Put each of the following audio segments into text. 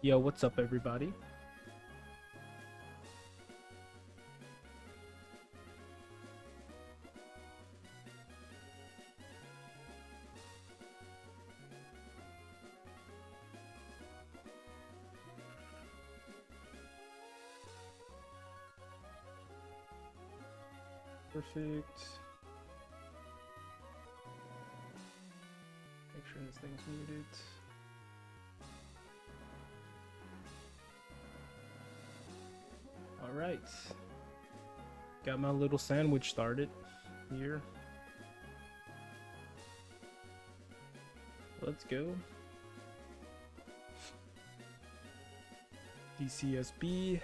Yo, what's up, everybody? Perfect. Make sure this thing's muted. All right. Got my little sandwich started here. Let's go. DCSB.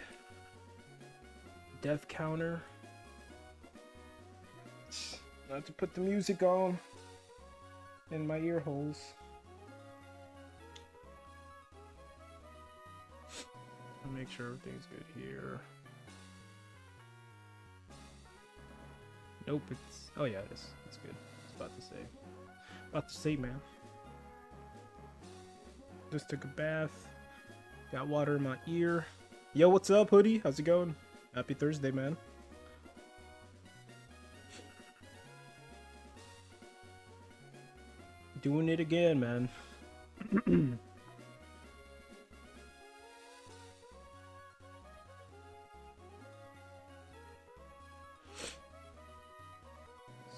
Death counter. Not to put the music on in my ear holes. I'll make sure everything's good here. Nope, it's... Oh yeah, it is. It's good. I was about to say. About to say, man. Just took a bath. Got water in my ear. Yo, what's up, Hoodie? How's it going? Happy Thursday, man. Doing it again, man.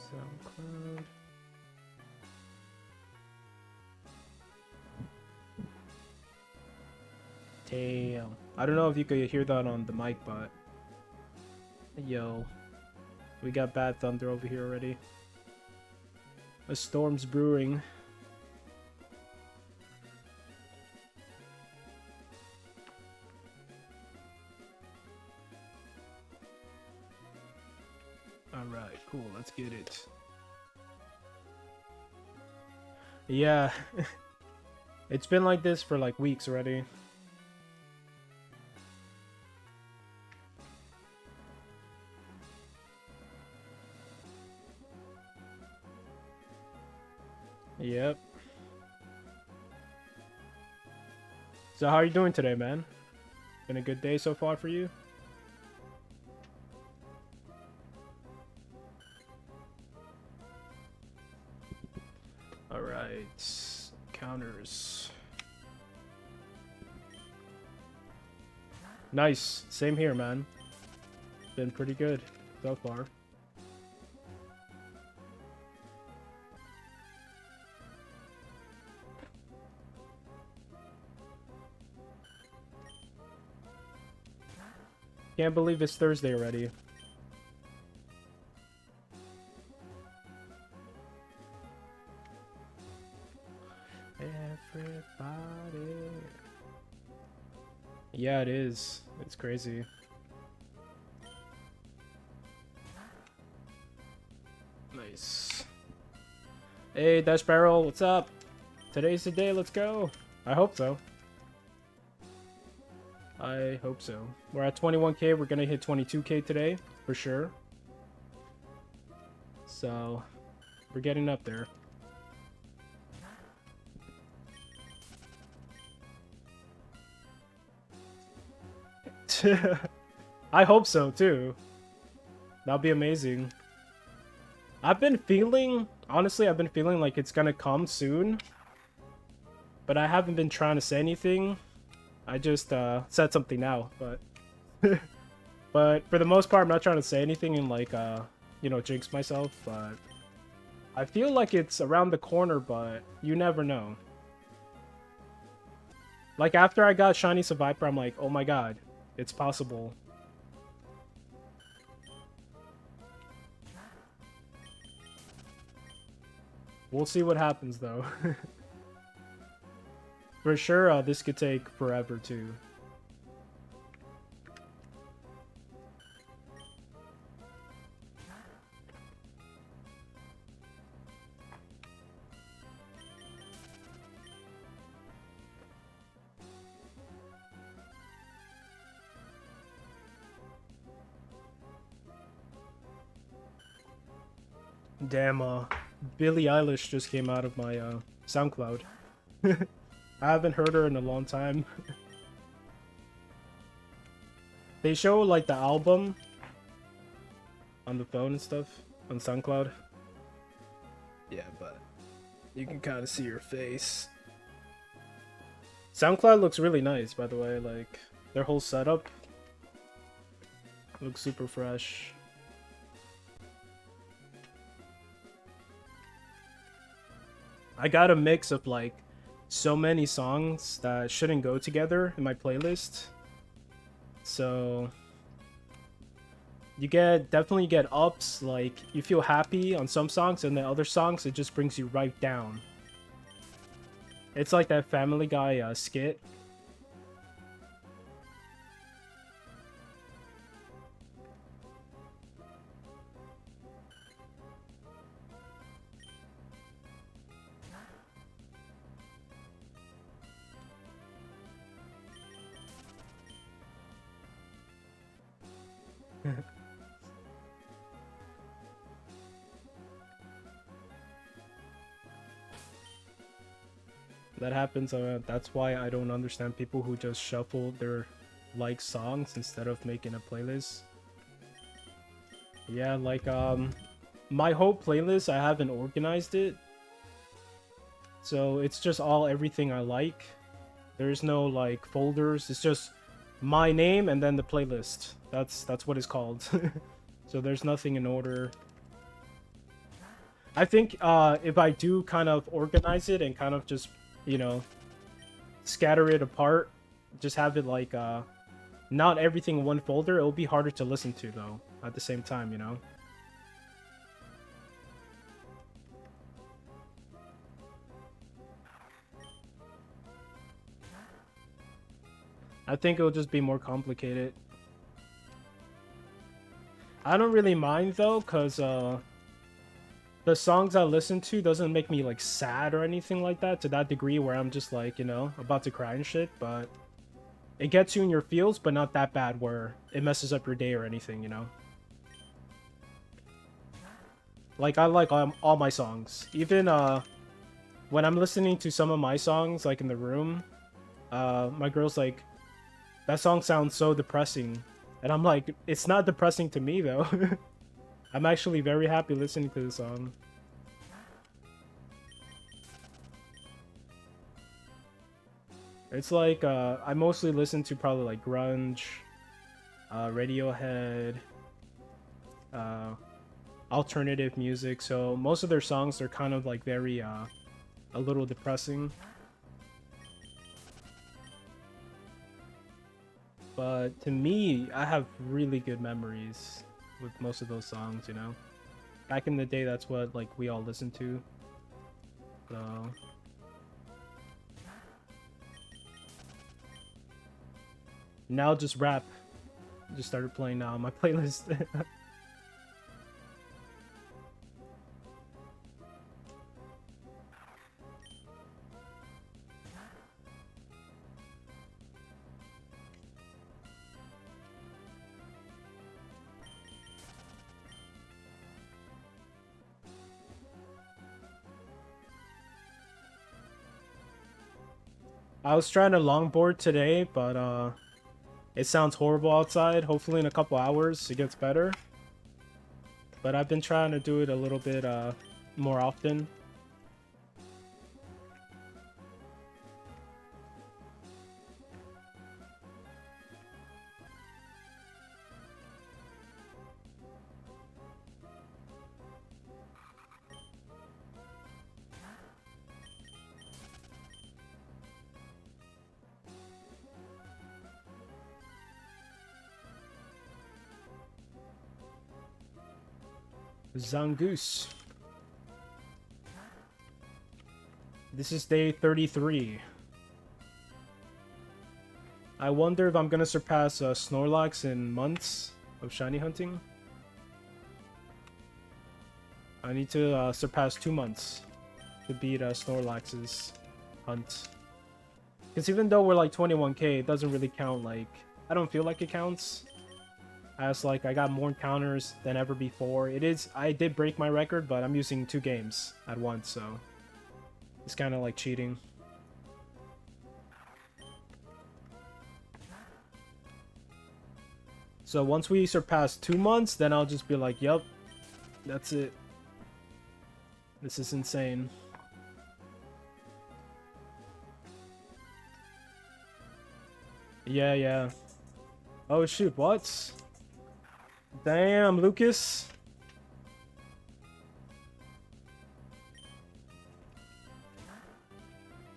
SoundCloud. Damn. I don't know if you could hear that on the mic, but... Yo. We got bad thunder over here already. A storm's brewing. Alright, cool, let's get it. Yeah. It's been like this for like weeks already. Yep. So how are you doing today, man? Been a good day so far for you? Alright. Counters. Nice. Same here, man. Been pretty good so far. Can't believe it's Thursday already. Everybody. Yeah, it is. It's crazy. Nice. Hey, Dash Barrel, what's up? Today's the day, let's go. I hope so. I hope so. We're at 21k, we're gonna hit 22k today, for sure. So, we're getting up there. I hope so, too. That'll be amazing. Honestly, I've been feeling like it's gonna come soon. But I haven't been trying to say anything. I just said something now, but but for the most part, I'm not trying to say anything and like you know, jinx myself. But I feel like it's around the corner, but you never know. Like after I got Shiny Survivor, I'm like, oh my god, it's possible. We'll see what happens though. For sure, this could take forever, too. Damn, Billie Eilish just came out of my SoundCloud. I haven't heard her in a long time. They show like the album on the phone and stuff on SoundCloud. Yeah, but you can kind of see your face. SoundCloud looks really nice, by the way. Like, their whole setup looks super fresh. I got a mix of like so many songs that shouldn't go together in my playlist. So you definitely get ups, like you feel happy on some songs, and the other songs it just brings you right down. It's like that Family Guy skit. That happens. That's why I don't understand people who just shuffle their like songs instead of making a playlist. Yeah, like my whole playlist, I haven't organized it, so it's just all everything I like. There's no like folders. It's just my name and then the playlist. That's what it's called. So there's nothing in order. I think if I do kind of organize it and kind of just, you know, scatter it apart, just have it like not everything in one folder, it'll be harder to listen to though at the same time, you know. I think it'll just be more complicated. I don't really mind though, cause the songs I listen to doesn't make me like sad or anything like that to that degree where I'm just like, you know, about to cry and shit, but it gets you in your feels, but not that bad where it messes up your day or anything, you know. Like I like all my songs, even when I'm listening to some of my songs like in the room, my girl's like, that song sounds so depressing, and I'm like, it's not depressing to me though. I'm actually very happy listening to the song. It's like, I mostly listen to probably like grunge, Radiohead, alternative music, so most of their songs are kind of like very, a little depressing. But to me, I have really good memories with most of those songs, you know? Back in the day, that's what, like, we all listened to. So... now just rap. Just started playing now on my playlist. I was trying to longboard today, but it sounds horrible outside. Hopefully in a couple hours it gets better. But I've been trying to do it a little bit more often. Zangoose. This is day 33. I wonder if I'm gonna surpass Snorlax in months of shiny hunting. I need to surpass 2 months to beat Snorlax's hunt. Because even though we're like 21k, it doesn't really count. Like, I don't feel like it counts. As like I got more encounters than ever before. I did break my record, but I'm using 2 games at once, so it's kind of like cheating. So once we surpass 2 months, then I'll just be like, yup, that's it. This is insane. Yeah, yeah. Oh shoot, what? Damn, Lucas.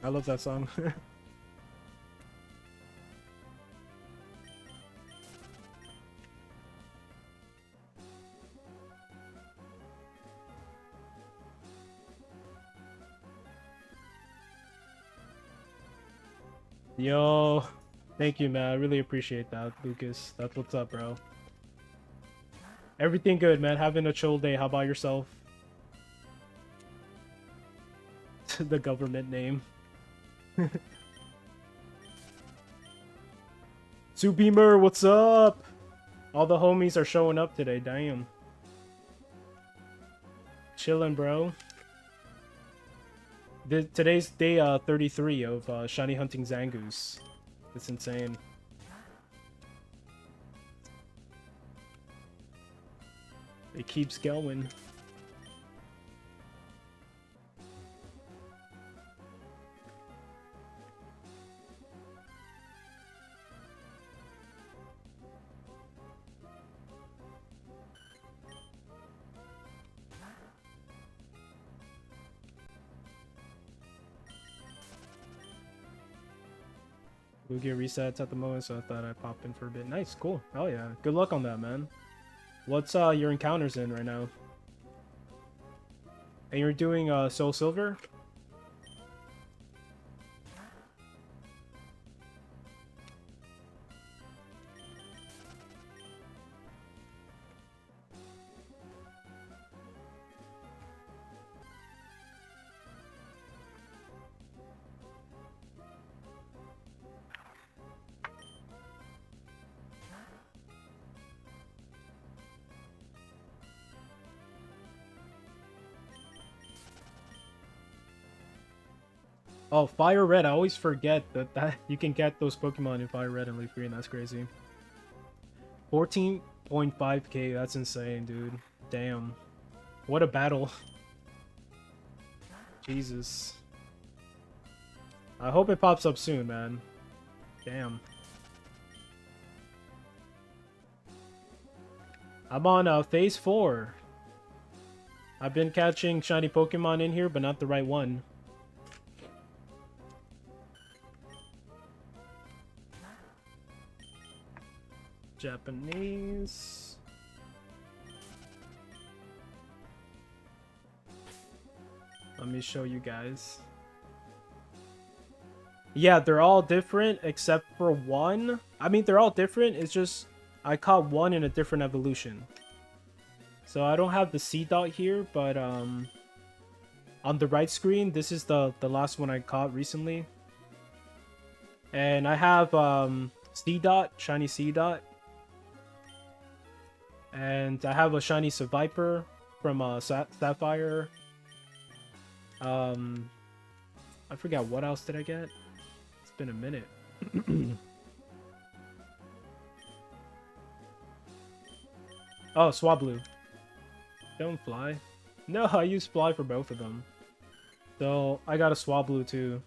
I love that song. Yo, thank you, man. I really appreciate that, Lucas. That's what's up, bro. Everything good, man. Having a chill day. How about yourself? The government name. Sue Beamer, what's up? All the homies are showing up today. Damn. Chilling, bro. Today's day 33 of shiny hunting Zangoose. It's insane. It keeps going. We'll get resets at the moment, so I thought I'd pop in for a bit. Nice, cool. Oh yeah, good luck on that, man. What's your encounters in right now? And you're doing Soul Silver? Oh, Fire Red. I always forget that you can get those Pokemon in Fire Red and Leaf Green. That's crazy. 14.5k. That's insane, dude. Damn. What a battle. Jesus. I hope it pops up soon, man. Damn. I'm on phase 4. I've been catching shiny Pokemon in here, but not the right one. Japanese. Let me show you guys. Yeah, they're all different except for one. I mean, they're all different. It's just I caught one in a different evolution. So I don't have the C dot here, but on the right screen, this is the last one I caught recently. And I have C dot, shiny C dot. And I have a shiny Seviper from Sapphire. I forgot what else did I get. It's been a minute. Oh, Swablu. Don't fly. No, I use fly for both of them. So I got a Swablu too.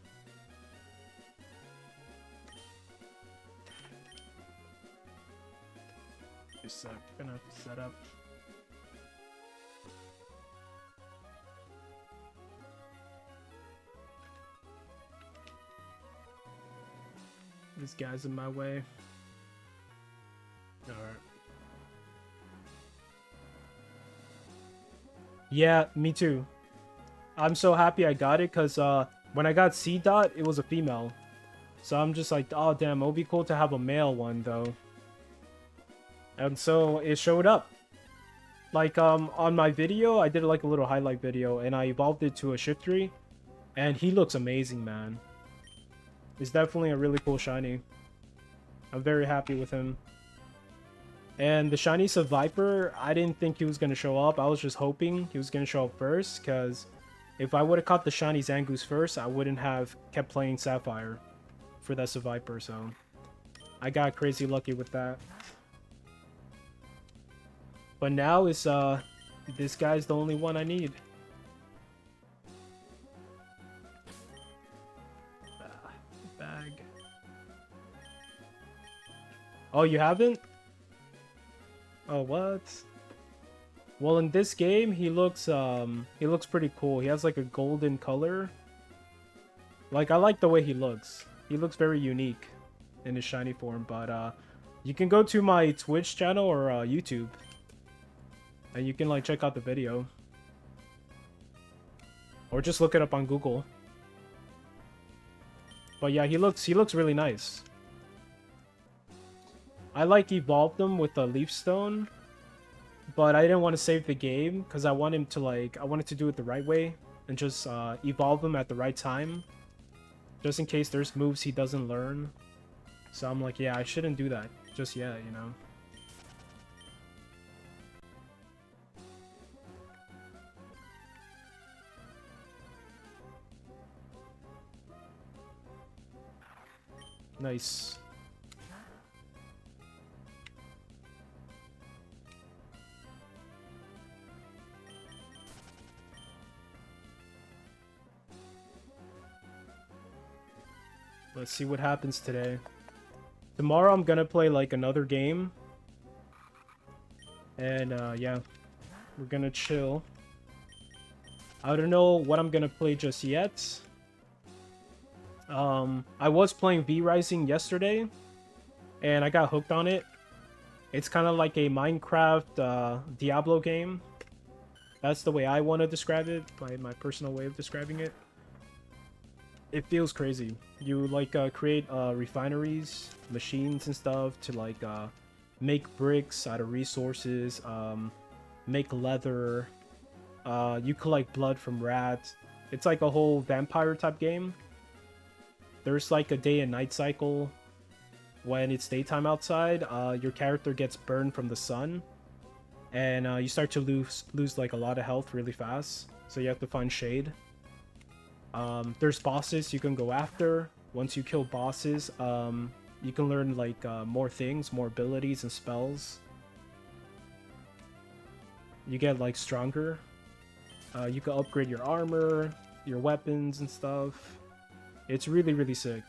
Just gonna have to set up. This guy's in my way. Alright. Yeah, me too. I'm so happy I got it because when I got C dot, it was a female. So I'm just like, oh damn, it would be cool to have a male one though. And so it showed up. Like on my video, I did like a little highlight video and I evolved it to a Shiftry. And he looks amazing, man. He's definitely a really cool shiny. I'm very happy with him. And the shiny Viper, I didn't think he was going to show up. I was just hoping he was going to show up first. Because if I would have caught the shiny Zangoose first, I wouldn't have kept playing Sapphire for that Viper. So I got crazy lucky with that. But now is this guy's the only one I need. Bag. Oh, you haven't? Oh, what? Well, in this game, he looks pretty cool. He has like a golden color. Like, I like the way he looks. He looks very unique in his shiny form, but you can go to my Twitch channel or YouTube, and you can like check out the video. Or just look it up on Google. But yeah, he looks really nice. I like evolved him with a leaf stone, but I didn't want to save the game because I wanted to do it the right way and just evolve him at the right time, just in case there's moves he doesn't learn. So I'm like, yeah, I shouldn't do that just yet, you know. Nice. Let's see what happens today. Tomorrow I'm gonna play like another game. And yeah, we're gonna chill. I don't know what I'm gonna play just yet. I was playing V Rising yesterday, and I got hooked on it. It's kind of like a Minecraft Diablo game. That's the way I want to describe it, by my personal way of describing it. It feels crazy. You like create refineries, machines and stuff to like make bricks out of resources, make leather. You collect blood from rats. It's like a whole vampire type game. There's like a day and night cycle. When it's daytime outside, your character gets burned from the sun, and you start to lose like a lot of health really fast. So you have to find shade. There's bosses you can go after. Once you kill bosses, you can learn like more things, more abilities and spells. You get like stronger. You can upgrade your armor, your weapons and stuff. It's really, really sick.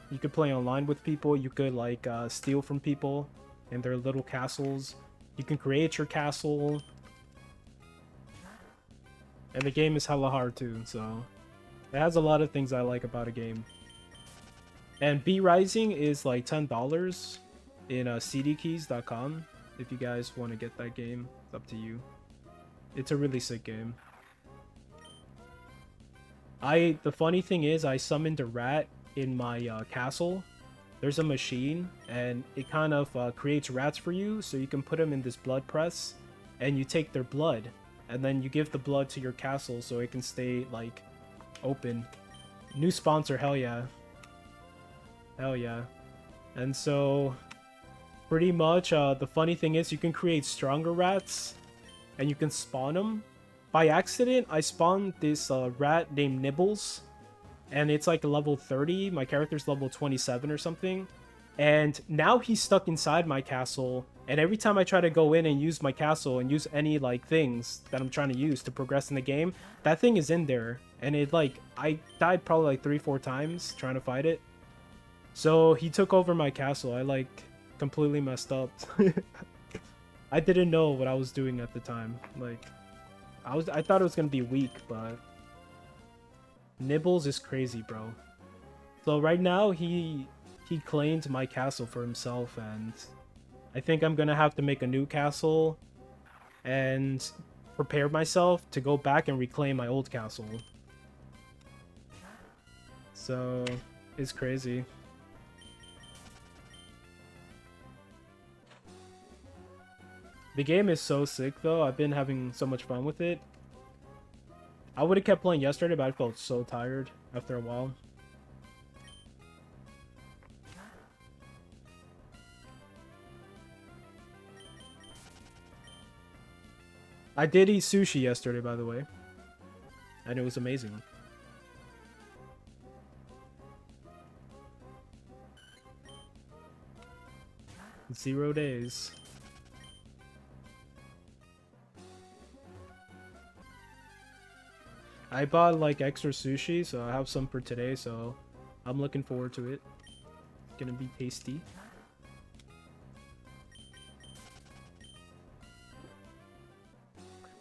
You could play online with people. You could like steal from people in their little castles. You can create your castle. And the game is hella hard too, so it has a lot of things I like about a game. And B Rising is like $10 in cdkeys.com. If you guys want to get that game, it's up to you. It's a really sick game. The funny thing is, I summoned a rat in my castle. There's a machine, and it kind of creates rats for you, so you can put them in this blood press, and you take their blood, and then you give the blood to your castle so it can stay like open. New sponsor, hell yeah. Hell yeah. And so pretty much the funny thing is you can create stronger rats and you can spawn them. By accident, I spawned this rat named Nibbles, and it's like level 30. My character's level 27 or something. And now he's stuck inside my castle, and every time I try to go in and use my castle and use any like things that I'm trying to use to progress in the game, that thing is in there. And it like, I died probably like 3-4 times trying to fight it. So he took over my castle. I like completely messed up. I didn't know what I was doing at the time. Like, I thought it was gonna be weak, but Nibbles is crazy, bro. So right now he claimed my castle for himself, and I think I'm gonna have to make a new castle and prepare myself to go back and reclaim my old castle. So it's crazy. The game is so sick though. I've been having so much fun with it. I would have kept playing yesterday, but I felt so tired after a while. I did eat sushi yesterday, by the way. And it was amazing. .0 days. I bought like extra sushi, so I have some for today, so I'm looking forward to it. It's gonna be tasty.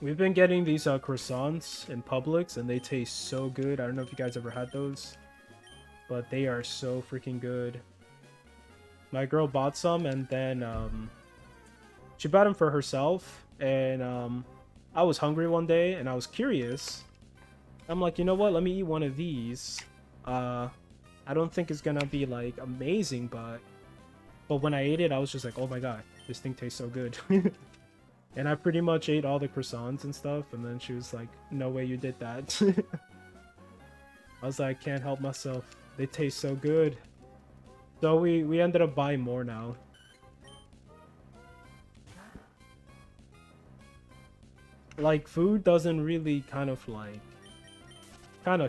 We've been getting these croissants in Publix, and they taste so good. I don't know if you guys ever had those, but they are so freaking good. My girl bought some, and then she bought them for herself, and I was hungry one day, and I was curious. I'm like, you know what? Let me eat one of these. I don't think it's gonna be like amazing, but when I ate it, I was just like, oh my god, this thing tastes so good. And I pretty much ate all the croissants and stuff, and then she was like, no way you did that. I was like, can't help myself. They taste so good. So we ended up buying more now. Like, food doesn't really kind of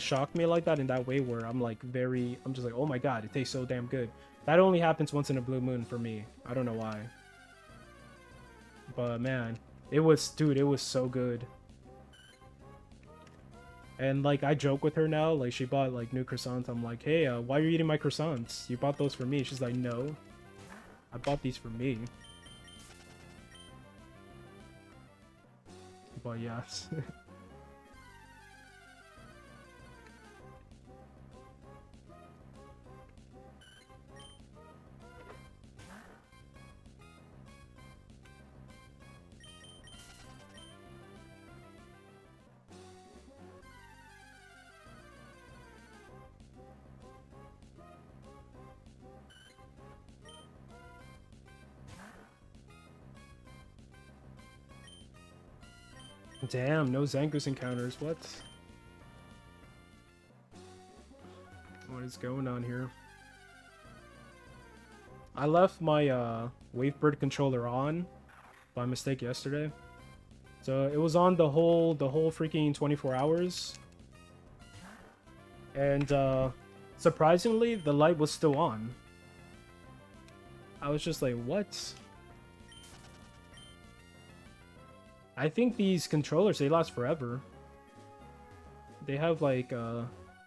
shock me like that in that way where I'm like I'm just like, oh my god, it tastes so damn good. That only happens once in a blue moon for me. I don't know why. But man, it was so good. And like, I joke with her now, like she bought like new croissants. I'm like, hey, why are you eating my croissants? You bought those for me. She's like, no, I bought these for me. But yes. Damn, no Zangoose encounters. What is going on here? I left my Wavebird controller on by mistake yesterday. So it was on the whole freaking 24 hours. And surprisingly, the light was still on. I was just like, what? I think these controllers, they last forever. They have like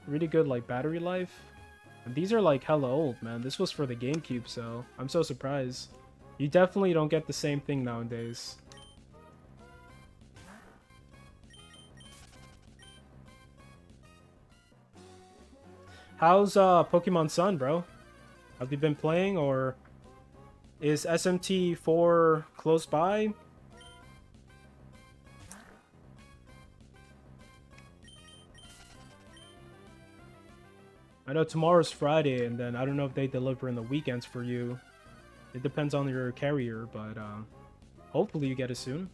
really good like battery life. And these are like hella old, man. This was for the GameCube, so I'm so surprised. You definitely don't get the same thing nowadays. How's Pokemon Sun, bro? Have you been playing, or is SMT4 close by? I know tomorrow's Friday, and then I don't know if they deliver in the weekends for you. It depends on your carrier, but hopefully you get it soon.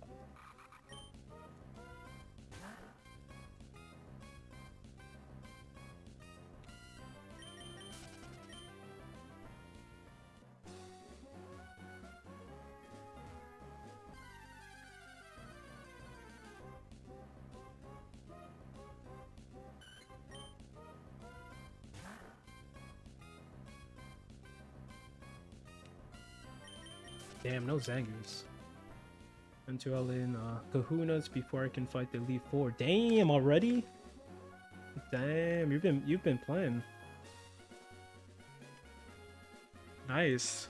Damn, no Zangoose. Until I'll in Kahunas before I can fight the Elite Four. Damn, already? Damn, you've been playing. Nice.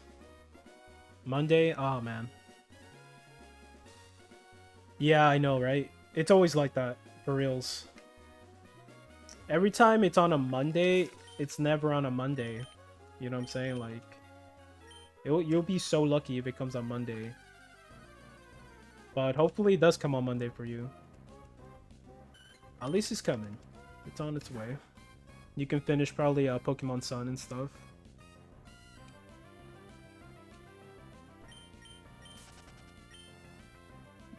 Monday? Oh man. Yeah, I know, right? It's always like that, for reals. Every time it's on a Monday, it's never on a Monday. You know what I'm saying? Like, you'll be so lucky if it comes on Monday. But hopefully it does come on Monday for you. At least it's coming. It's on its way. You can finish probably Pokemon Sun and stuff.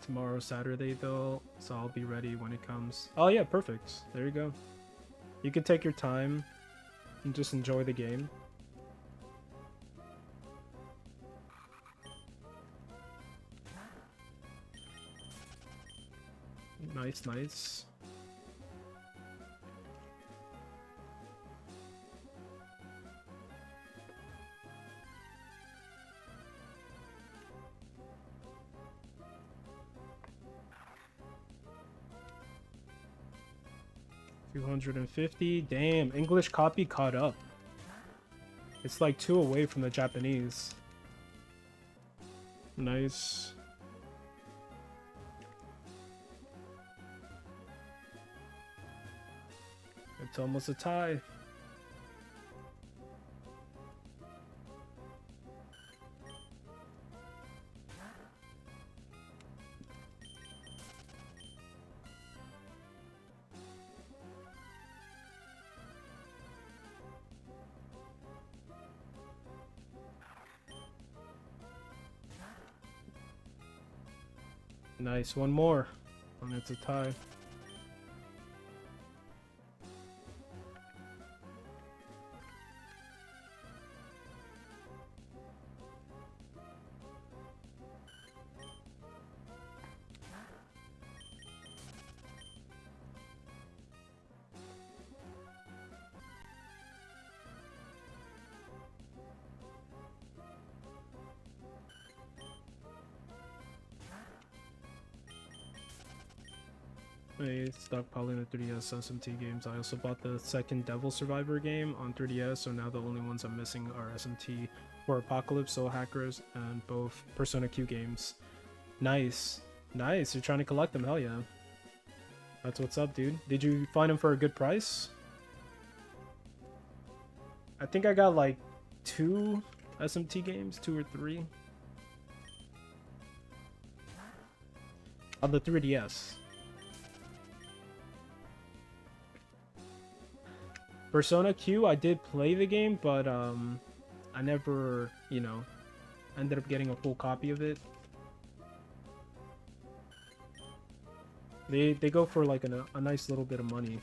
Tomorrow Saturday though, so I'll be ready when it comes. Oh yeah, perfect. There you go. You can take your time and just enjoy the game. Nice, nice. 250. Damn, English copy caught up. It's like 2 away from the Japanese. Nice. It's almost a tie. Nice, one more. And it's a tie. I stockpiling the 3DS SMT games. I also bought the second Devil Survivor game on 3DS, so now the only ones I'm missing are SMT for Apocalypse, Soul Hackers, and both Persona Q games. Nice. Nice, you're trying to collect them, hell yeah. That's what's up, dude. Did you find them for a good price? I think I got like 2 SMT games, 2 or 3. On the 3DS. Persona Q, I did play the game, but I never, you know, ended up getting a full copy of it. They go for like a nice little bit of money.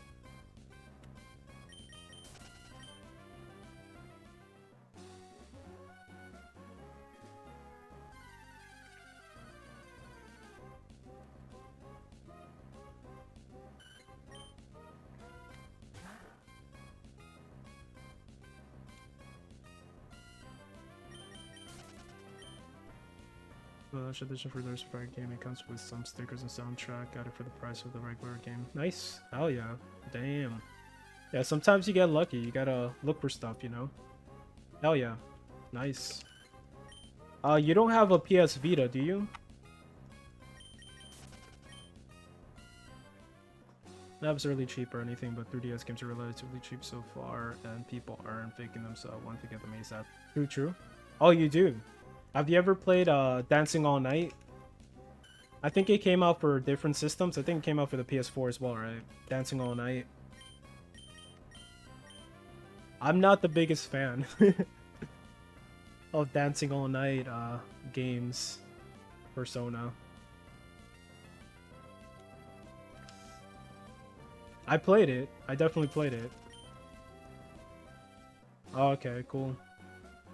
Special edition for the Survivor game. It comes with some stickers and soundtrack added for the price of the regular game. Nice. Hell yeah. Damn. Yeah, sometimes you get lucky. You gotta look for stuff, you know? Hell yeah. Nice. You don't have a PS Vita, do you? Not absurdly cheap or anything, but 3DS games are relatively cheap so far, and people aren't faking them, so I want to get them ASAP. True, true. Oh, you do? Have you ever played Dancing All Night? I think it came out for different systems. I think it came out for the PS4 as well, right? Dancing All Night. I'm not the biggest fan of Dancing All Night games. Persona. I played it. I definitely played it. Oh, okay, cool.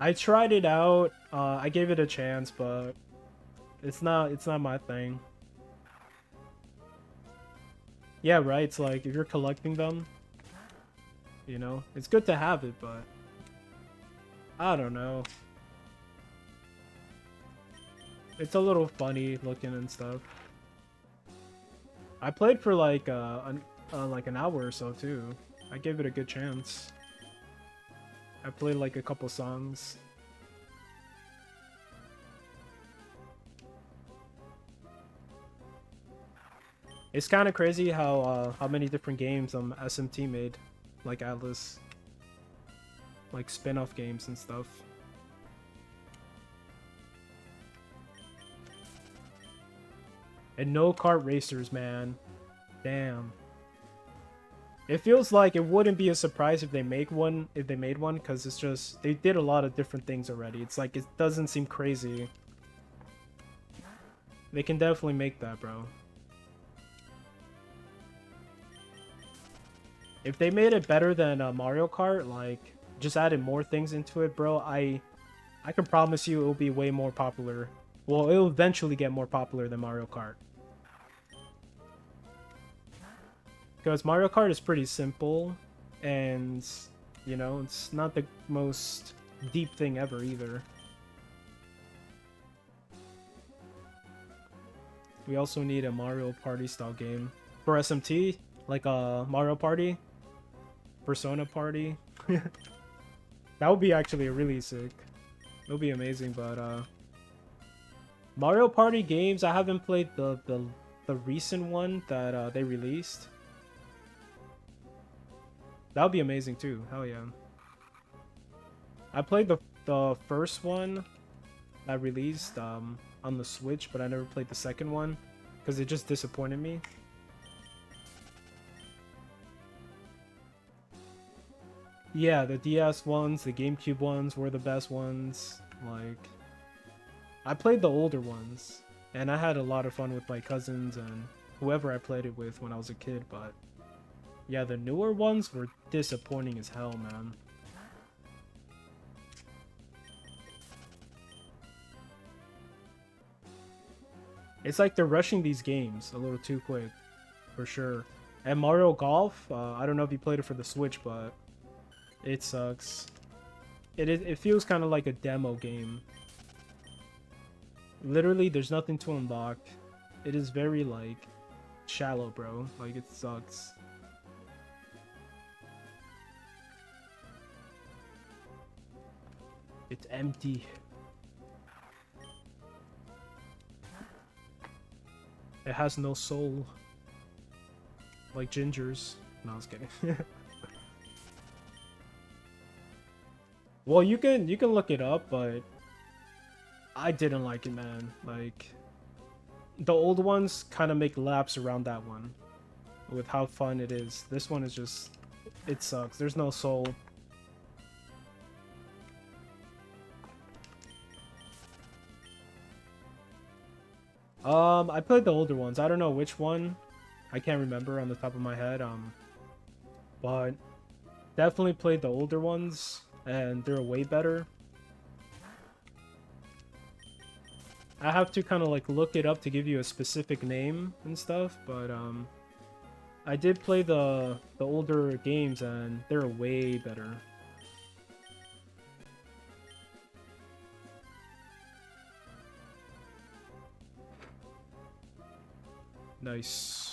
I tried it out. I gave it a chance, but it's not my thing. Yeah, right. It's like if you're collecting them, you know, it's good to have it, but I don't know. It's a little funny looking and stuff. I played for like an hour or so too. I gave it a good chance. I played like a couple songs. It's kind of crazy how many different games SMT made, like Atlas, like spin-off games and stuff. And no kart racers, man. Damn. It feels like it wouldn't be a surprise if they made one, because it's just they did a lot of different things already. It's like it doesn't seem crazy. They can definitely make that, bro. If they made it better than Mario Kart, like just added more things into it, bro, I can promise you it will be way more popular. Well, it'll eventually get more popular than Mario Kart. Because Mario Kart is pretty simple, and, you know, it's not the most deep thing ever either. We also need a Mario Party style game. For SMT, like a Mario Party, Persona party. That would be actually really sick. It would be amazing, but Mario Party games, I haven't played the recent one that they released. That would be amazing too. Hell yeah. I played the first one that released on the Switch, but I never played the second one because it just disappointed me. Yeah, the DS ones, the GameCube ones were the best ones. Like, I played the older ones, and I had a lot of fun with my cousins and whoever I played it with when I was a kid, but yeah, the newer ones were disappointing as hell, man. It's like they're rushing these games a little too quick, for sure. And Mario Golf, I don't know if you played it for the Switch, but it sucks. It feels kind of like a demo game. Literally, there's nothing to unlock. It is very, like, shallow, bro. Like, it sucks. It's empty. It has no soul. Like Ginger's. No, I was kidding. Well, you can look it up, but I didn't like it, man. Like, the old ones kind of make laps around that one with how fun it is. This one is just, it sucks. There's no soul. I played the older ones. I don't know which one. I can't remember on the top of my head. But definitely played the older ones, and they're way better. I have to kind of like look it up to give you a specific name and stuff, but I did play the older games, and they're way better. Nice.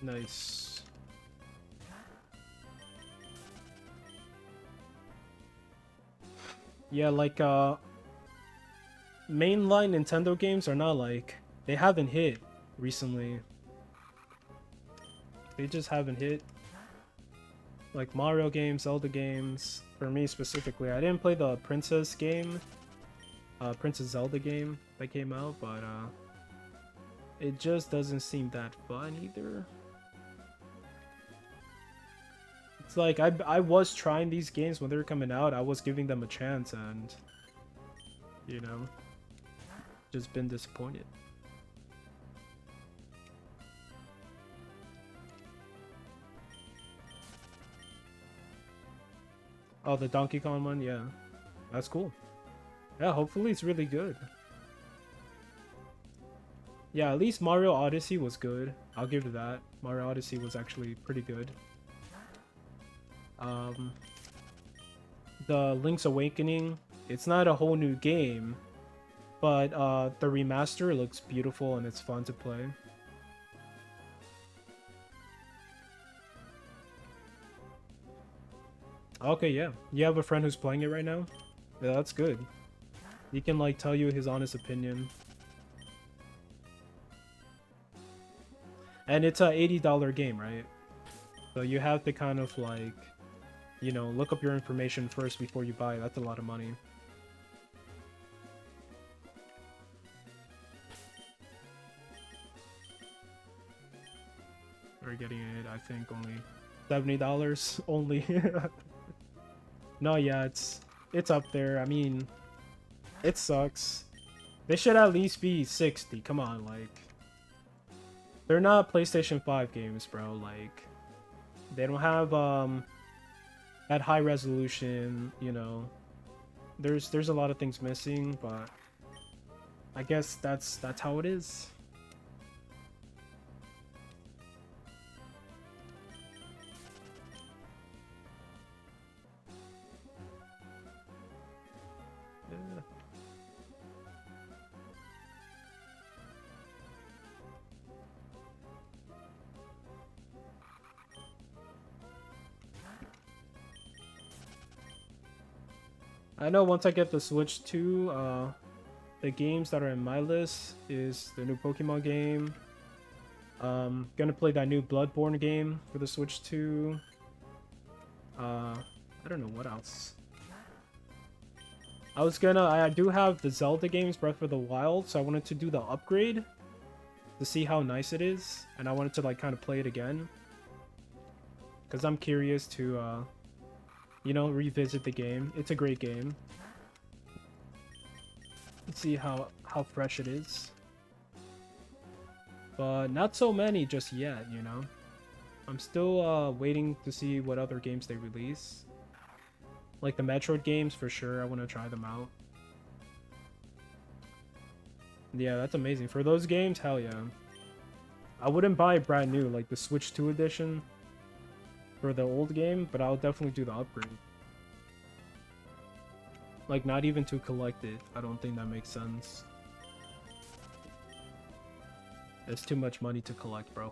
Nice. Yeah, like mainline Nintendo games are not like, they haven't hit recently. They just haven't hit. Like Mario games, Zelda games. For me specifically, I didn't play the Princess game, Princess Zelda game that came out, but it just doesn't seem that fun either. It's like, I was trying these games when they were coming out. I was giving them a chance, and, you know, just been disappointed. Oh, the Donkey Kong one? Yeah. That's cool. Yeah, hopefully it's really good. Yeah, at least Mario Odyssey was good. I'll give it that. Mario Odyssey was actually pretty good. The Link's Awakening, it's not a whole new game, but the remaster looks beautiful and it's fun to play. Okay, yeah. You have a friend who's playing it right now? Yeah, that's good. He can, like, tell you his honest opinion. And it's a $80 game, right? So you have to kind of, like, you know, look up your information first before you buy. That's a lot of money. We're getting it, I think, only $70 only. No, yeah, it's up there. I mean, it sucks. They should at least be 60. Come on, like they're not PlayStation 5 games, bro. Like they don't have that high resolution, you know. There's a lot of things missing, but I guess that's how it is. Yeah. I know once I get the Switch 2, the games that are in my list is the new Pokemon game. Gonna play that new Bloodborne game for the Switch 2. I don't know what else. I do have the Zelda games, Breath of the Wild, so I wanted to do the upgrade to see how nice it is, and I wanted to like kind of play it again. Because I'm curious to, you know, revisit the game. It's a great game. Let's see how fresh it is. But not so many just yet, you know. I'm still waiting to see what other games they release. Like the Metroid games, for sure. I want to try them out. Yeah, that's amazing. For those games, hell yeah. I wouldn't buy it brand new, like the Switch 2 edition for the old game, but I'll definitely do the upgrade. Like, not even to collect it. I don't think that makes sense. It's too much money to collect, bro.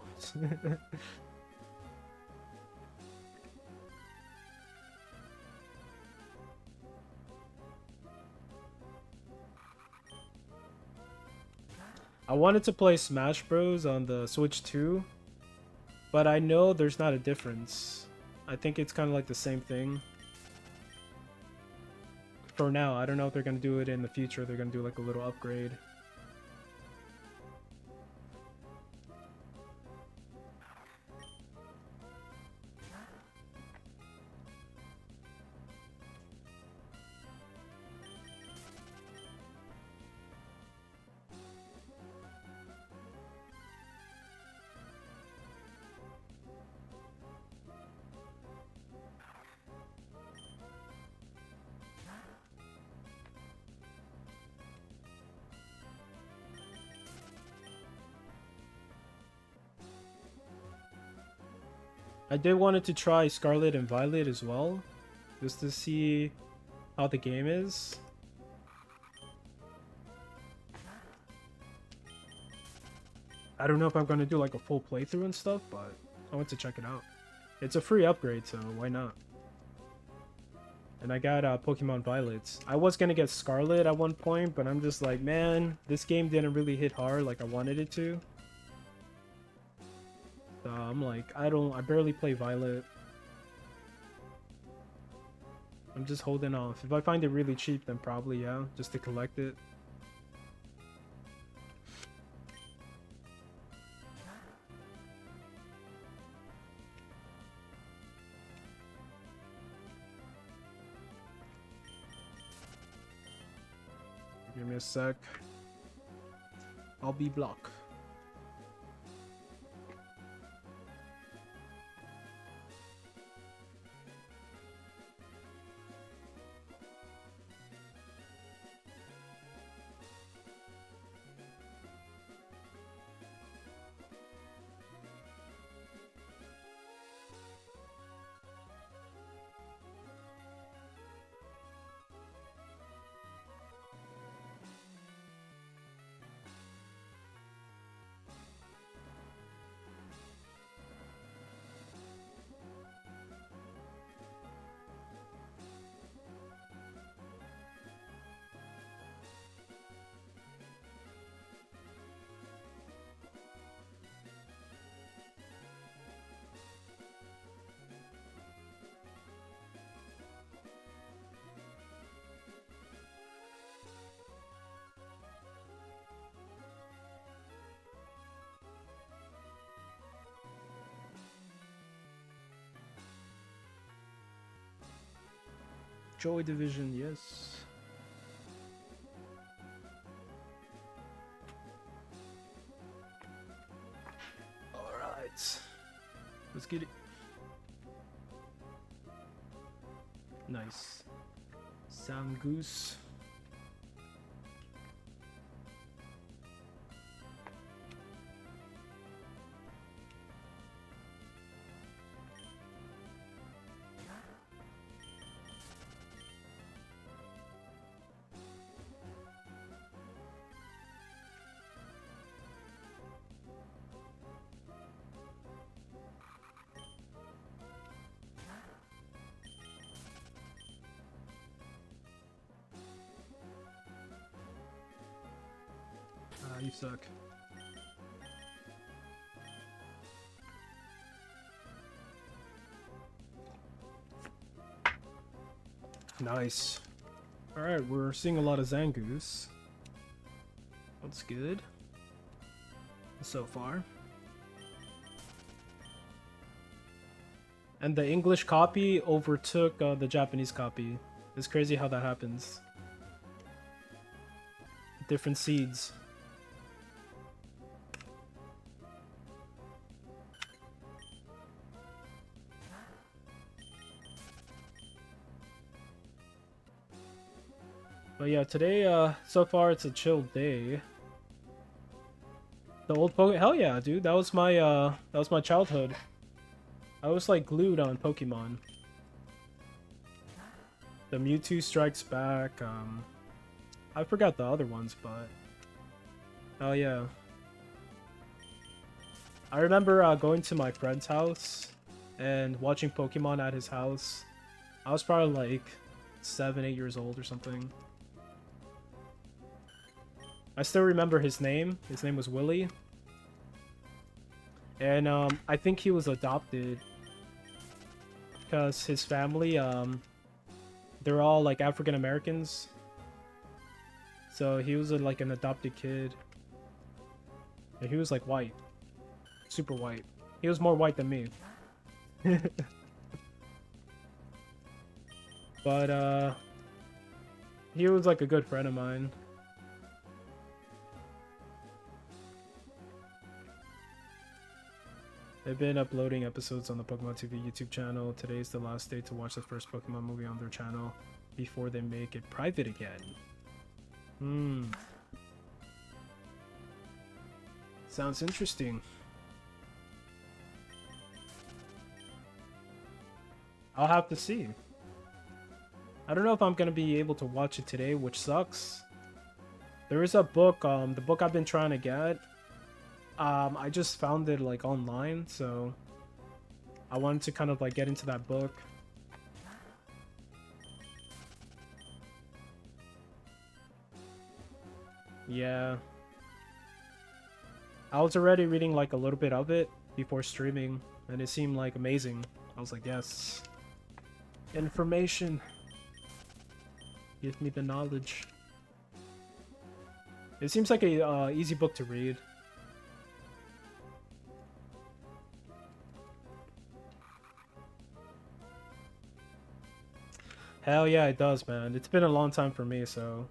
I wanted to play Smash Bros on the Switch 2, but I know there's not a difference. I think it's kind of like the same thing. For now, I don't know if they're gonna do it in the future. They're gonna do like a little upgrade. I did wanted to try Scarlet and Violet as well, just to see how the game is. I don't know if I'm gonna do like a full playthrough and stuff, but I want to check it out. It's a free upgrade, so why not? And I got Pokemon Violets. I was gonna get Scarlet at one point, but I'm just like, man, this game didn't really hit hard like I wanted it to. So I'm like, I barely play Violet. I'm just holding off. If I find it really cheap, then probably, yeah, just to collect it. Give me a sec. I'll be blocked. Joy Division, yes. get it. Nice. Zangoose. You suck. Nice. Alright, we're seeing a lot of Zangoose. That's good. So far. And the English copy overtook the Japanese copy. It's crazy how that happens. Different seeds. But yeah, today, so far it's a chill day. The old Pokemon, hell yeah, dude, that was my childhood. I was like glued on Pokemon. The Mewtwo Strikes Back, I forgot the other ones, but hell yeah. I remember going to my friend's house and watching Pokemon at his house. I was probably like 7, 8 years old or something. I still remember his name. His name was Willie. And I think he was adopted because his family, they're all like African Americans. So he was like an adopted kid. And he was like white. Super white. He was more white than me. But he was like a good friend of mine. They've been uploading episodes on the Pokemon TV YouTube channel. Today's the last day to watch the first Pokemon movie on their channel before they make it private again. Sounds interesting. I'll have to see. I don't know if I'm gonna be able to watch it today, which sucks. There is a book, the book I've been trying to get. I just found it like online, so I wanted to kind of like get into that book. Yeah. I was already reading like a little bit of it before streaming, and it seemed like amazing. I was like, yes. Information. Give me the knowledge. It seems like a easy book to read. Hell yeah, it does, man. It's been a long time for me, so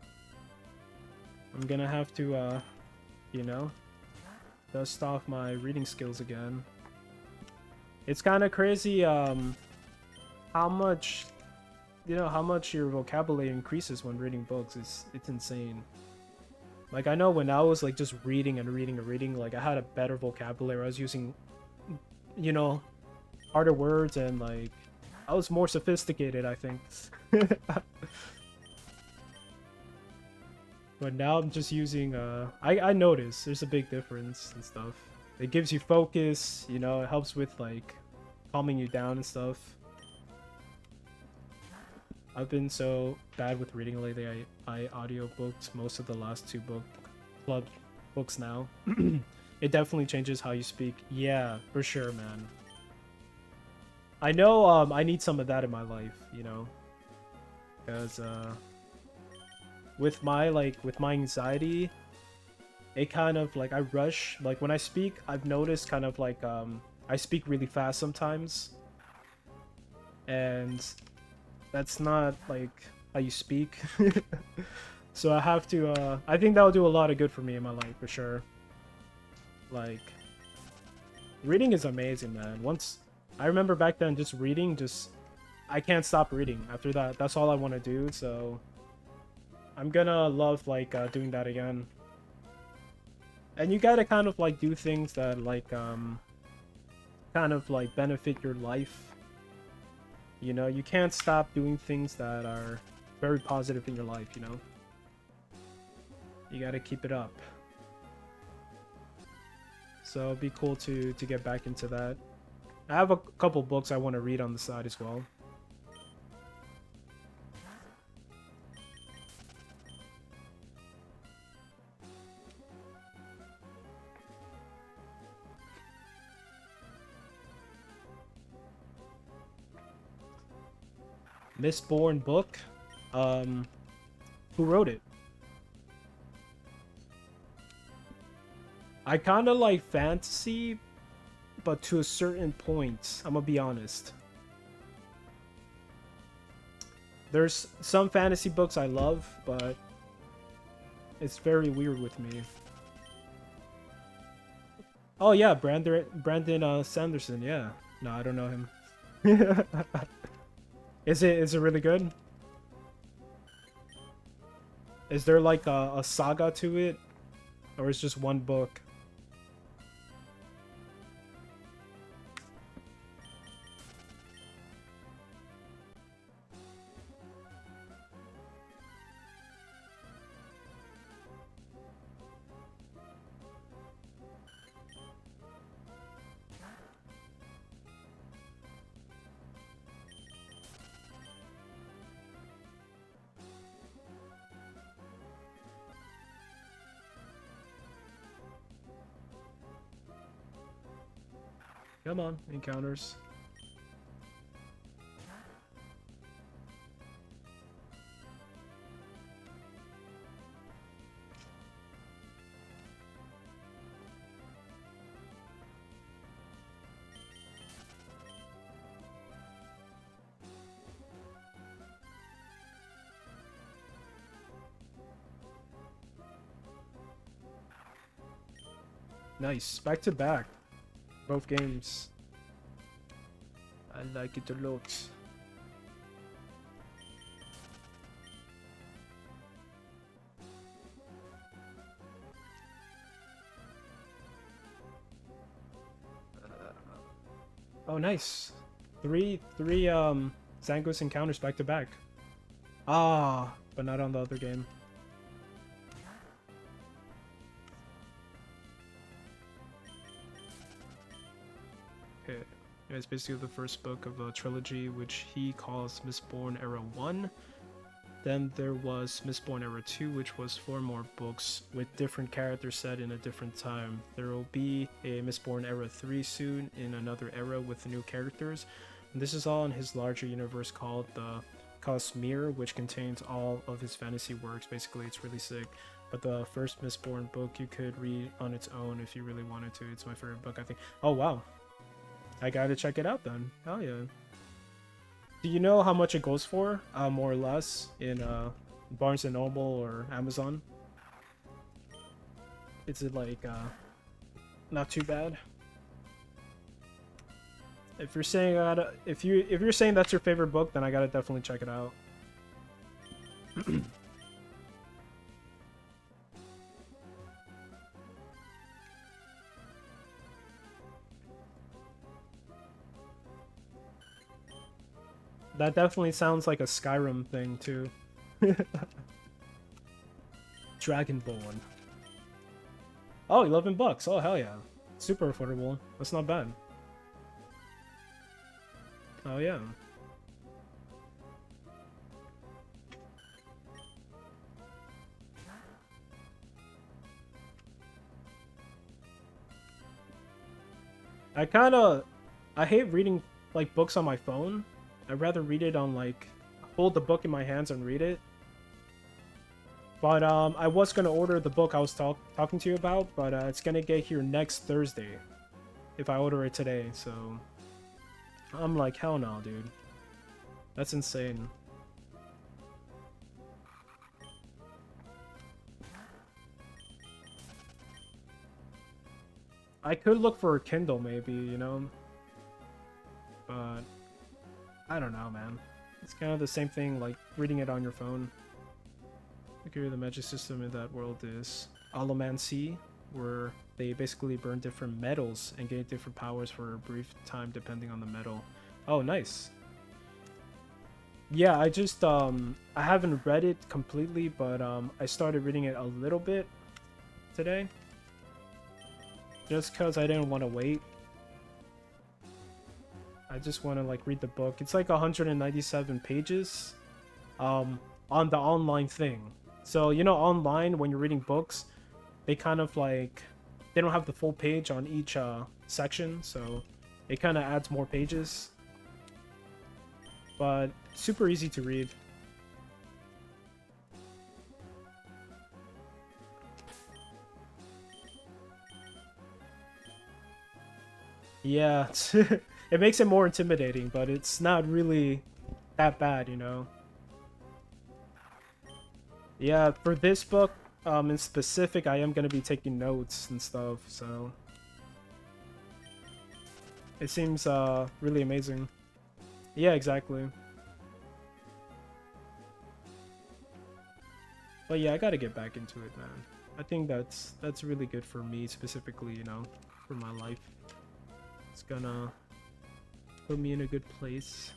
I'm gonna have to, you know, dust off my reading skills again. It's kind of crazy, how much, you know, how much your vocabulary increases when reading books. It's insane. Like, I know when I was, like, just reading and reading and reading, like, I had a better vocabulary. I was using, you know, harder words, and, like, I was more sophisticated, I think. But now I'm just using, I notice there's a big difference and stuff. It gives you focus, you know, it helps with, like, calming you down and stuff. I've been so bad with reading lately, I audiobooked most of the last 2 book club books now. It definitely changes how you speak. Yeah, for sure, man. I know I need some of that in my life, you know, because with my anxiety, it kind of like I rush. Like when I speak, I've noticed kind of like I speak really fast sometimes, and that's not like how you speak. So I have to I think that'll do a lot of good for me in my life for sure. Like reading is amazing, man. Once I remember back then just reading, I can't stop reading after that. That's all I want to do, so I'm gonna love like doing that again. And you gotta kind of like do things that like kind of like benefit your life. You know, you can't stop doing things that are very positive in your life, you know? You gotta keep it up. So it'd be cool to get back into that. I have a couple books I want to read on the side as well. Mistborn book? Who wrote it? I kind of like fantasy, but to a certain point. I'm gonna be honest. There's some fantasy books I love, but it's very weird with me. Oh yeah, Brandon Sanderson. Yeah. No, I don't know him. Is it really good? Is there like a saga to it, or is just one book? Come on, encounters. Nice, back to back. Both games. I like it a lot. Oh, nice. Three Zangoose encounters back to back. Ah, but not on the other game. Okay, it's basically the first book of a trilogy, which he calls Mistborn Era 1. Then there was Mistborn Era 2, which was 4 more books with different characters set in a different time. There will be a Mistborn Era 3 soon in another era with new characters. And this is all in his larger universe called the Cosmere, which contains all of his fantasy works. Basically, it's really sick. But the first Mistborn book you could read on its own if you really wanted to. It's my favorite book, I think. Oh, wow. I gotta check it out then. Hell yeah. Do you know how much it goes for, more or less, in Barnes & Noble or Amazon? Is it like not too bad? If you're saying if you're saying that's your favorite book, then I gotta definitely check it out. That definitely sounds like a Skyrim thing too. Dragonborn. Oh, 11 bucks. Oh, hell yeah. Super affordable. That's not bad. Oh, yeah. I hate reading like books on my phone. I'd rather read it on like, hold the book in my hands and read it. But I was gonna order the book I was talking to you about, but it's gonna get here next Thursday if I order it today. So I'm like, hell no, dude. That's insane. I could look for a Kindle maybe, you know. I don't know, man. It's kind of the same thing like reading it on your phone. Okay, the magic system in that world is allomancy, where they basically burn different metals and gain different powers for a brief time depending on the metal. Oh, nice. Yeah, I haven't read it completely, but I started reading it a little bit today. Just because I didn't want to wait. I just want to like read the book. It's like 197 pages on the online thing. So, you know, online when you're reading books, they kind of like, they don't have the full page on each section, so it kind of adds more pages. But super easy to read. Yeah, it makes it more intimidating, but it's not really that bad, you know. Yeah, for this book, in specific, I am gonna be taking notes and stuff, so it seems really amazing. Yeah, exactly. But yeah, I gotta get back into it, man. I think that's really good for me specifically, you know, for my life. It's gonna put me in a good place.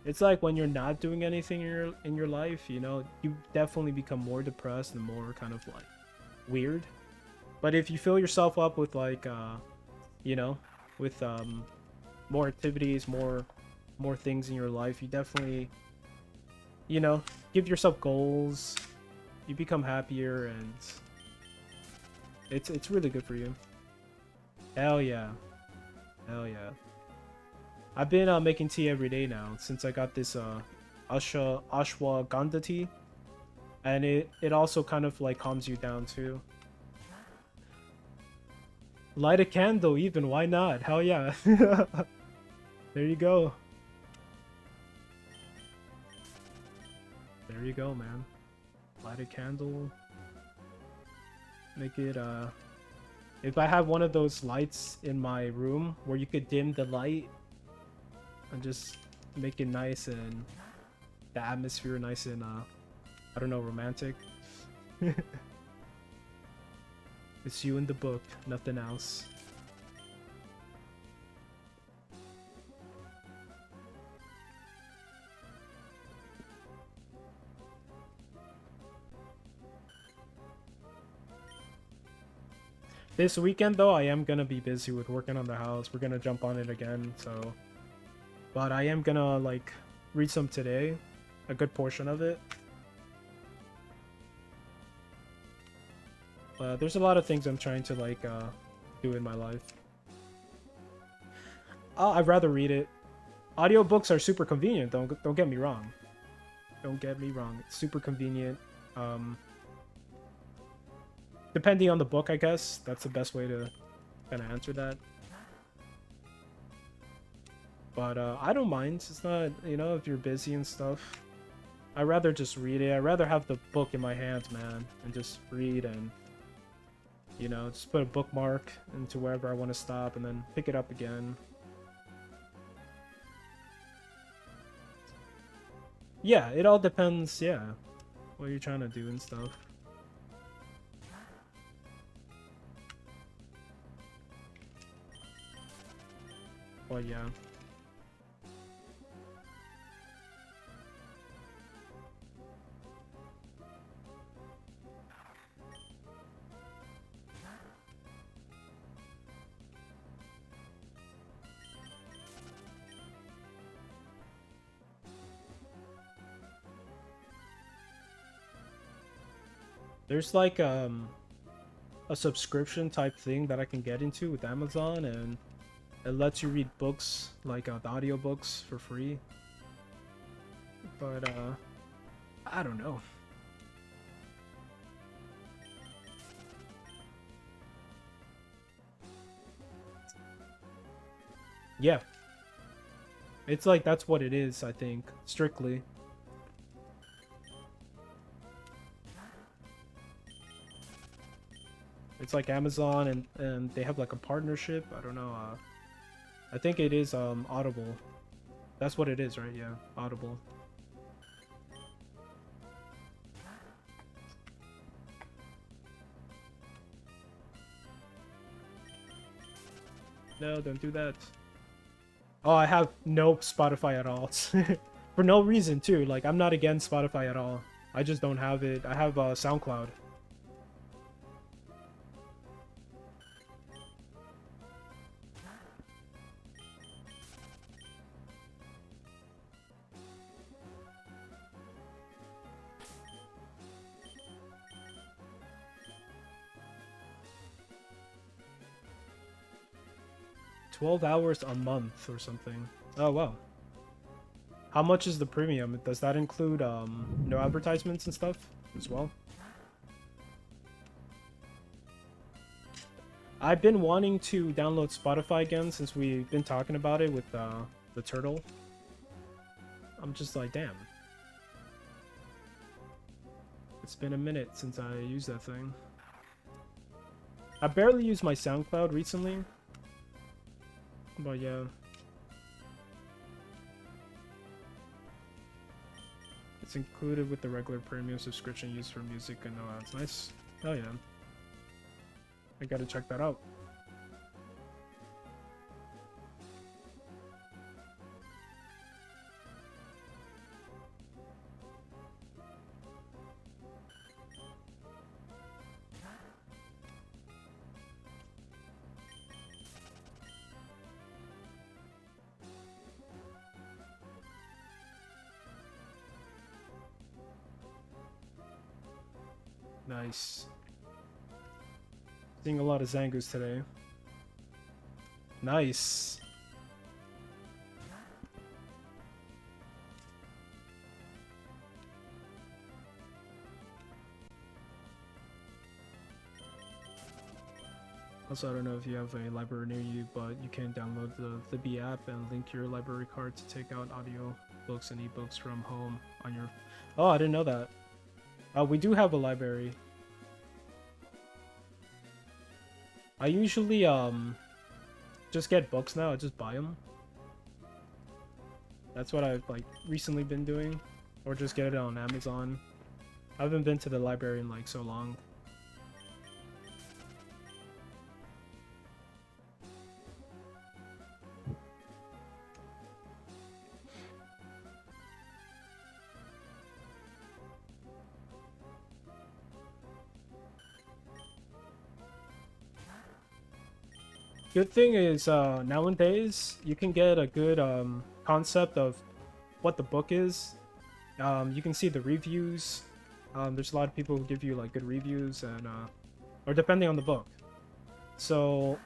It's like when you're not doing anything in your life, you know, you definitely become more depressed and more kind of like weird. But if you fill yourself up with like you know, with more activities, more things in your life, you definitely, you know, give yourself goals. You become happier, and it's really good for you. Hell yeah. Hell yeah. I've been making tea every day now since I got this ashwagandha tea, and it also kind of like calms you down too. Light a candle even, why not? Hell yeah. There you go. There you go, man. Light a candle. Make it if I have one of those lights in my room where you could dim the light and just make it nice and the atmosphere nice and I don't know, romantic. It's you in the book, nothing else. This weekend though, I am gonna be busy with working on the house. We're gonna jump on it again, so. But I am gonna like read some today, a good portion of it. There's a lot of things I'm trying to like do in my life. I'd rather read it. Audiobooks are super convenient. Don't get me wrong. Don't get me wrong. It's super convenient. Depending on the book, I guess that's the best way to kind of answer that. But I don't mind. It's not, you know, if you're busy and stuff. I'd rather just read it. I'd rather have the book in my hands, man, and just read and, you know, just put a bookmark into wherever I want to stop and then pick it up again. Yeah, it all depends, yeah, what you're trying to do and stuff. But yeah. There's like a subscription type thing that I can get into with Amazon, and it lets you read books, like the audiobooks for free. But I don't know. Yeah. It's like that's what it is, I think, strictly. It's like Amazon and they have like a partnership. I don't know. I think it is Audible. That's what it is, right? Yeah, Audible. No, don't do that. Oh, I have no Spotify at all. For no reason, too. Like, I'm not against Spotify at all. I just don't have it. I have SoundCloud. $12 a month or something. Oh, wow. How much is the premium? Does that include no advertisements and stuff as well? I've been wanting to download Spotify again since we've been talking about it with the turtle. I'm just like, damn. It's been a minute since I used that thing. I barely used my SoundCloud recently. But yeah. It's included with the regular premium subscription used for music and no ads. Nice. Oh yeah. I gotta check that out. Nice. Seeing a lot of Zangoose today. Nice. Also, I don't know if you have a library near you, but you can download the B app and link your library card to take out audio books and ebooks from home on your... Oh, I didn't know that. We do have a library. I usually just get books now. I just buy them. That's what I've like recently been doing, or just get it on Amazon. I haven't been to the library in like so long. Good thing is nowadays you can get a good concept of what the book is. You can see the reviews. There's a lot of people who give you like good reviews and or depending on the book. So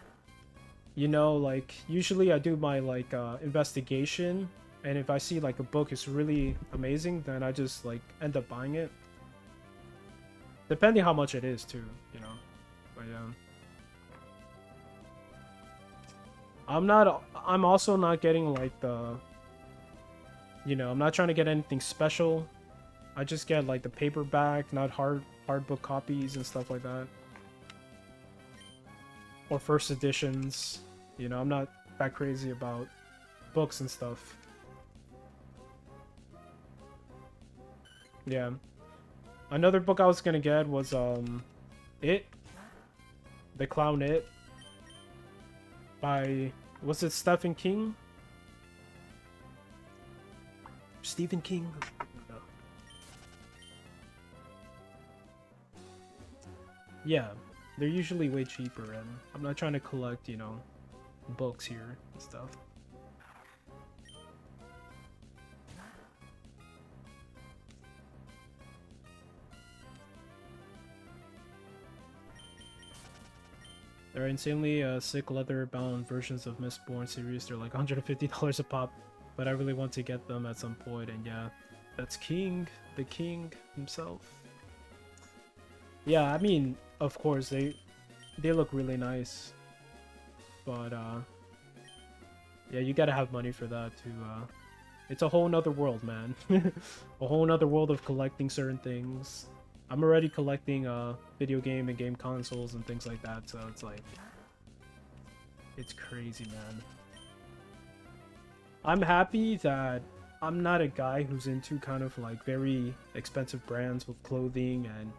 you know, like usually I do my like investigation, and if I see like a book is really amazing, then I just like end up buying it. Depending how much it is too, you know. But yeah. I'm also not getting like the, you know, I'm not trying to get anything special. I just get like the paperback, not hard book copies and stuff like that. Or first editions. You know, I'm not that crazy about books and stuff. Yeah. Another book I was gonna get was It. The Clown It. By, was it Stephen King? Stephen King? No. Yeah, they're usually way cheaper, and I'm not trying to collect, you know, books here and stuff. There are insanely sick leather-bound versions of Mistborn series. They're like $150 a pop, but I really want to get them at some point. And yeah, that's King, the king himself. Yeah, I mean, of course they look really nice, but yeah, you gotta have money for that to. It's a whole nother world, man. A whole nother world of collecting certain things. I'm already collecting video game and game consoles and things like that, so it's like, it's crazy, man. I'm happy that I'm not a guy who's into kind of like very expensive brands with clothing and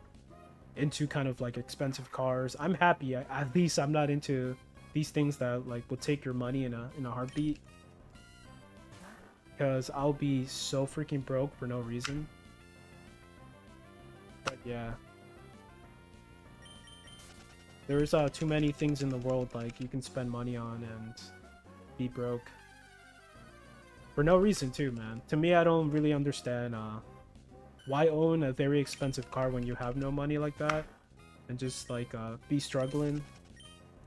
into kind of like expensive cars. I'm happy at least I'm not into these things that like will take your money in a heartbeat, because I'll be so freaking broke for no reason. But yeah, there's too many things in the world like you can spend money on and be broke for no reason too, man. To me, I don't really understand why own a very expensive car when you have no money like that, and just like be struggling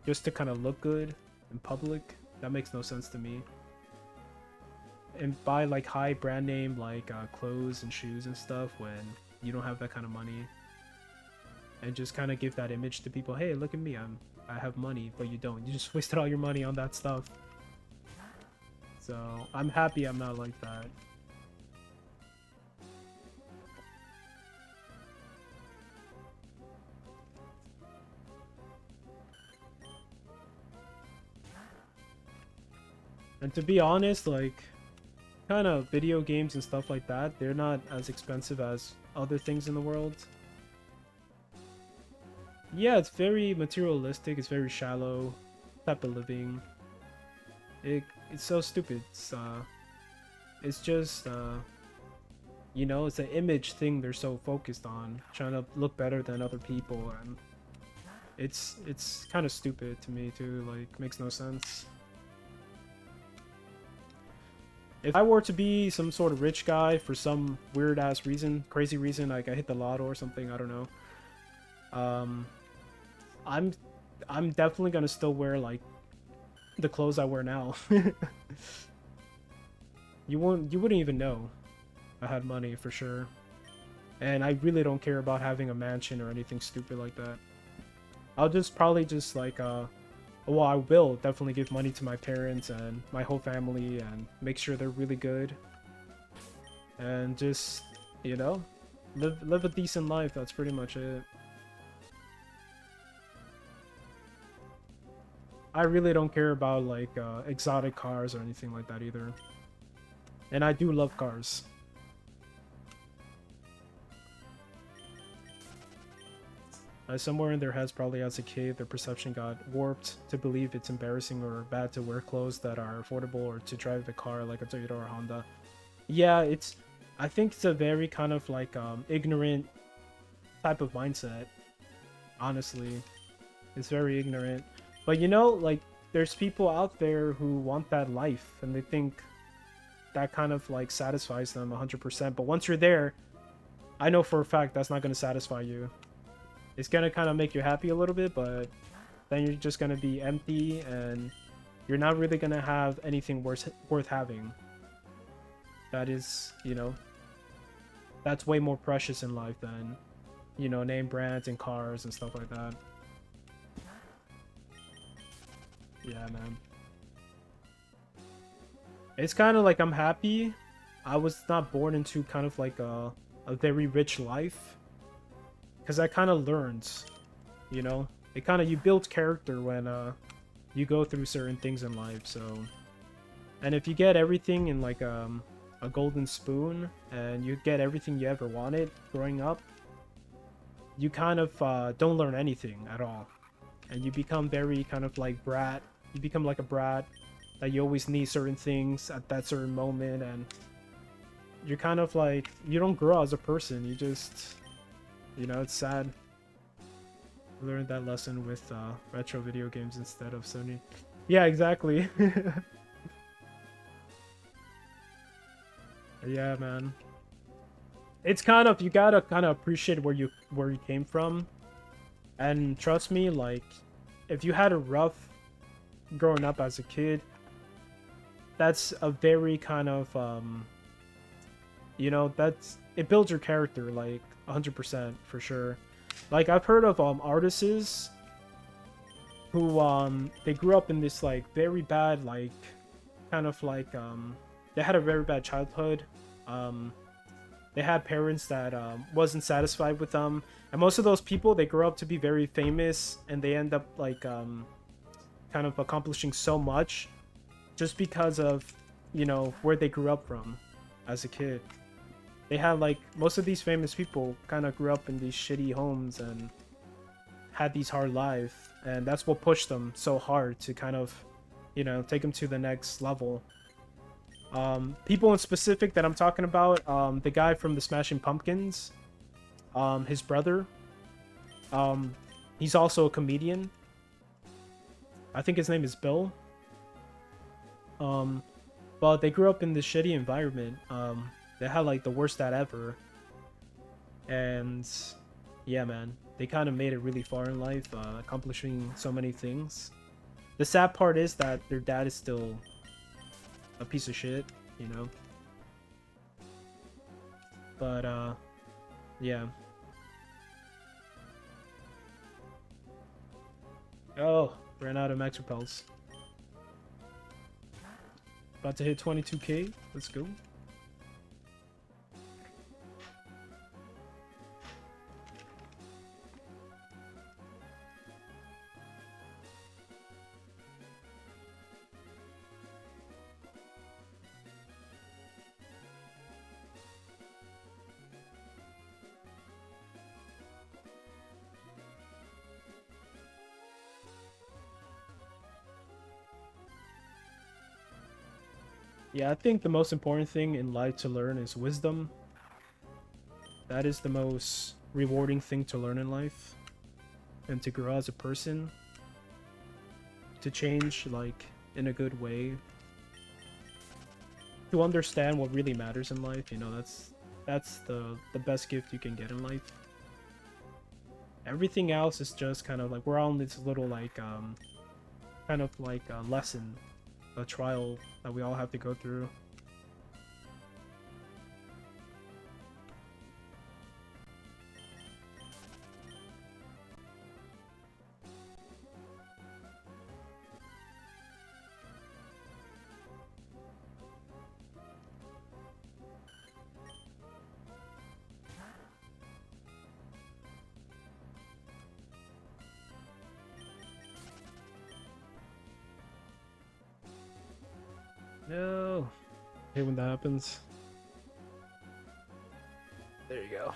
just to kind of look good in public. That makes no sense to me. And buy like high brand name like clothes and shoes and stuff when you don't have that kind of money, and just kind of give that image to people. Hey, look at me, I have money, but you don't. You just wasted all your money on that stuff. So I'm happy I'm not like that. And to be honest, like, kind of video games and stuff like that, they're not as expensive as other things in the world. Yeah, it's very materialistic, it's very shallow type of living. It's so stupid. It's just you know, it's an image thing they're so focused on, trying to look better than other people, and it's kind of stupid to me too. Like, makes no sense. If I were to be some sort of rich guy for some weird ass reason, crazy reason, like I hit the lotto or something, I don't know. I'm definitely gonna still wear like the clothes I wear now. You wouldn't even know I had money for sure. And I really don't care about having a mansion or anything stupid like that. I'll just probably just like well, I will definitely give money to my parents and my whole family and make sure they're really good. And just, you know, live a decent life. That's pretty much it. I really don't care about like exotic cars or anything like that either. And I do love cars. Somewhere in their heads, probably as a kid, their perception got warped to believe it's embarrassing or bad to wear clothes that are affordable or to drive a car like a Toyota or Honda. Yeah, I think it's a very kind of like ignorant type of mindset. Honestly, it's very ignorant. But you know, like, there's people out there who want that life and they think that kind of like satisfies them 100%. But once you're there, I know for a fact that's not going to satisfy you. It's gonna kind of make you happy a little bit, but then you're just gonna be empty and you're not really gonna have anything worth having. That is, you know, that's way more precious in life than, you know, name brands and cars and stuff like that. Yeah, man. It's kind of like I'm happy I was not born into kind of like a very rich life. Because I kind of learned, you know, you build character when you go through certain things in life. So, and if you get everything in like a golden spoon and you get everything you ever wanted growing up, you kind of don't learn anything at all, and you become very kind of like brat. You become like a brat that you always need certain things at that certain moment, and you're kind of like, you don't grow as a person. You just, you know, it's sad. I learned that lesson with retro video games instead of Sony. Yeah, exactly. Yeah, man. It's kind of, you gotta kind of appreciate where you came from. And trust me, like, if you had a rough growing up as a kid, that's a very kind of you know, it builds your character like 100% for sure. Like, I've heard of artists who they grew up in this like very bad, like, kind of like they had a very bad childhood. They had parents that wasn't satisfied with them, and most of those people, they grow up to be very famous, and they end up like kind of accomplishing so much just because of you know, where they grew up from as a kid. They had like most of these famous people kind of grew up in these shitty homes and had these hard lives, and that's what pushed them so hard to kind of, you know, take them to the next level. People in specific that I'm talking about, the guy from the Smashing Pumpkins, his brother, he's also a comedian. I think his name is Bill. But they grew up in this shitty environment. They had like the worst dad ever. And yeah, man, they kind of made it really far in life, accomplishing so many things. The sad part is that their dad is still a piece of shit, you know? But, yeah. Oh, ran out of max repels. About to hit 22k. Let's go. Yeah, I think the most important thing in life to learn is wisdom. That is the most rewarding thing to learn in life. And to grow as a person. To change, like, in a good way. To understand what really matters in life, you know, that's the best gift you can get in life. Everything else is just kind of like, we're on this little, like, kind of like a lesson. A trial that we all have to go through. No. I hate when that happens. There you go.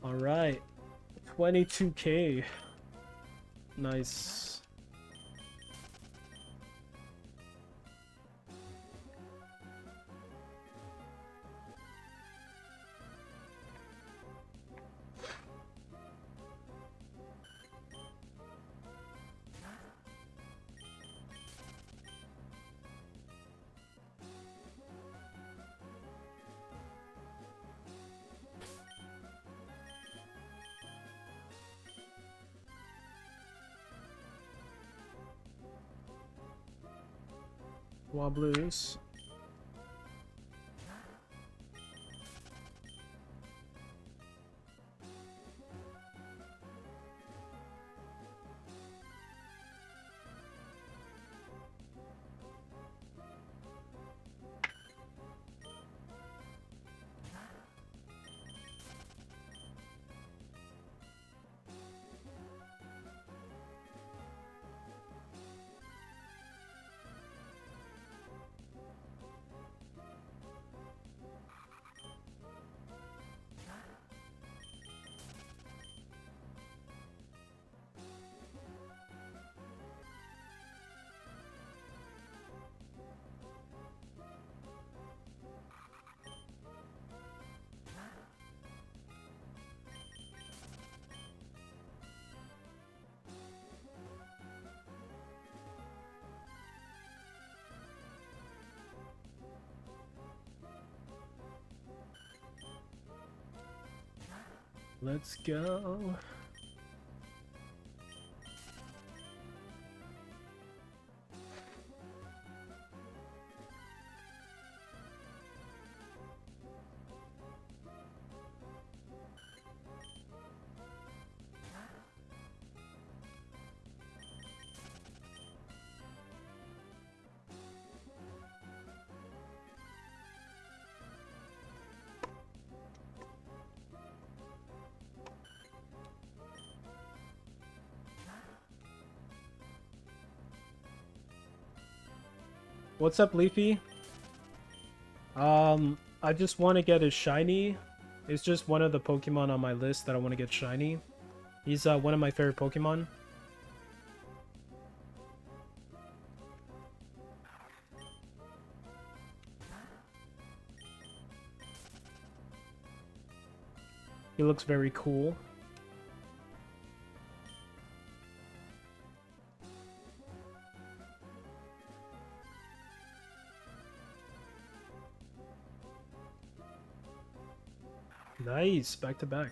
Alright. 22k. Nice. Wobblers. Let's go. What's up, Leafy? I just want to get a shiny. It's just one of the Pokemon on my list that I want to get shiny. He's one of my favorite Pokemon. He looks very cool. Nice, back to back.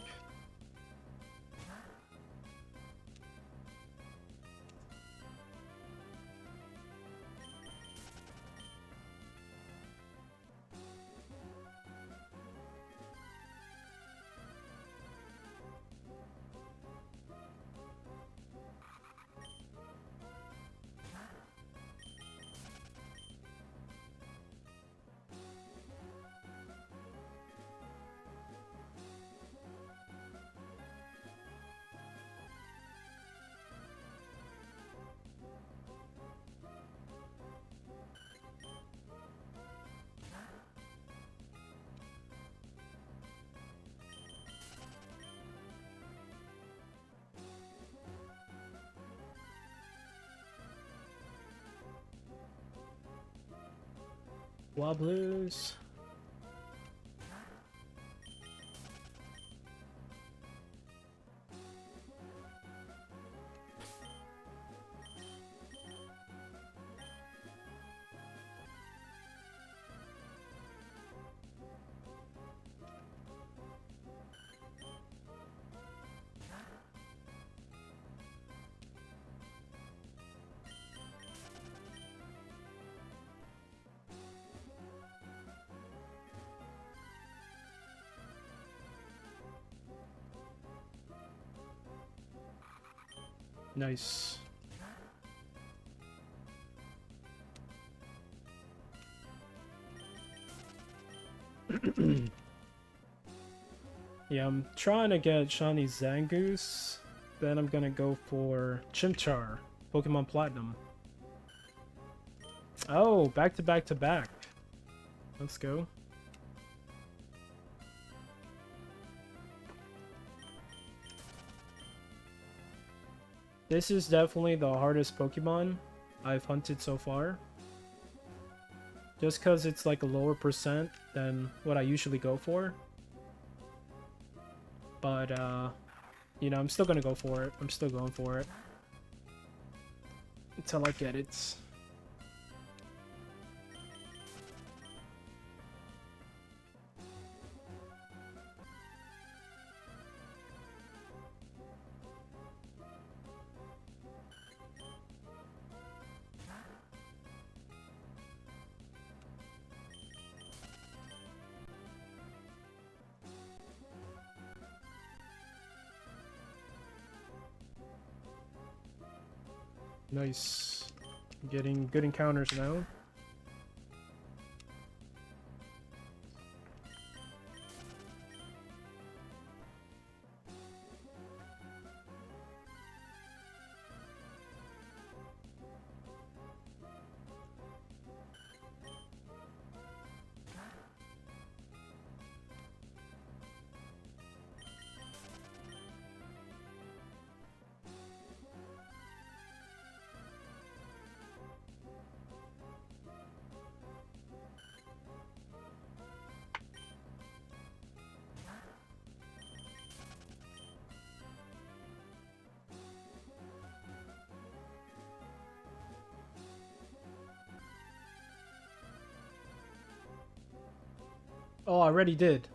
Wobblers. Nice. Yeah, I'm trying to get shiny Zangoose. Then I'm gonna go for Chimchar, Pokemon Platinum. Oh, back to back to back. Let's go. This is definitely the hardest Pokemon I've hunted so far. Just because it's like a lower percent than what I usually go for. But, you know, I'm still gonna go for it. I'm still going for it. Until I get it. Nice. Getting good encounters now. Oh, I already did.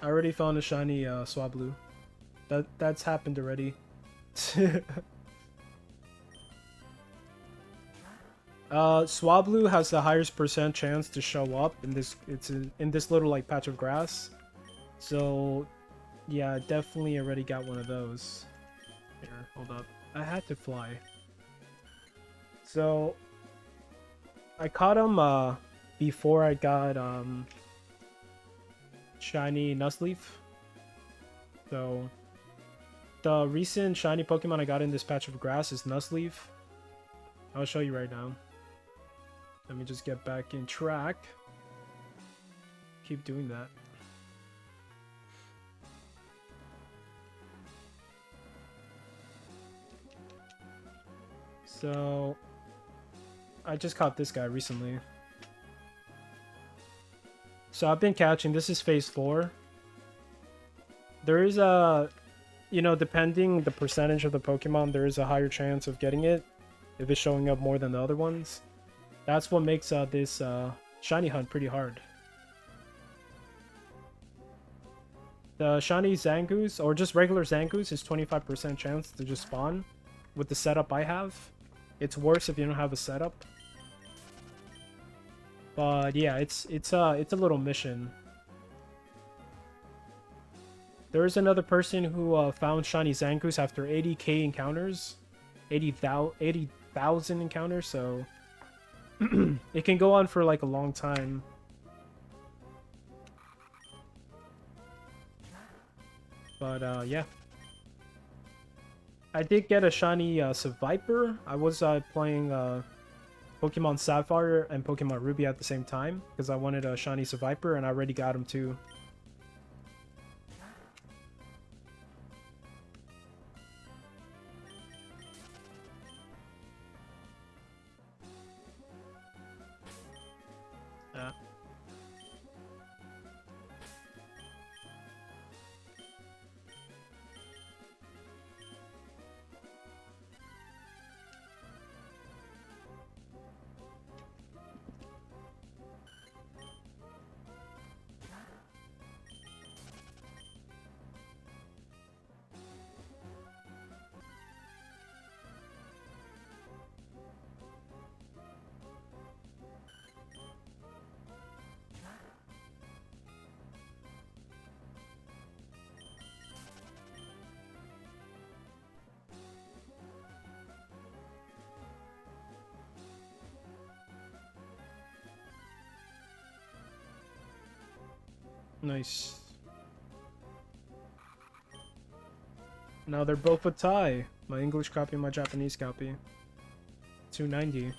I already found a shiny Swablu. That's happened already. Swablu has the highest percent chance to show up in this. It's in this little like patch of grass. So, yeah, definitely already got one of those. Here, hold up. I had to fly. So, I caught him before I got shiny Nuzleaf. So, the recent shiny Pokemon I got in this patch of grass is Nuzleaf. I'll show you right now. Let me just get back in track. Keep doing that. So, I just caught this guy recently. So I've been catching, this is phase 4. There is a, you know, depending the percentage of the Pokemon, there is a higher chance of getting it if it's showing up more than the other ones. That's what makes this shiny hunt pretty hard. The shiny Zangoose, or just regular Zangoose, is 25% chance to just spawn with the setup I have. It's worse if you don't have a setup. But yeah, it's a little mission. There is another person who found shiny Zangoose after 80k encounters, 80,000 encounters. So it can go on for like a long time. But yeah, I did get a shiny Seviper. I was playing Pokemon Sapphire and Pokemon Ruby at the same time because I wanted a shiny Seviper, and I already got him too. Nice. Now they're both a tie. My English copy and my Japanese copy. 290.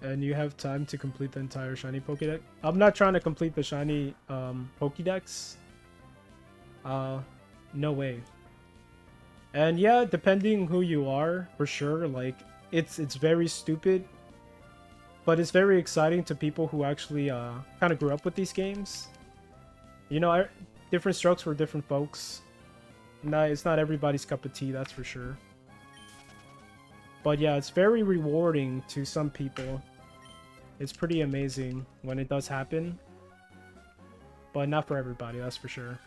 And you have time to complete the entire shiny Pokédex? I'm not trying to complete the shiny Pokédex. No way. And yeah, depending who you are, for sure, like it's very stupid, but it's very exciting to people who actually kind of grew up with these games. You know, different strokes for different folks. No, it's not everybody's cup of tea, that's for sure. But yeah, it's very rewarding to some people. It's pretty amazing when it does happen. But not for everybody, that's for sure.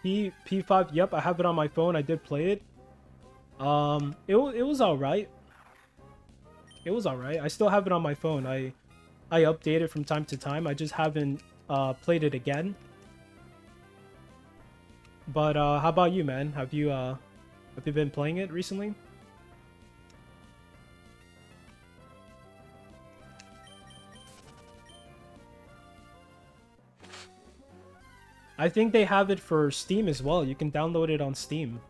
P5, yep, I have it on my phone. I did play it. It was alright. It was alright. I still have it on my phone. I update it from time to time. I just haven't played it again. But how about you, man? Have you been playing it recently? I think they have it for Steam as well. You can download it on Steam.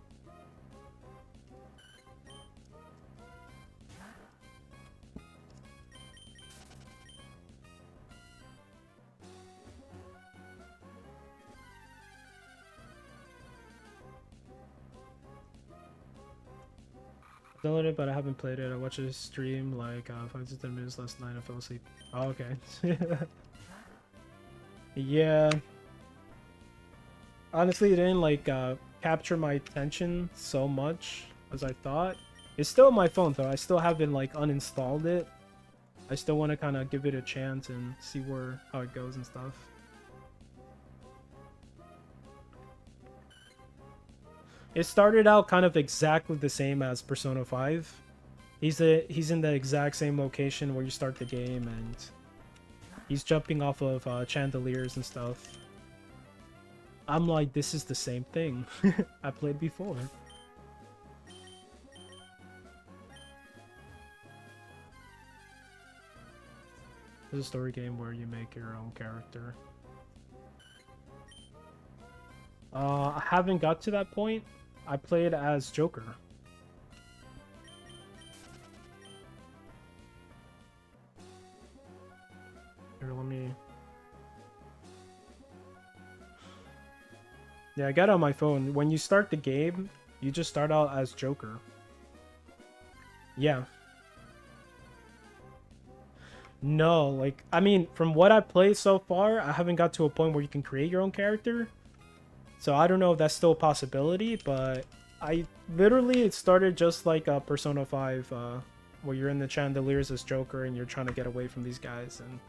Downloaded it, but I haven't played it. I watched a stream like 5 to 10 minutes last night. I fell asleep. Oh, okay. Yeah. Honestly, it didn't like capture my attention so much as I thought. It's still on my phone though. I still haven't like uninstalled it. I still want to kind of give it a chance and see how it goes and stuff. It started out kind of exactly the same as Persona 5. He's in the exact same location where you start the game, and he's jumping off of chandeliers and stuff. I'm like, this is the same thing I played before. It's a story game where you make your own character. I haven't got to that point. I played as Joker. Here, let me... Yeah, I got it on my phone. When you start the game, you just start out as Joker. Yeah. No, like, I mean, from what I played so far, I haven't got to a point where you can create your own character. So I don't know if that's still a possibility, but it started just like Persona 5, where you're in the chandeliers as Joker and you're trying to get away from these guys and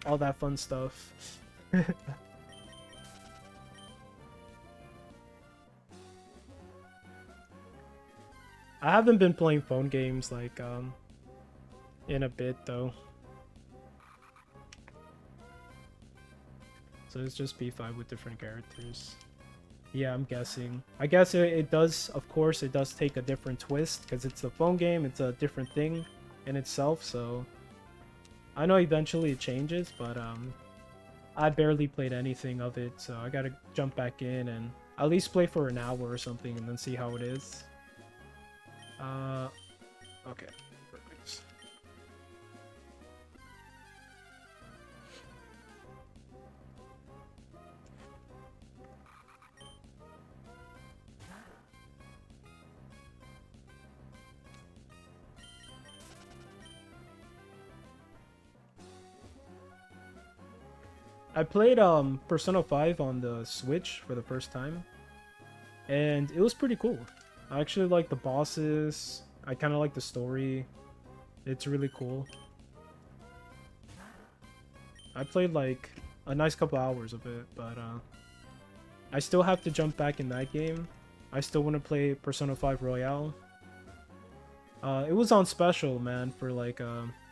all that fun stuff. I haven't been playing phone games like in a bit though. So it's just B5 with different characters. Yeah, I'm guessing. I guess it does, of course, it does take a different twist because it's a phone game. It's a different thing in itself, so I know eventually it changes, but I barely played anything of it, so I gotta jump back in and at least play for an hour or something and then see how it is. Okay, perfect. I played Persona 5 on the Switch for the first time, and it was pretty cool. I actually like the bosses. I kind of like the story. It's really cool. I played like a nice couple hours of it, but I still have to jump back in that game. I still want to play Persona 5 Royale. It was on special, man, for like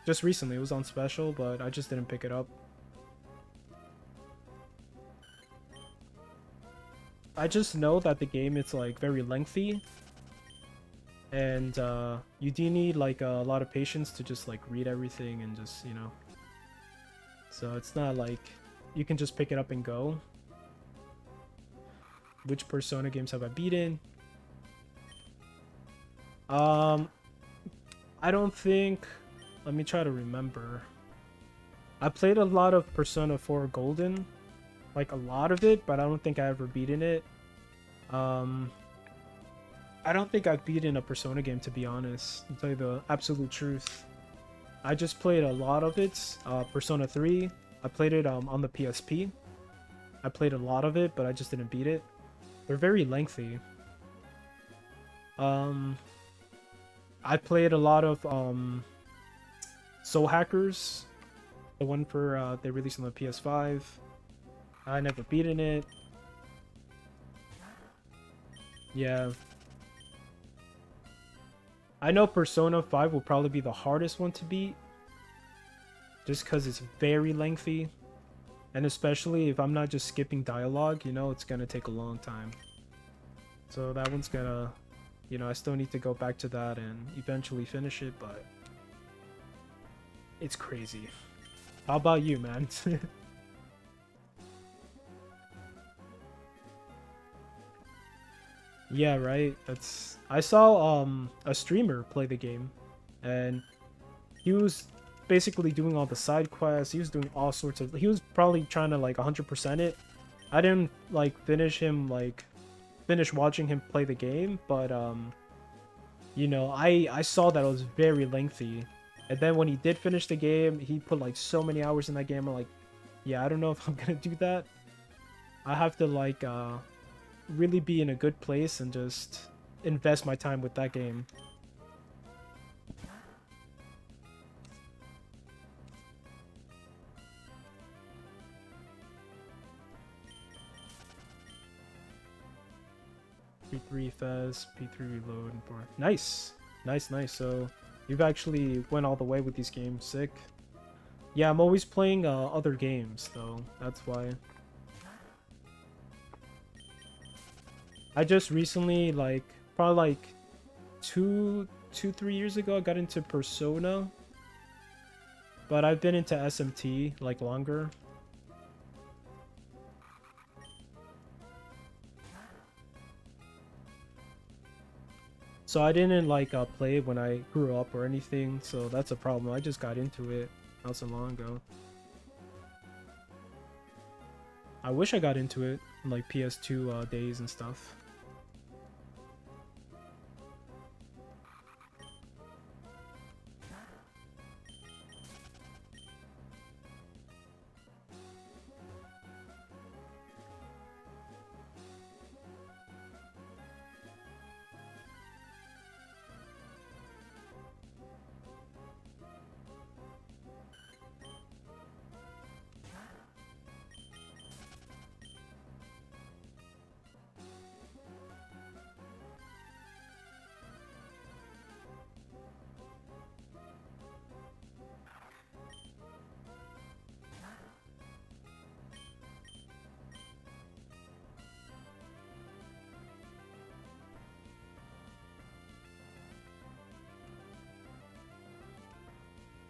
just recently. It was on special, but I just didn't pick it up. I just know that the game is like very lengthy, and you do need like a lot of patience to just like read everything and just, you know. So it's not like you can just pick it up and go. Which Persona games have I beaten? I don't think... Let me try to remember. I played a lot of Persona 4 Golden. Like a lot of it, but I don't think I ever beaten it. I don't think I've beaten a Persona game, to be honest. To tell you the absolute truth. I just played a lot of it. Persona 3. I played it on the PSP. I played a lot of it, but I just didn't beat it. They're very lengthy. I played a lot of Soul Hackers. The one for they released on the PS5. I never beaten it. Yeah. I know Persona 5 will probably be the hardest one to beat. Just because it's very lengthy. And especially if I'm not just skipping dialogue, you know, it's gonna take a long time. So that one's gonna, you know, I still need to go back to that and eventually finish it, but it's crazy. How about you, man? Yeah, right. That's I saw a streamer play the game, and he was basically doing all the side quests. He was doing all sorts of. He was probably trying to like 100% it. I didn't like finish watching him play the game, but you know, I saw that it was very lengthy. And then when he did finish the game, he put like so many hours in that game. I'm like, yeah, I don't know if I'm gonna do that. I have to like really be in a good place and just invest my time with that game. P3 Fez, P3 Reload, and 4. Nice! Nice, nice. So, you've actually went all the way with these games. Sick. Yeah, I'm always playing other games, though. That's why. I just recently, like, probably like 3 years ago, I got into Persona. But I've been into SMT, like, longer. So I didn't like play it when I grew up or anything, so that's a problem. I just got into it not so long ago. I wish I got into it in like PS2 days and stuff.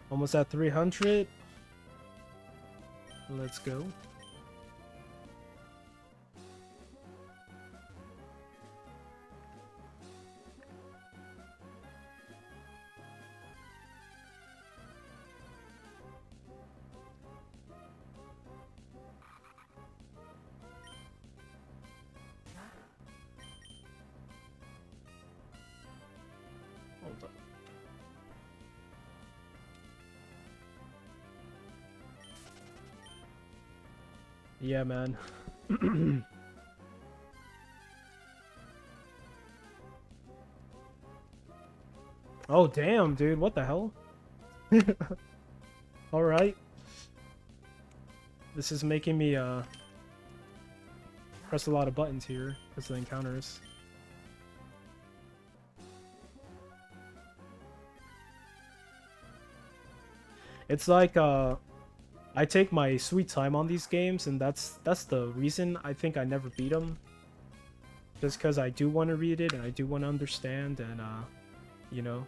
Almost at 300. Let's go. Hold on. Yeah, man. Oh, damn, dude. What the hell? Alright. This is making me press a lot of buttons here because of the encounters. It's like I take my sweet time on these games, and that's the reason I think I never beat them. Just because I do want to read it and I do want to understand and you know,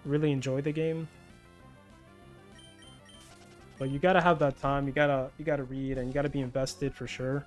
really enjoy the game. But you gotta have that time. You gotta read and you gotta be invested for sure.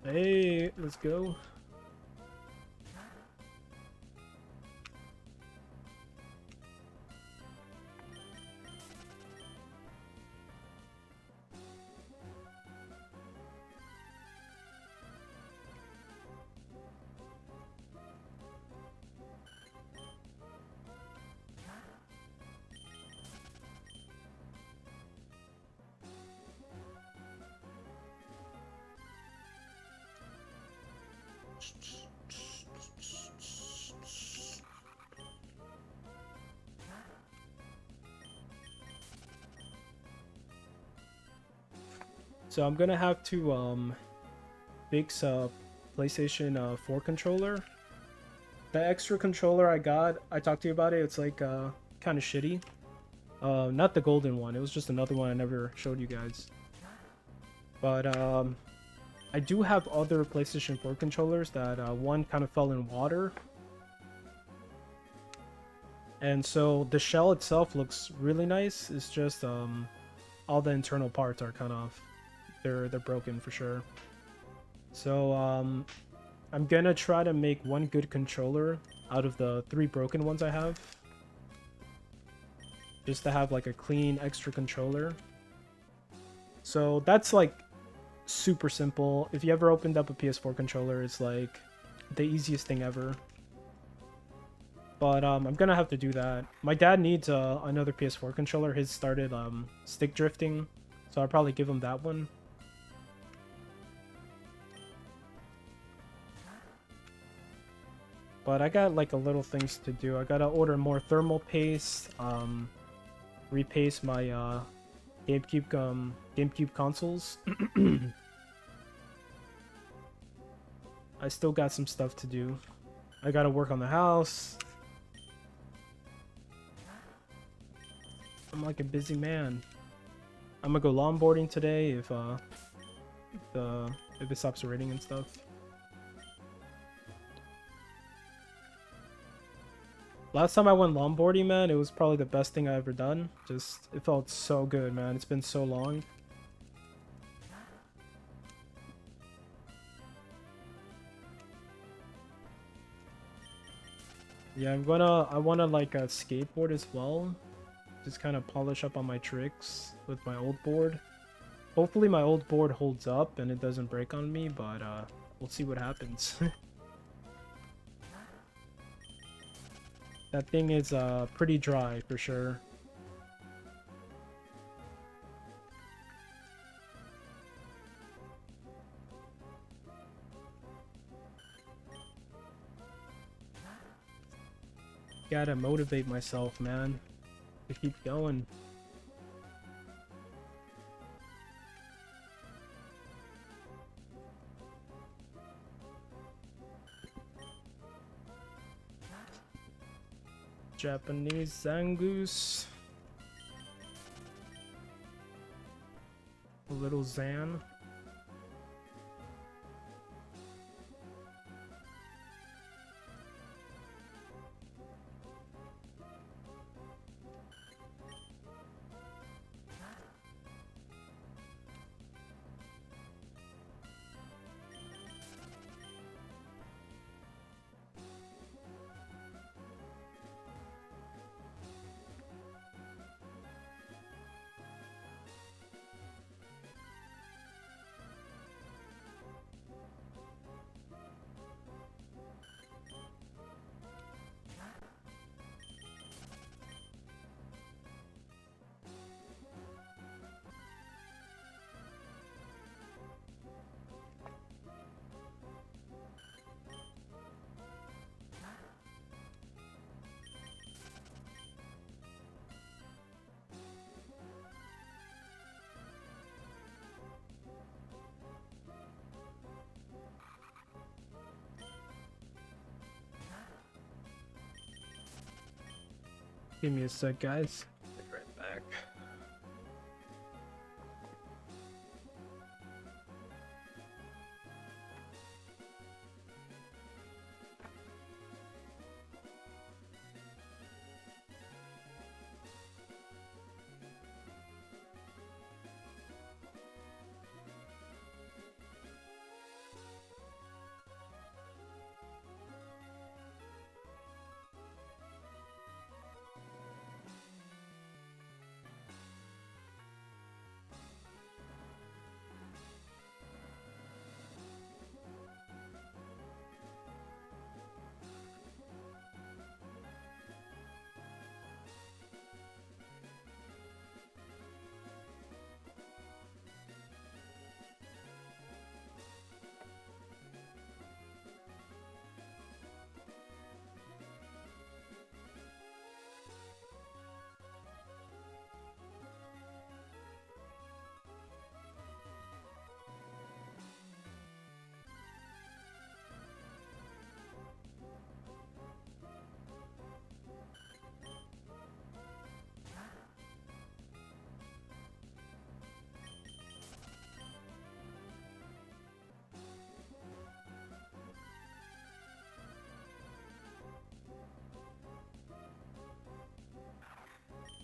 Hey, let's go. So I'm gonna have to fix a PlayStation 4 controller. The extra controller I got, I talked to you about it. It's like kind of shitty. Not the golden one. It was just another one I never showed you guys. But I do have other PlayStation 4 controllers that one kind of fell in water. And so the shell itself looks really nice. It's just all the internal parts are kind of they're broken for sure. So I'm gonna try to make one good controller out of the 3 broken ones I have. Just to have like a clean extra controller. So that's like super simple. If you ever opened up a PS4 controller, it's like the easiest thing ever. But I'm gonna have to do that. My dad needs another PS4 controller. His started stick drifting, so I'll probably give him that one. But I got like a little things to do. I gotta order more thermal paste, repaste my GameCube consoles. I still got some stuff to do. I gotta work on the house. I'm like a busy man. I'm gonna go longboarding today if it stops raining and stuff. Last time I went longboarding, man, it was probably the best thing I ever done. Just, it felt so good, man. It's been so long. Yeah, I wanna like a skateboard as well. Just kind of polish up on my tricks with my old board. Hopefully my old board holds up and it doesn't break on me, but we'll see what happens. That thing is pretty dry for sure. Gotta motivate myself, man, to keep going. Japanese Zangoose. A little Zan. Give me a sec, guys. Be right back.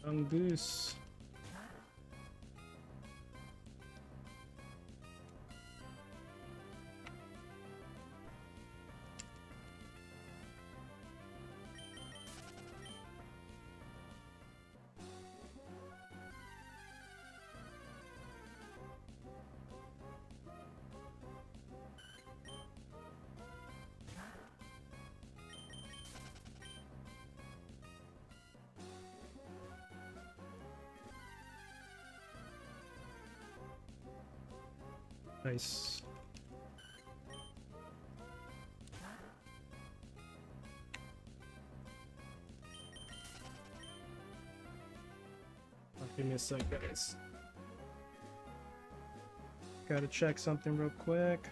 Zangoose. Nice. Give me a sec, guys. Gotta check something real quick.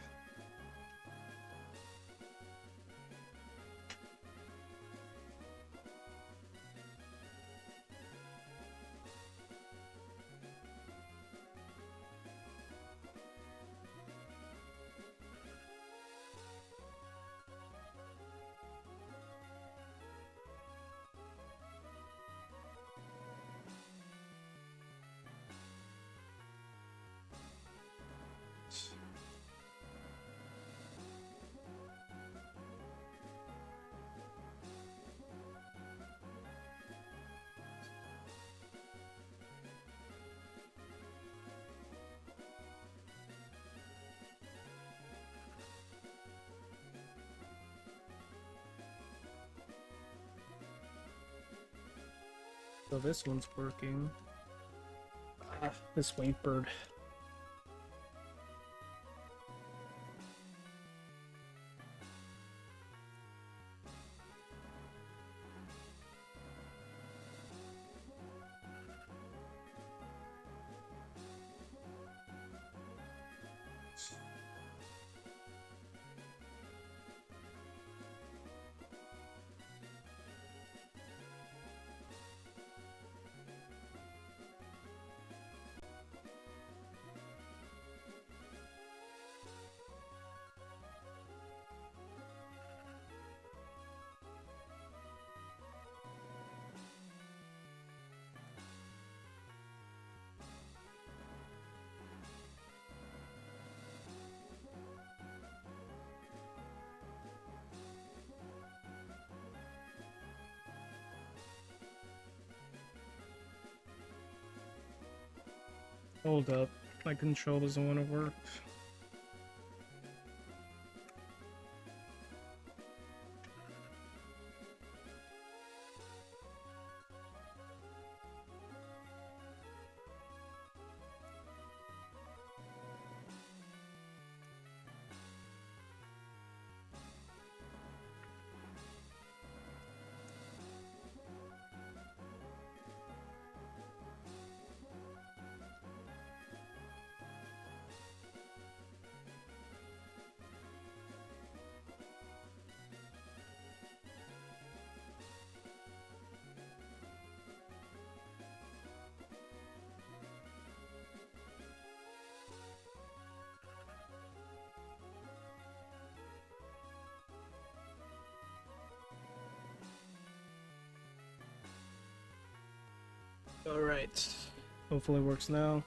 So this one's working. This winged bird. Hold up, my control doesn't want to work. Alright. Hopefully it works now.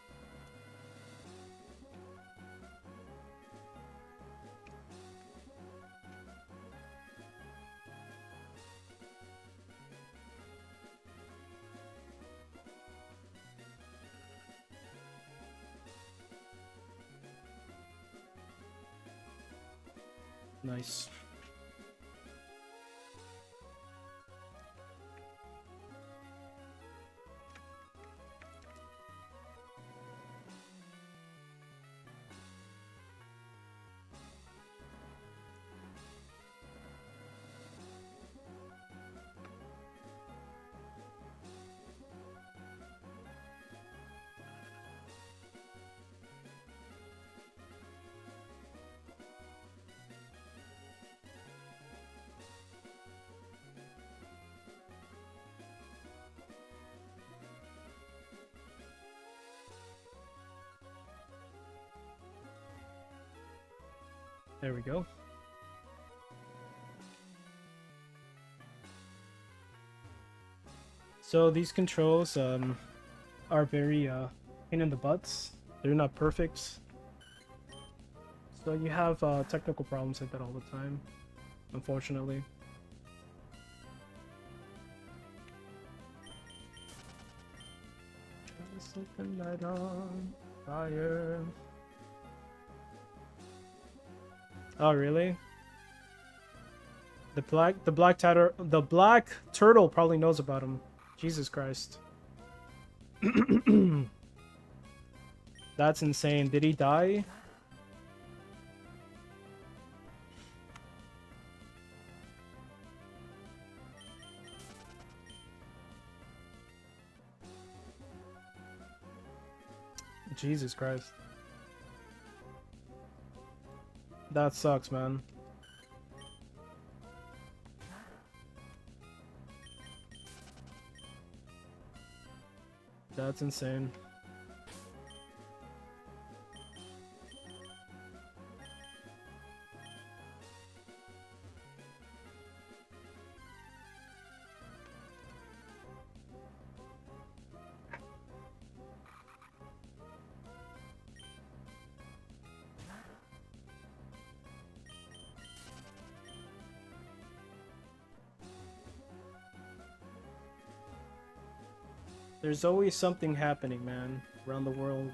Nice. There we go. So these controls are very pain in the butts. They're not perfect. So you have technical problems like that all the time, unfortunately. Set the night on fire. Oh really? The black turtle probably knows about him. Jesus Christ. That's insane. Did he die? Jesus Christ. That sucks, man. That's insane. There's always something happening, man, around the world.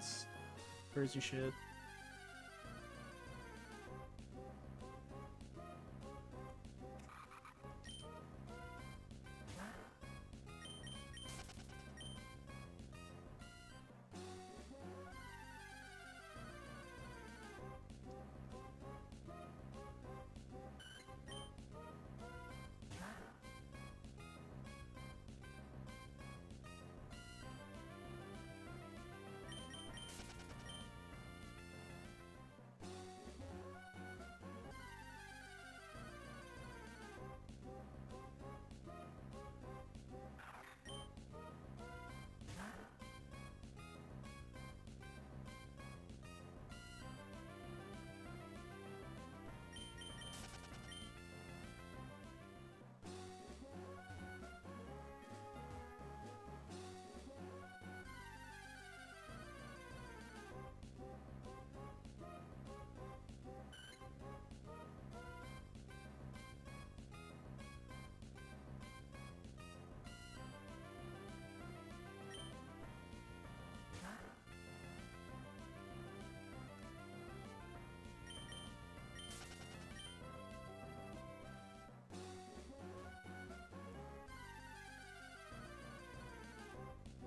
Crazy shit.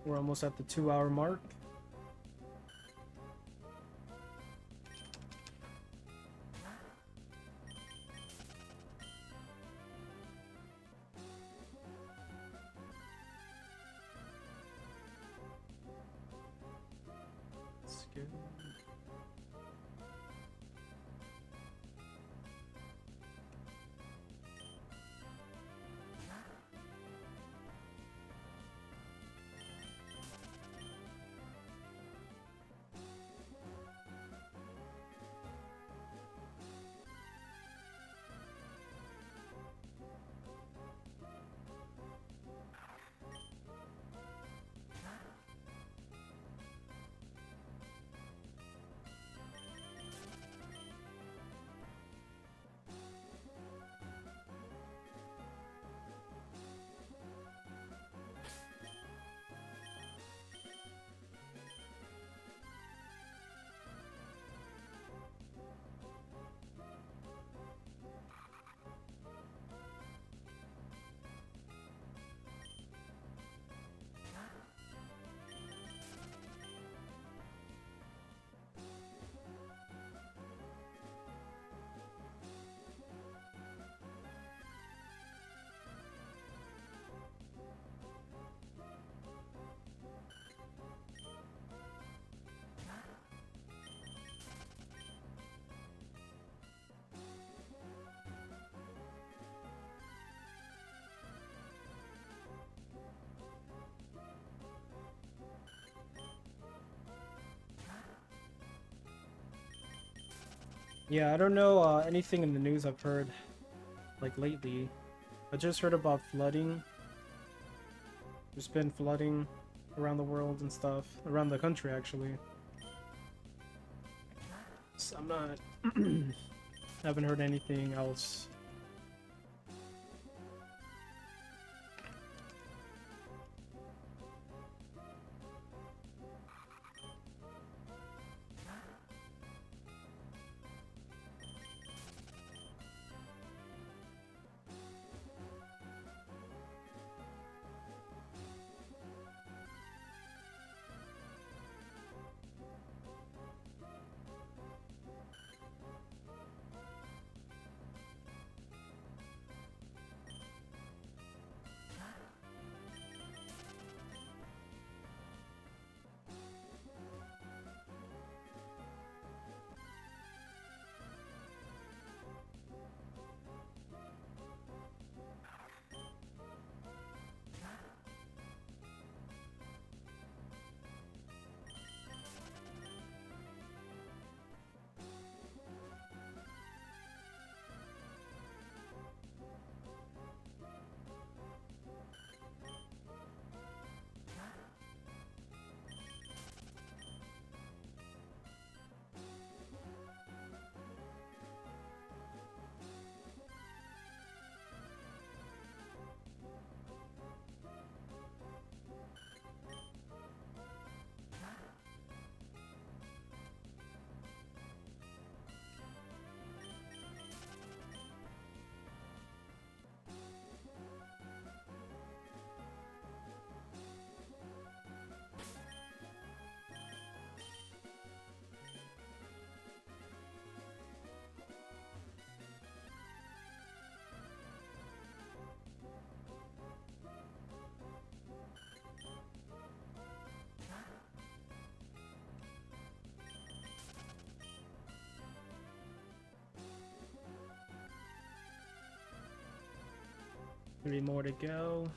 We're almost at the 2-hour mark. That's good. Yeah, I don't know anything in the news I've heard, like, lately. I just heard about flooding There's been flooding around the world and stuff. Around the country, actually. So I'm not... haven't heard anything else. Three more to go.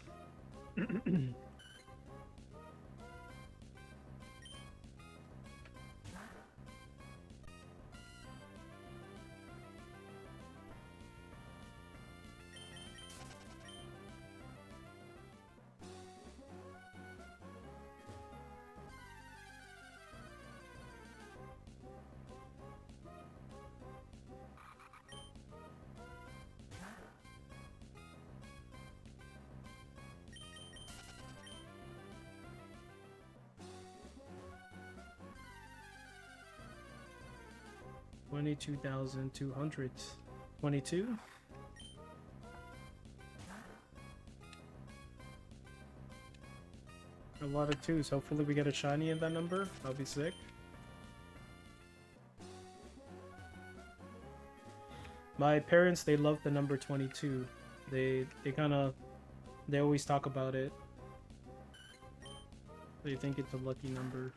$22,222. A lot of twos. Hopefully we get a shiny in that number. That'll be sick. My parents, they love the number 22. They always talk about it. They think it's a lucky number.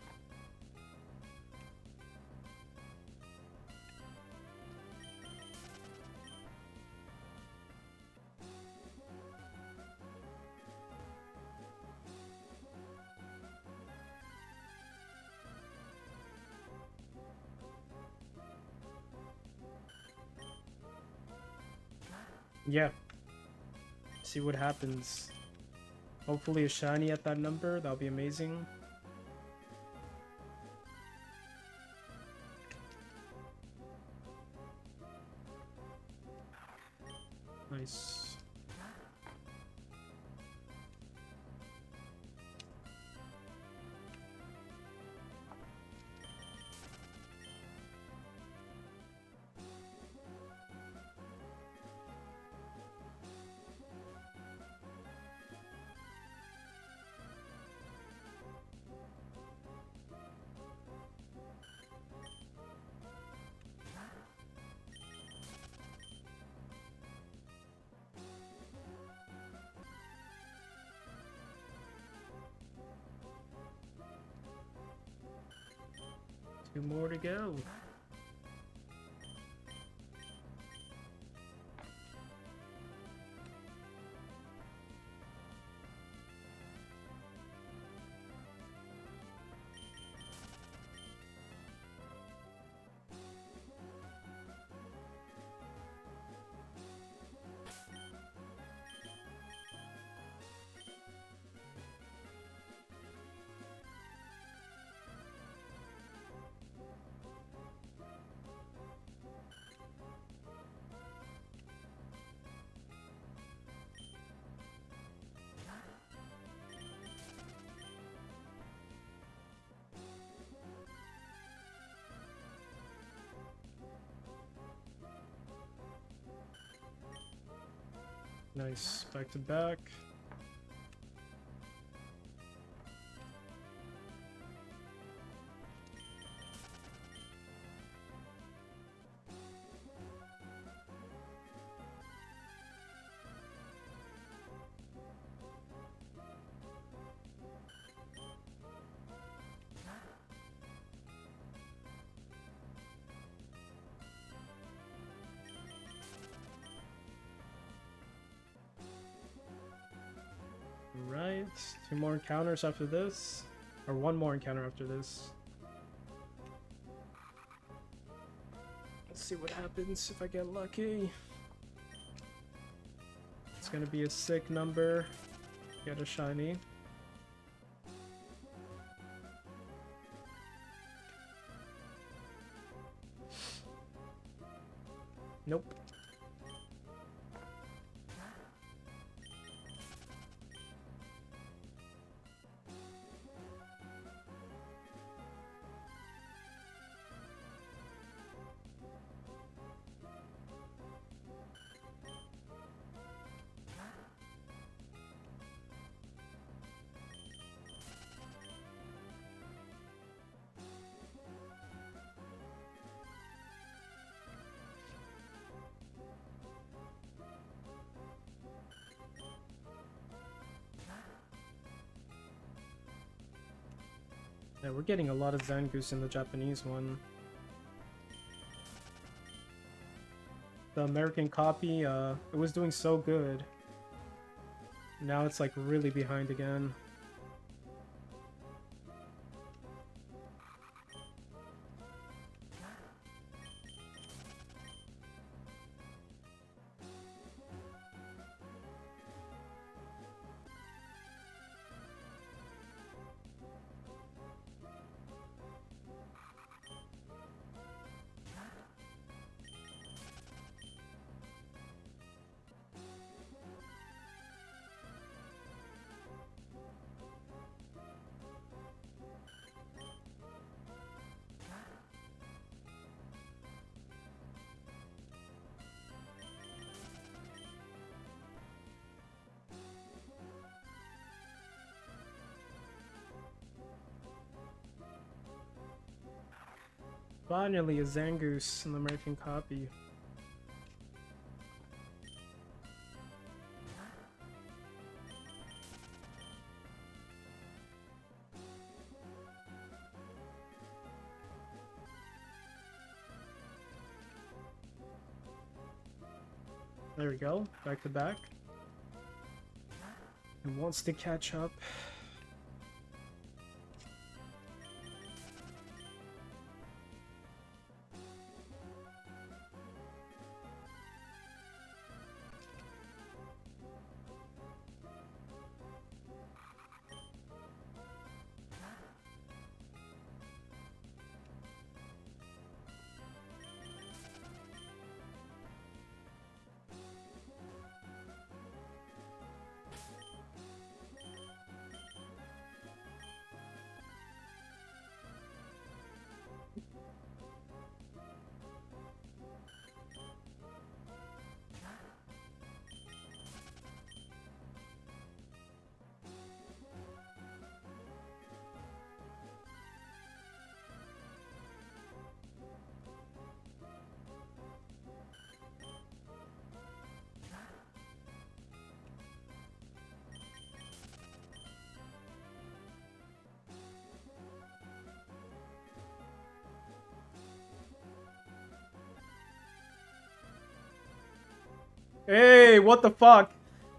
Yeah. See what happens. Hopefully a shiny at that number. That'll be amazing. Nice. Two more to go. Nice. Back to back. Right, 2 more encounters after this, or 1 more encounter after this. Let's see what happens if I get lucky. It's gonna be a sick number. Get a shiny. Nope. Yeah, we're getting a lot of Zangoose in the Japanese one. The American copy, it was doing so good. Now it's like really behind again. Finally, a Zangoose in the American copy. There we go, back to back. It wants to catch up. Hey, what the fuck?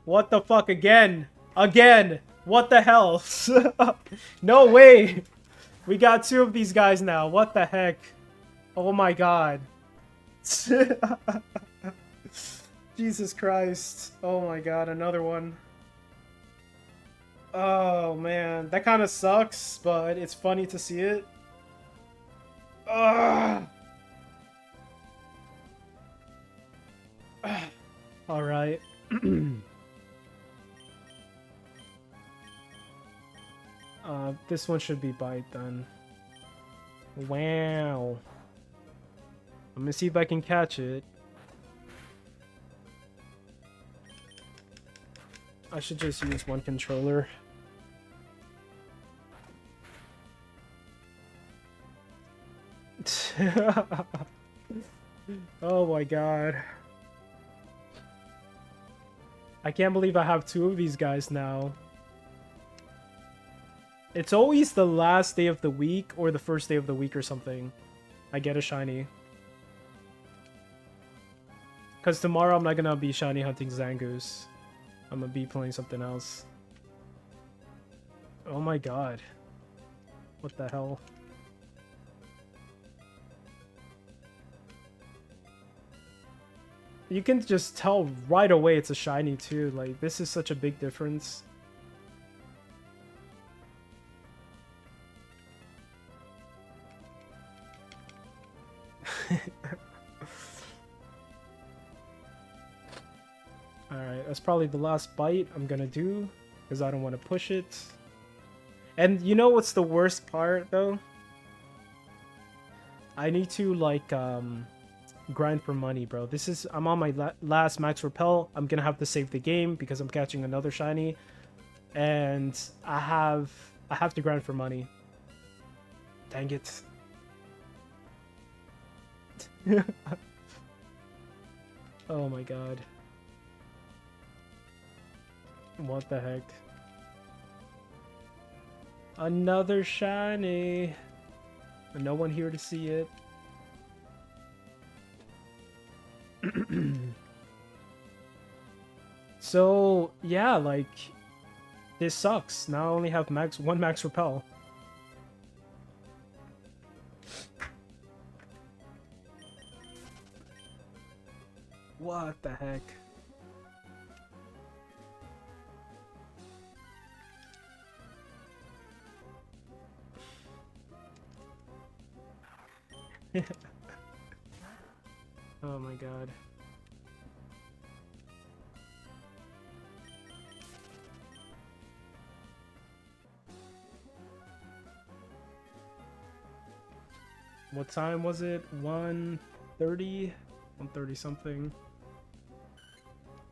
What the fuck again? Again! What the hell? No way! We got 2 of these guys now. What the heck? Oh my god. Jesus Christ. Oh my god, another one. Oh man, that kind of sucks, but it's funny to see it. Ugh. Alright. This one should be bite then. Wow. I'm gonna see if I can catch it. I should just use one controller. Oh my god. I can't believe I have 2 of these guys now. It's always the last day of the week or the first day of the week or something. I get a shiny. Because tomorrow I'm not gonna be shiny hunting Zangoose. I'm gonna be playing something else. Oh my god. What the hell? You can just tell right away it's a shiny too. Like, this is such a big difference. Alright, that's probably the last bite I'm gonna do, because I don't want to push it. And you know what's the worst part, though? I need to, like, grind for money, bro. This is... I'm on my last max repel. I'm gonna have to save the game, because I'm catching another shiny. And I have to grind for money. Dang it. Oh my god. What the heck? Another shiny. No one here to see it. So, yeah, like, this sucks. Now I only have one max repel. What the heck? Oh my god. What time was it? 1:30? 1:30 something.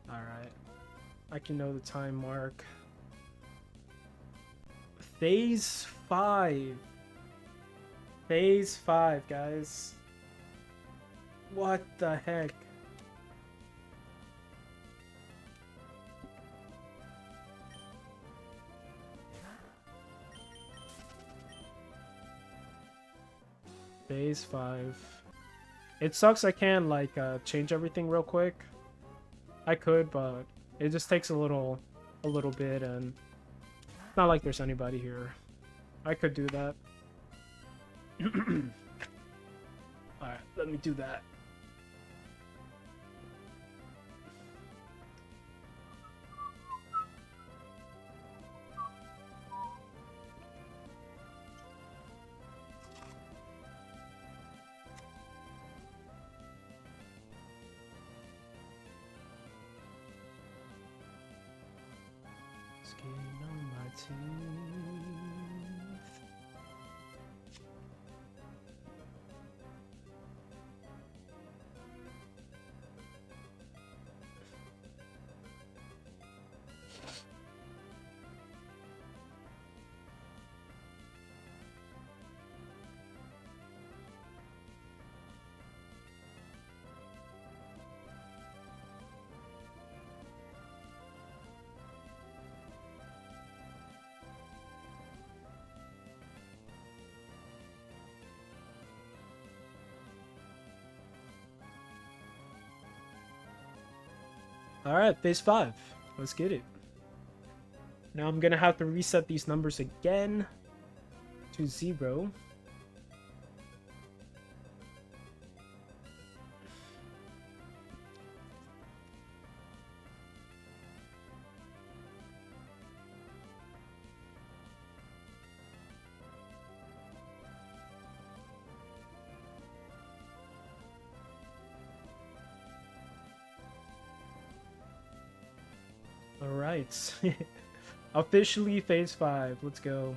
Alright. I can know the time mark. Phase 5. Phase 5, guys. What the heck? Phase 5. It sucks I can't, like, change everything real quick. I could, but it just takes a little bit, and it's not like there's anybody here. I could do that. Alright, let me do that. Skin on my teeth. Alright, phase 5. Let's get it. Now I'm gonna have to reset these numbers again to 0. Alright. Officially phase 5. Let's go.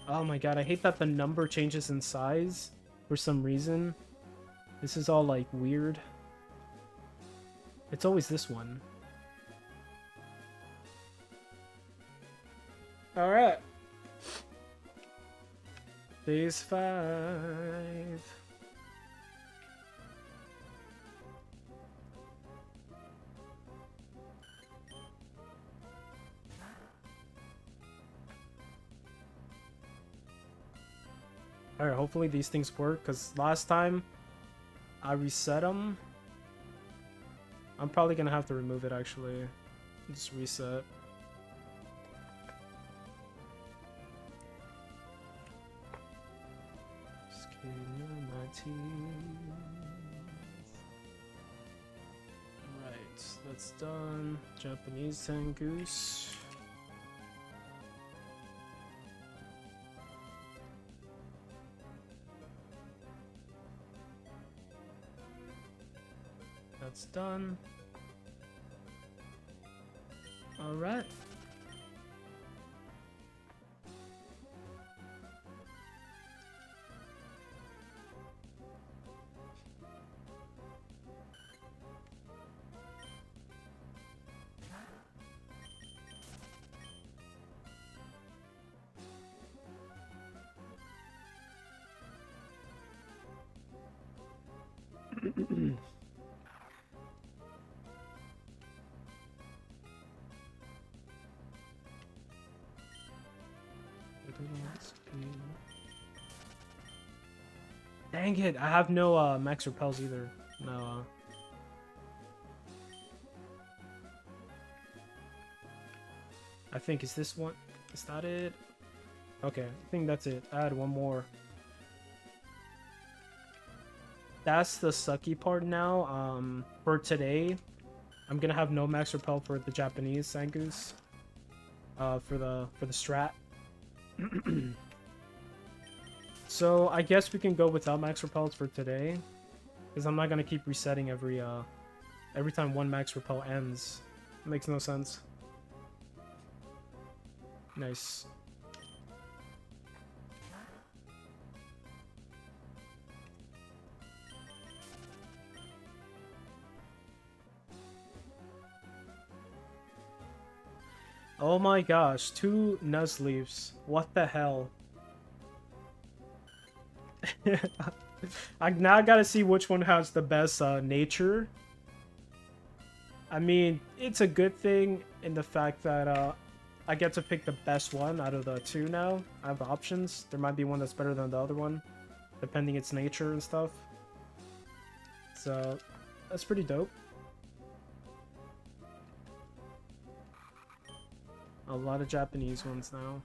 Oh my god, I hate that the number changes in size for some reason. This is all like weird. It's always this one. Alright. Phase 5. Alright, hopefully these things work, because last time I reset them. I'm probably gonna have to remove it actually. Just reset. Just clean my teeth. Alright, that's done. Japanese Zangoose. That's done. All right. Dang it, I have no max repels either. No. I think, is this one? Is that it? Okay, I think that's it. I had one more. That's the sucky part now. For today, I'm gonna have no max repel for the Japanese Zangoose. For the strat. So I guess we can go without max repels for today, because I'm not gonna keep resetting every time one max repel ends. It makes no sense. Nice. Oh my gosh, 2 Nuzleafs. What the hell? I now gotta see which one has the best nature. I mean, it's a good thing in the fact that I get to pick the best one out of the 2 now. I have options. There might be one that's better than the other one, depending its nature and stuff. So, that's pretty dope. A lot of Japanese ones now.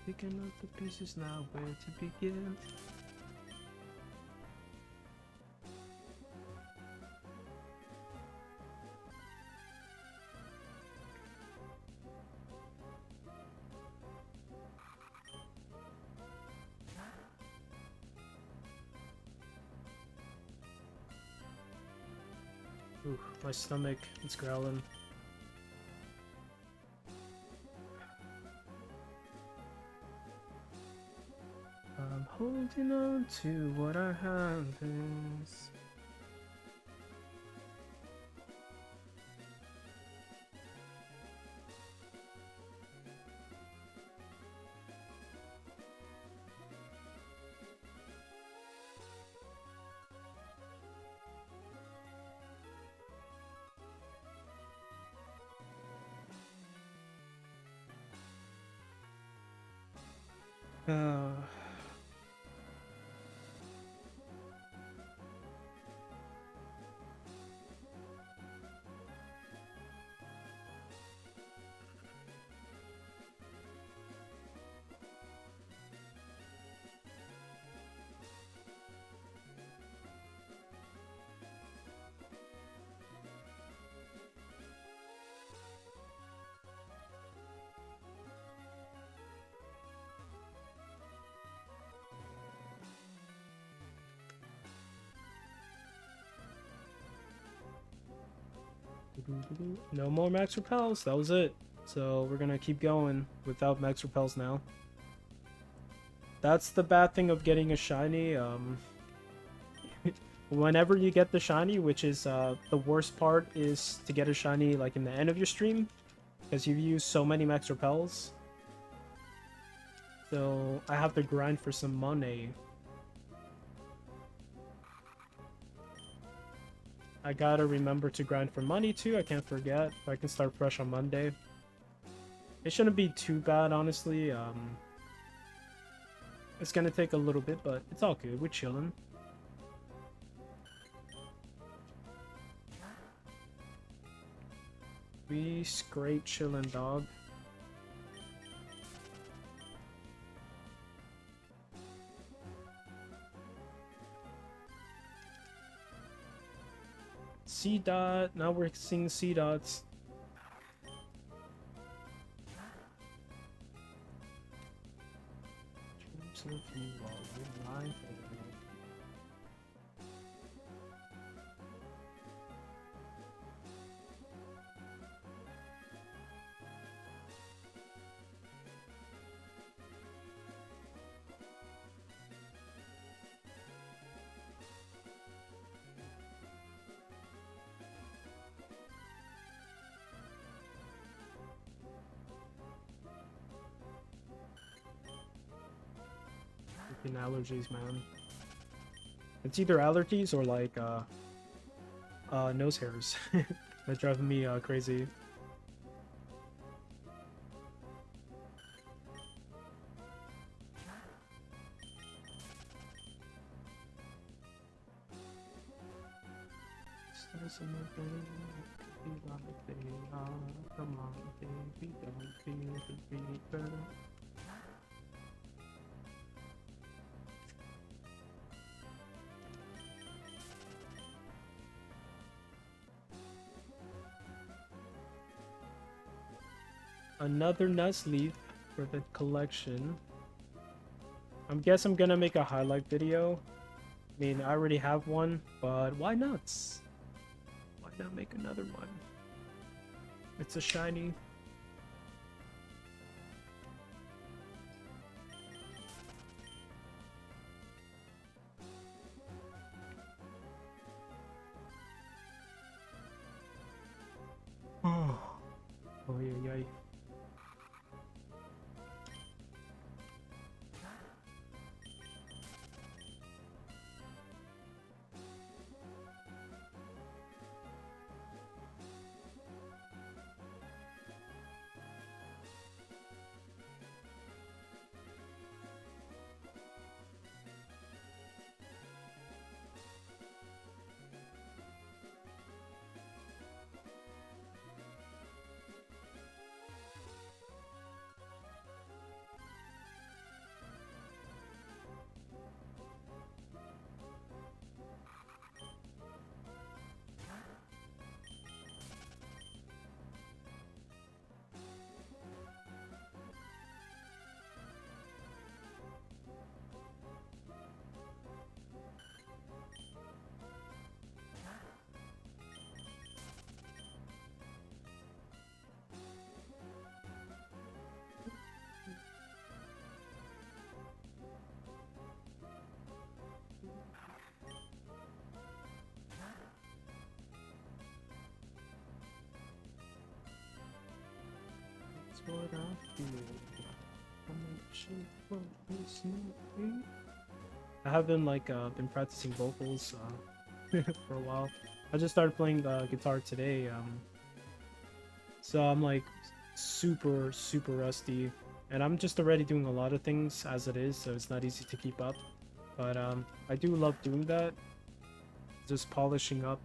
Picking up the pieces now, where to begin? Ooh, my stomach, it's growling. I'm holding on to what I have is. No more max repels. That was it. So we're gonna keep going without max repels now. That's the bad thing of getting a shiny. Whenever you get the shiny, which is the worst part, is to get a shiny like in the end of your stream, because you've used so many max repels. So I have to grind for some money. I gotta remember to grind for money too. I can't forget. I can start fresh on Monday. It shouldn't be too bad, honestly. It's gonna take a little bit, but it's all good. We're chilling. We straight chilling, dog. C dot. Now we're seeing C dots. Allergies, man. It's either allergies or like nose hairs. That's driving me crazy. Another Nuzleaf for the collection. I guess I'm gonna make a highlight video. I mean, I already have one, but why not? Why not make another one? It's a shiny. Oh, yeah, yeah. What I feel. I haven't like been practicing vocals for a while. I just started playing guitar today, so I'm like super rusty, and I'm just already doing a lot of things as it is, so it's not easy to keep up. But I do love doing that, just polishing up.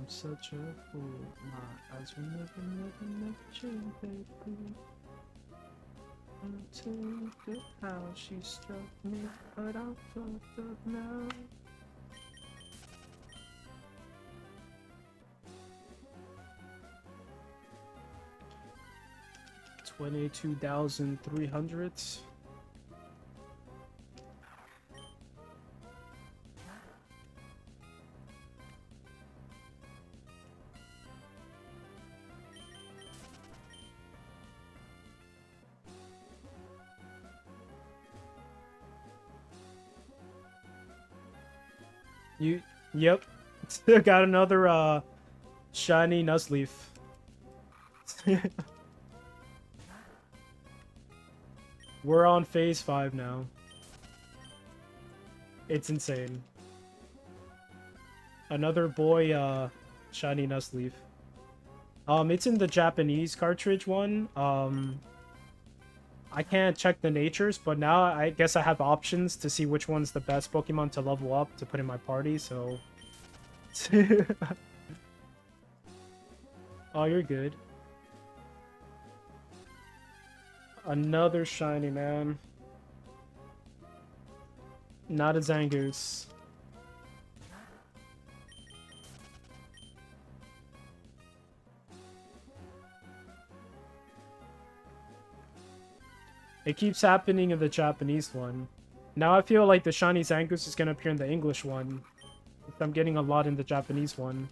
such a fool. My eyes will never change, baby. Until the how she struck me, but I'm fucked up now. 22,300. Yep. Still got another shiny Nuzleaf. We're on phase 5 now. It's insane. Another boy shiny Nuzleaf. It's in the Japanese cartridge one. I can't check the natures, but now I guess I have options to see which one's the best Pokemon to level up to put in my party, so... Oh, you're good. Another shiny, man. Not a Zangoose. It keeps happening in the Japanese one. Now I feel like the shiny Zangoose is gonna appear in the English one. I'm getting a lot in the Japanese one.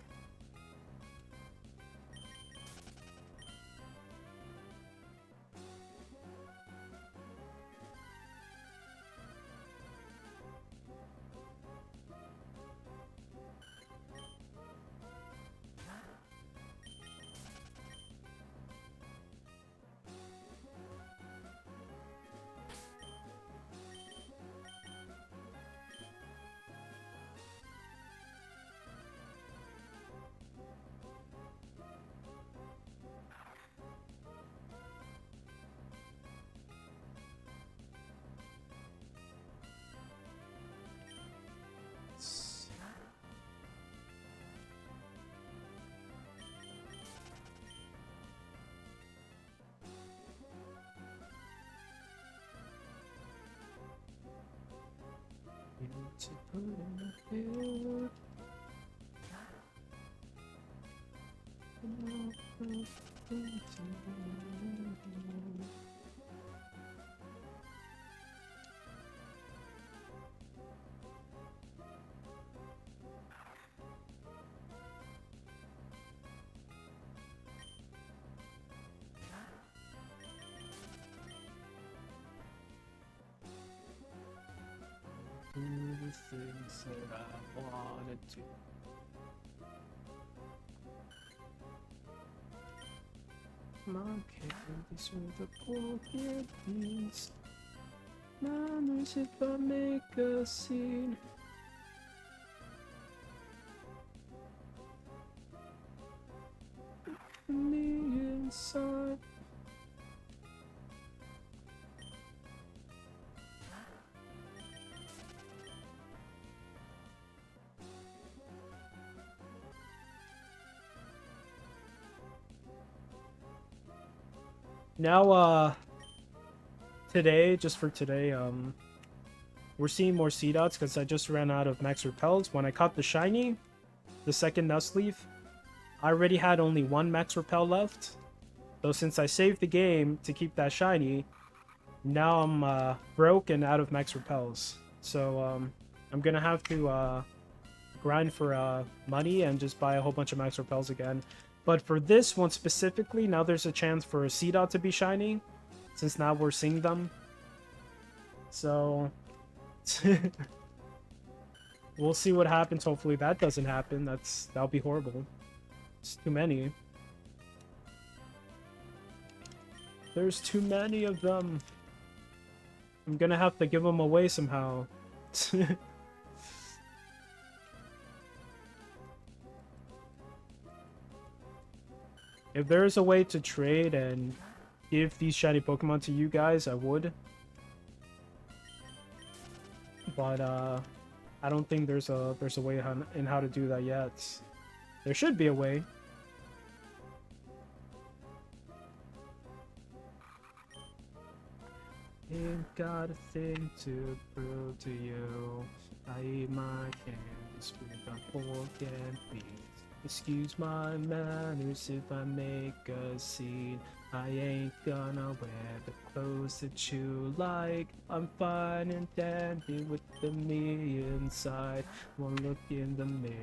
To put in the field. Do the things that I wanted to. Mom can't be with the poor kids. Mamas, if I make a scene. Me inside. Now, today, just for today, we're seeing more Seedots because I just ran out of Max Repels. When I caught the shiny, the second Nuzleaf, I already had only one Max Repel left. So since I saved the game to keep that shiny, now I'm broke and out of Max Repels. So I'm gonna have to grind for money and just buy a whole bunch of Max Repels again. But for this one specifically, now there's a chance for a Seedot to be shiny, since now we're seeing them. So we'll see what happens. Hopefully that doesn't happen. That'll be horrible. It's too many. There's too many of them. I'm gonna have to give them away somehow. If there's a way to trade and give these shiny Pokemon to you guys, I would. But I don't think there's a way in how to do that yet. There should be a way. Ain't got a thing to prove to you. I eat my candies with a fork and beans. Excuse my manners if I make a scene. I ain't gonna wear the clothes that you like. I'm fine and dandy with the me inside. One look in the mirror,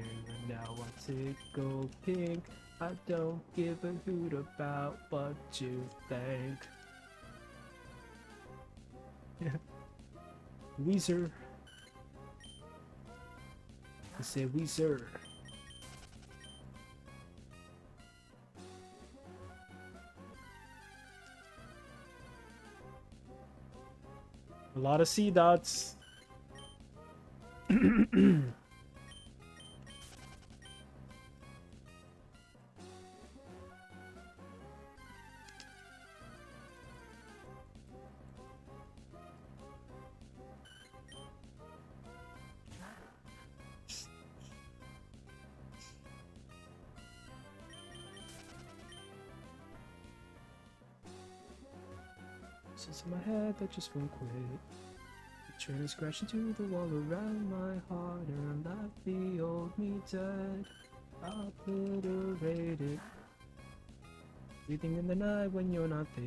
now I tickle pink. I don't give a hoot about what you think. Weezer. I say Weezer. A lot of C dots. Since in my head that just won't quit. The train is crashing to the wall around my heart and left the old me dead. Obliterated. Breathing in the night when you're not there.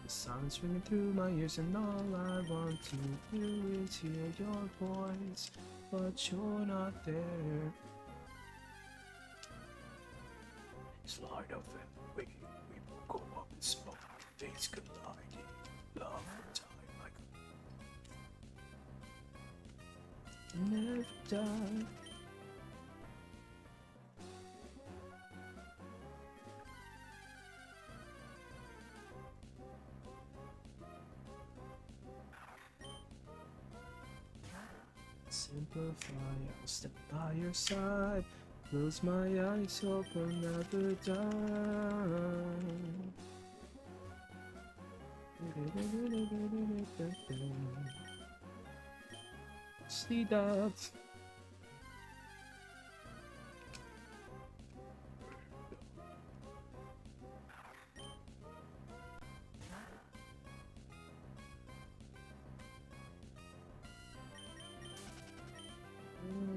The silence ringing through my ears and all I want to do is hear your voice, but you're not there. Slide of it, we will go up and smoke, face colliding, love for time like never die. Simplify, I'll step by your side. Close my eyes, hope I'll never die. See dots.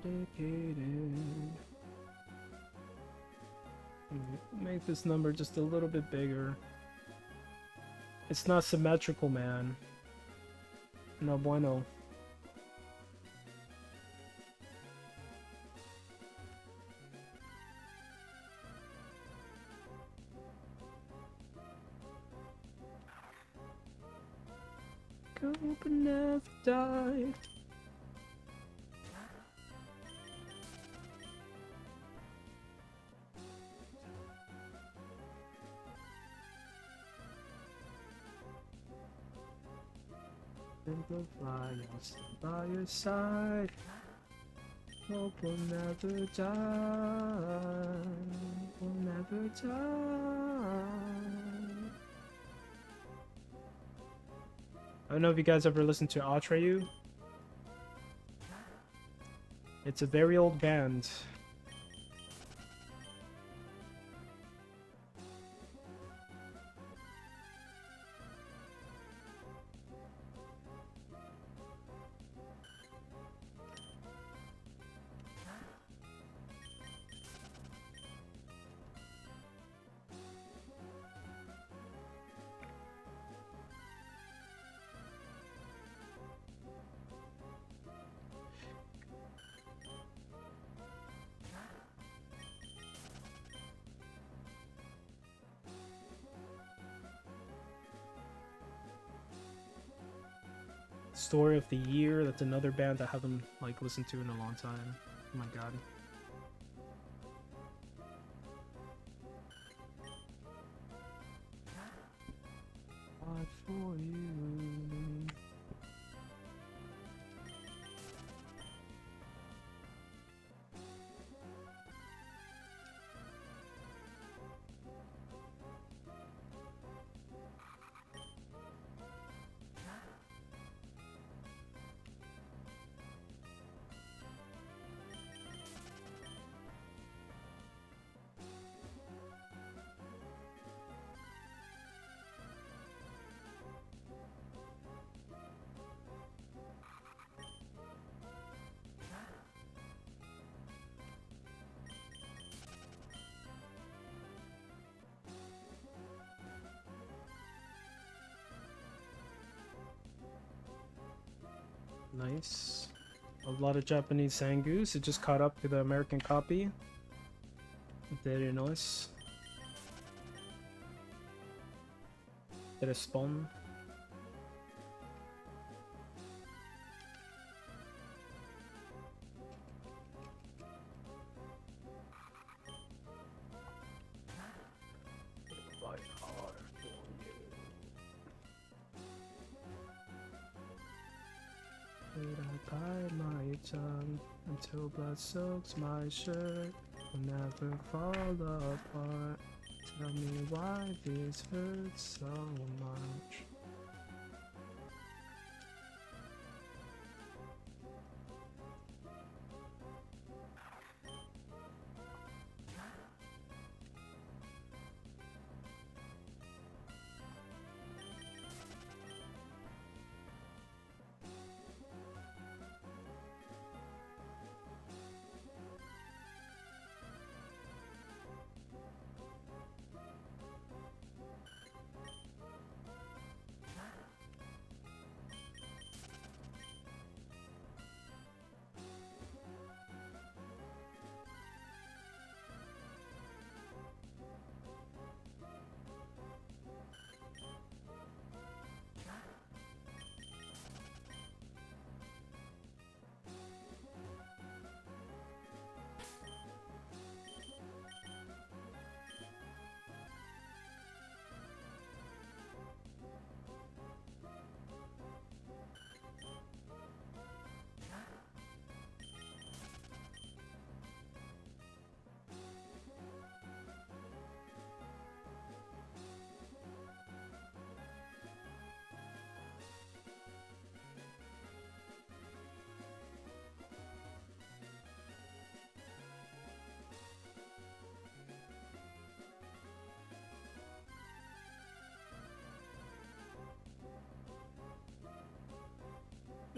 Dedicated. Make this number just a little bit bigger. It's not symmetrical, man. No bueno. Go but never die. Simplify, I'll stand by your side. Hope we'll never die. We'll never die. I don't know if you guys ever listened to Atreyu. It's a very old band. Story of the Year, that's another band I haven't like listened to in a long time. Oh my god. What for you? Nice. A lot of Japanese Zangoose. It just caught up to the American copy. Very nice. Respawn. I bite my tongue until blood soaks my shirt. Will never fall apart. Tell me why this hurts so much.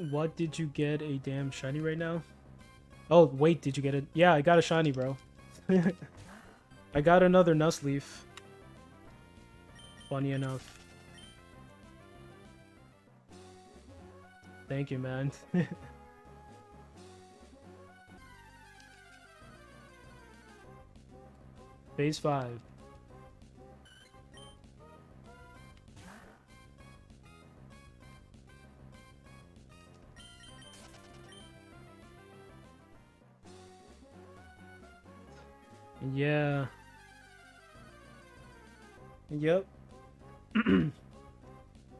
What did you get a damn shiny right now? Oh, wait, did you get it? Yeah, I got a shiny, bro. I got another Nuzleaf. Funny enough. Thank you, man. Phase 5. Yeah. Yep.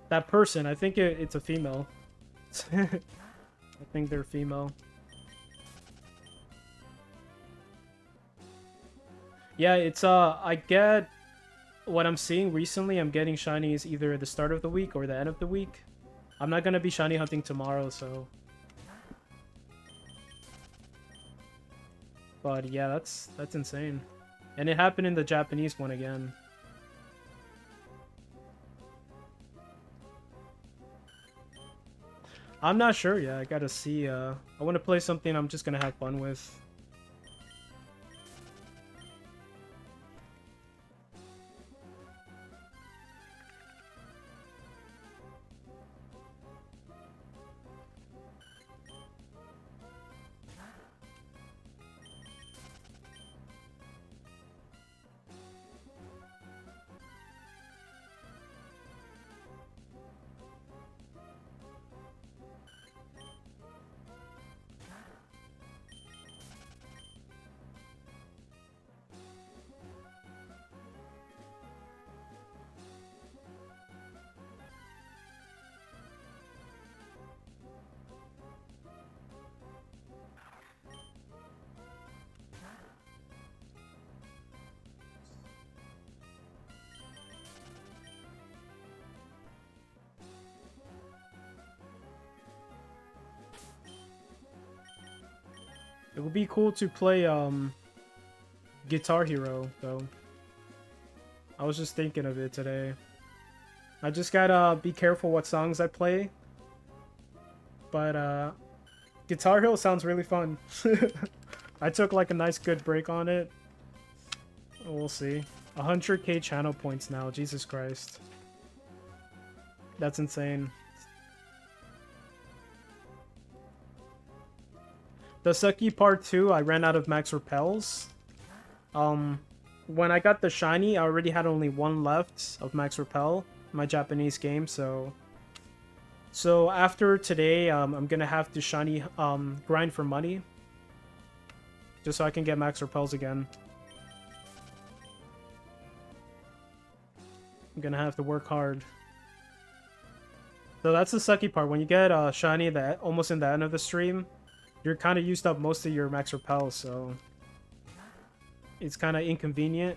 That person, I think it's a female. I think they're female. Yeah, it's I get what I'm seeing recently. I'm getting shinies either at the start of the week or the end of the week. I'm not gonna be shiny hunting tomorrow, so. But yeah, that's insane. And it happened in the Japanese one again. I'm not sure yet. I gotta see. I want to play something I'm just gonna have fun with. It would be cool to play Guitar Hero though. I was just thinking of it today. I just gotta be careful what songs I play. But Guitar Hero sounds really fun. I took like a nice good break on it. We'll see. 100k channel points now, Jesus Christ. That's insane. The sucky part too, I ran out of max repels. When I got the shiny, I already had only one left of max repel in my Japanese game, so after today, I'm gonna have to shiny grind for money just so I can get max repels again. I'm gonna have to work hard. So that's the sucky part. When you get shiny that almost in the end of the stream, you're kind of used up most of your max repels, so it's kind of inconvenient.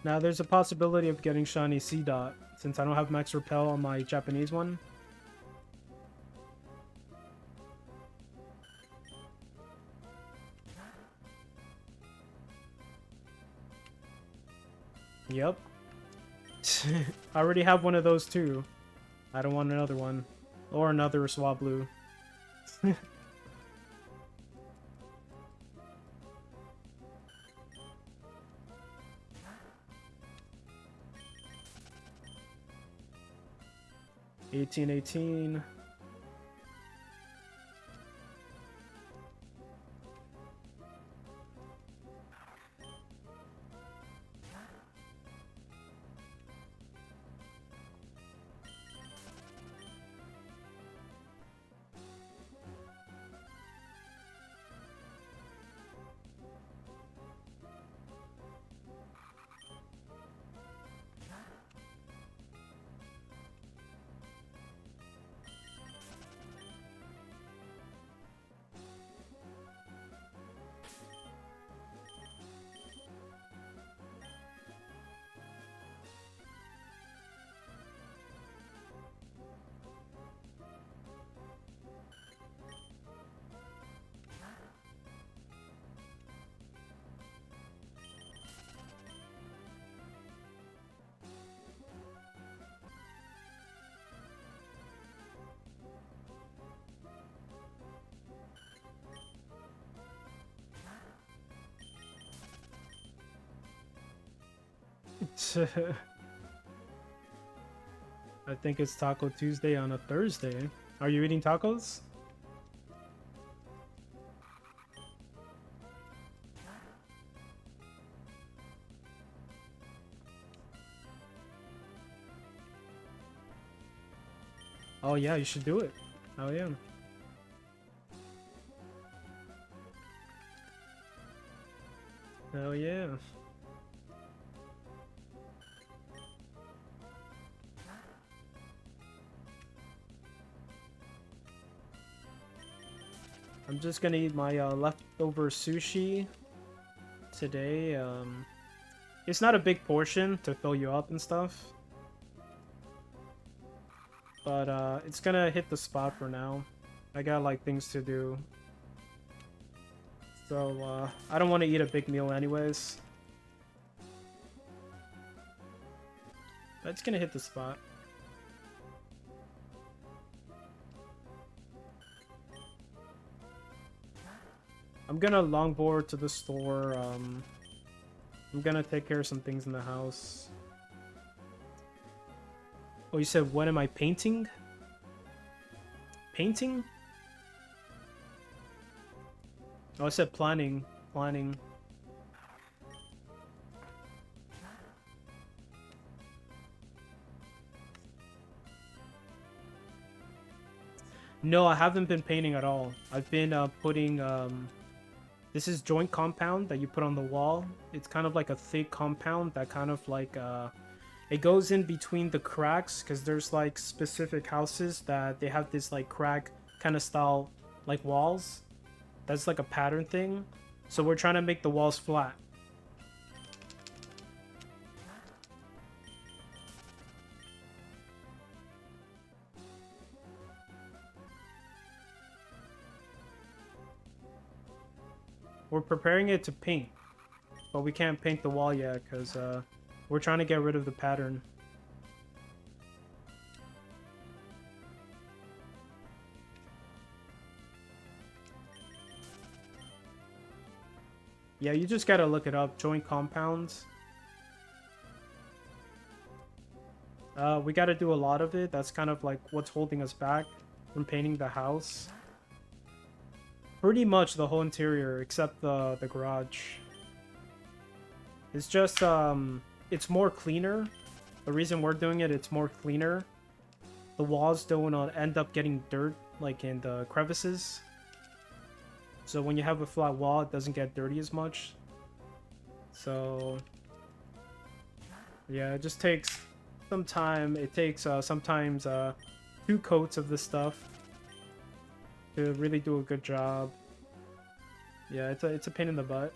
Now there's a possibility of getting shiny C dot since I don't have max repel on my Japanese one. Yep. I already have one of those too. I don't want another one. Or another Swablu. $18.18. I think it's Taco Tuesday on a Thursday. Are you eating tacos? Oh yeah, you should do it. Oh yeah. Oh yeah. I'm just gonna eat my leftover sushi today. It's not a big portion to fill you up and stuff, but it's gonna hit the spot for now. I got like things to do, so I don't want to eat a big meal anyways. But it's gonna hit the spot. I'm gonna longboard to the store. I'm gonna take care of some things in the house. Oh, you said when am I painting? Painting? Oh, I said planning. Planning. No, I haven't been painting at all. I've been putting this is joint compound that you put on the wall. It's kind of like a thick compound that kind of like it goes in between the cracks, because there's like specific houses that they have this like crack kind of style like walls. That's like a pattern thing. So we're trying to make the walls flat. We're preparing it to paint, but we can't paint the wall yet because we're trying to get rid of the pattern. Yeah, you just gotta look it up. Joint compounds. We gotta do a lot of it. That's kind of like what's holding us back from painting the house. Pretty much the whole interior except the garage. It's just it's more cleaner. The reason we're doing it, it's more cleaner. The walls don't end up getting dirt like in the crevices. So when you have a flat wall, it doesn't get dirty as much. So yeah, it just takes some time. It takes sometimes 2 coats of this stuff to really do a good job. Yeah, it's a pain in the butt.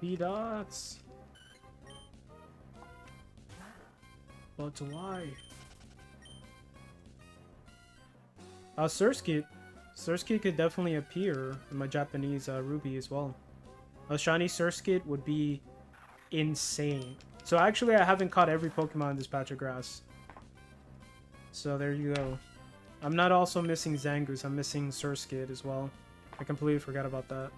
B-dots. But why? Surskit. Surskit could definitely appear in my Japanese Ruby as well. A shiny Surskit would be insane. So actually, I haven't caught every Pokemon in this patch of grass. So there you go. I'm not also missing Zangoose. I'm missing Surskit as well. I completely forgot about that.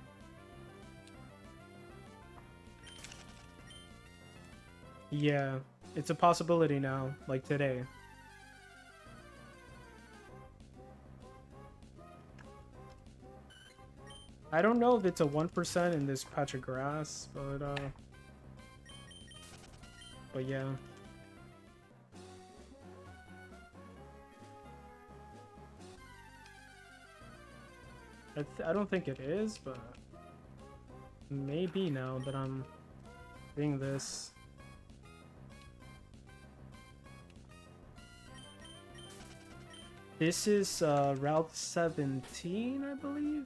Yeah, it's a possibility now, like today. I don't know if it's a 1% in this patch of grass, but yeah. I don't think it is, but maybe now that I'm doing this. This is Route 17, I believe.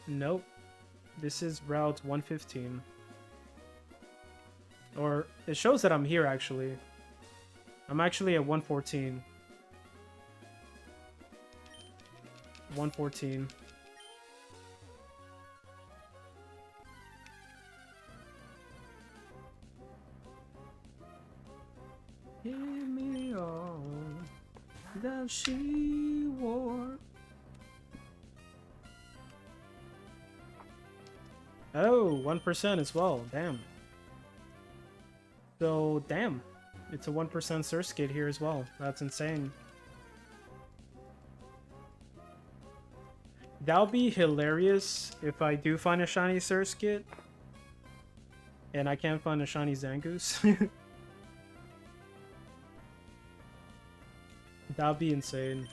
Nope. This is Route 115. Or it shows that I'm here actually. I'm actually at 114. 114. Give me all that she wore. Oh, 1% as well. Damn. So, damn. It's a 1% Surskit here as well. That's insane. That'll be hilarious if I do find a shiny Surskit. And I can't find a shiny Zangoose. That'd be insane.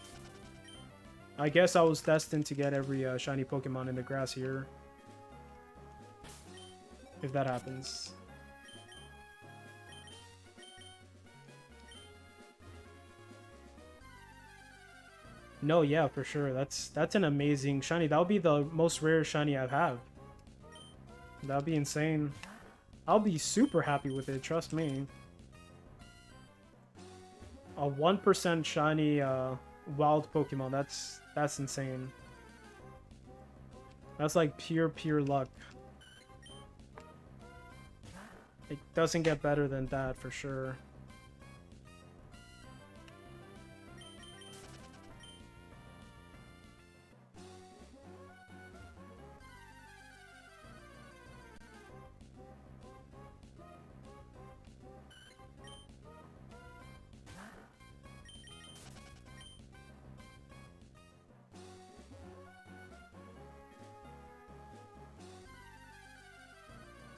I guess I was destined to get every shiny Pokemon in the grass here. If that happens. No, yeah, for sure. That's an amazing shiny. That'll be the most rare shiny I have. That'll be insane. I'll be super happy with it, trust me. A 1% shiny wild Pokemon, that's insane. That's like pure luck. It doesn't get better than that for sure.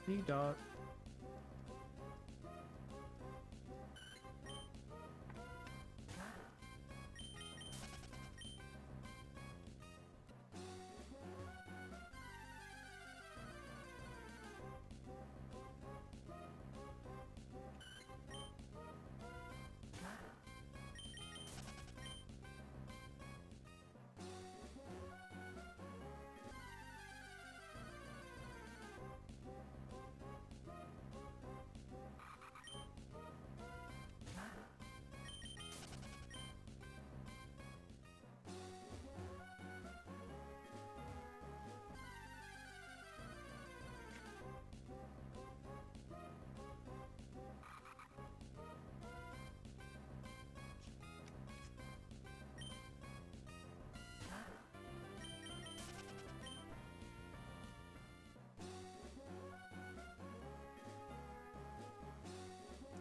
D-Dot.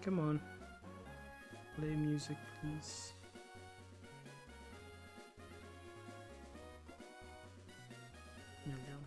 Come on. Play music, please. There we go.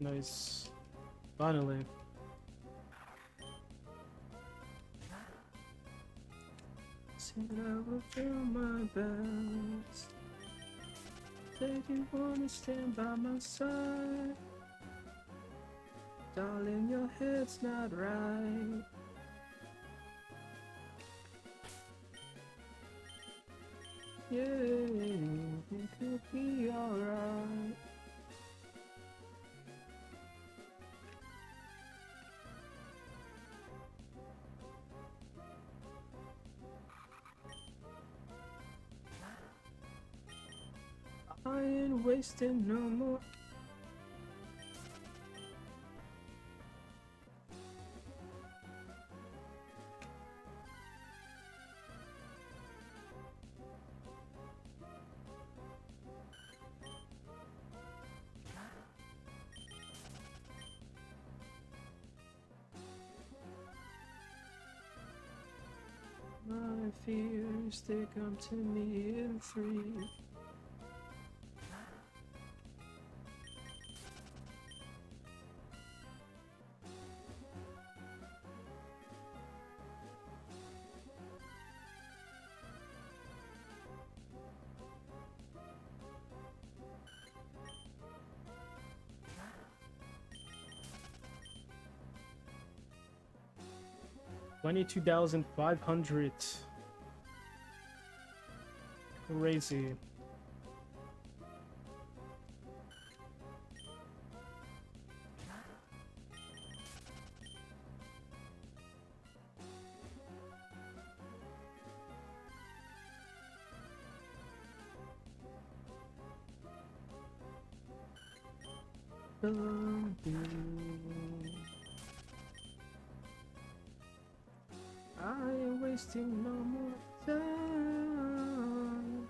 Nice. Finally. Said I will do my best. Said you wanna stand by my side. Darling, your head's not right. Yeah, it could be alright. I ain't wasting no more. My fears, they come to me in three. $22,500. Crazy. I ain't wasting no more time.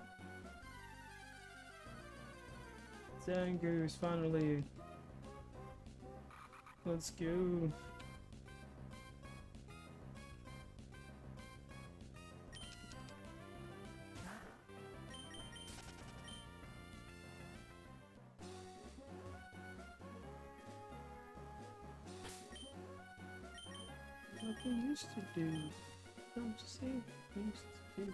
Zangoose, finally. Let's go. Like we used to do. Don't you see? We used to do.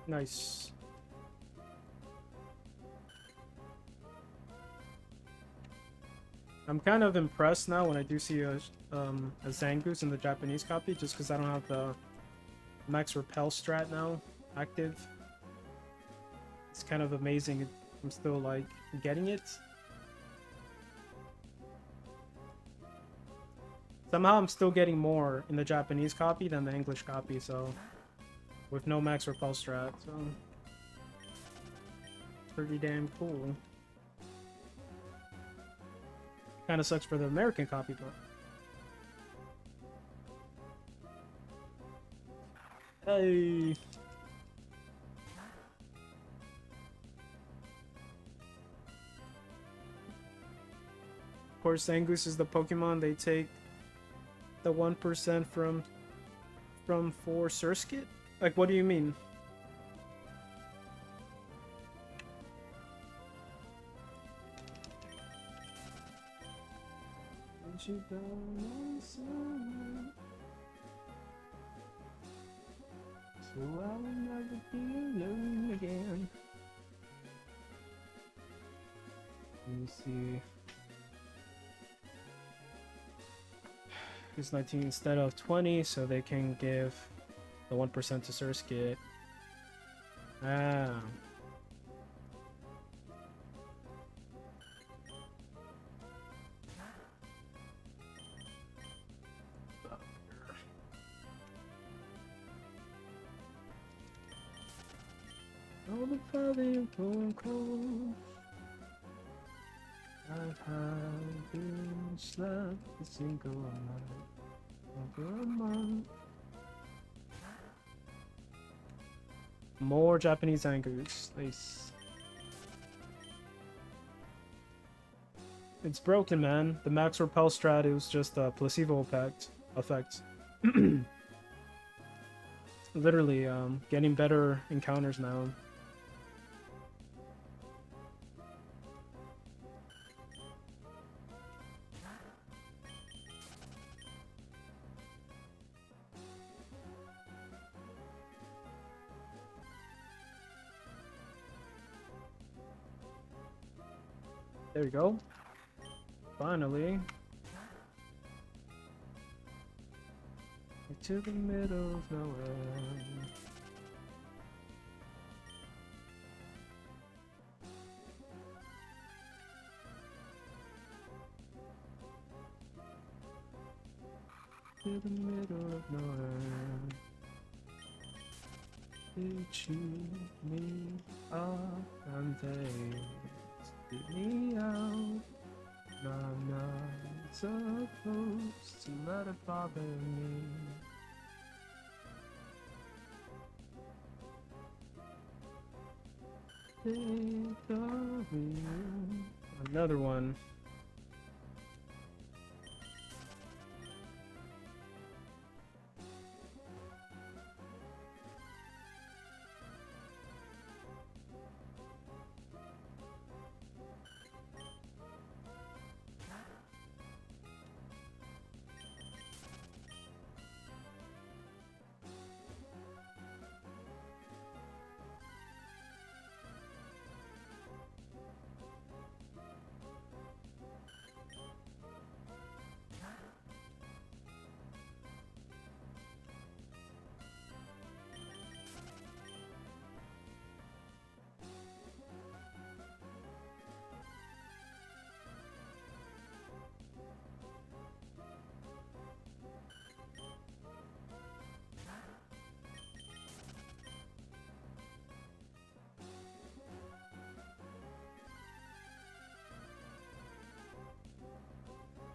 Nice. I'm kind of impressed now when I do see a Zangoose in the Japanese copy, just because I don't have the Max Repel strat now active. It's kind of amazing. I'm still like getting it. Somehow I'm still getting more in the Japanese copy than the English copy, so with no Max Repel strat, so pretty damn cool. Kind of sucks for the American copy, but hey. Of course, Zangoose is the Pokemon they take the 1% from for Surskit? Like, what do you mean? You go on, so I will never be alone again. Let me see. It's 19 instead of 20, so they can give the 1% to Surskit. Ah. All the father going cold. I've been slept a single night over a month. More Japanese Zangoose. Nice. It's broken, man. The max repel strat is just a placebo effect. Literally, getting better encounters now. There you go. Finally. To the middle of nowhere. To the middle of nowhere. They cheat me up and they spit me out. And I'm not supposed to let it bother me. Another one.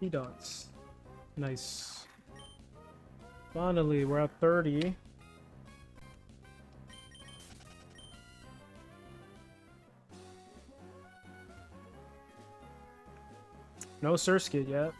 Dots. Nice. Finally, we're at 30. No Surskit yet.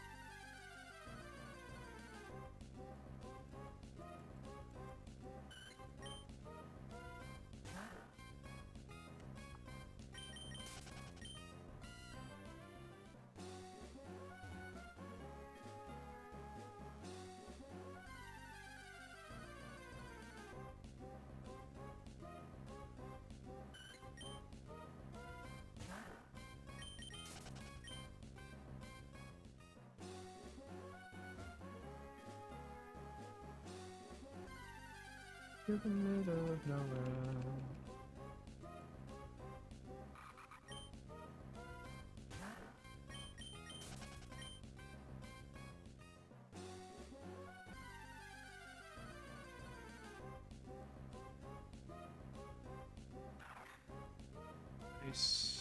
To the middle of nowhere. Nice.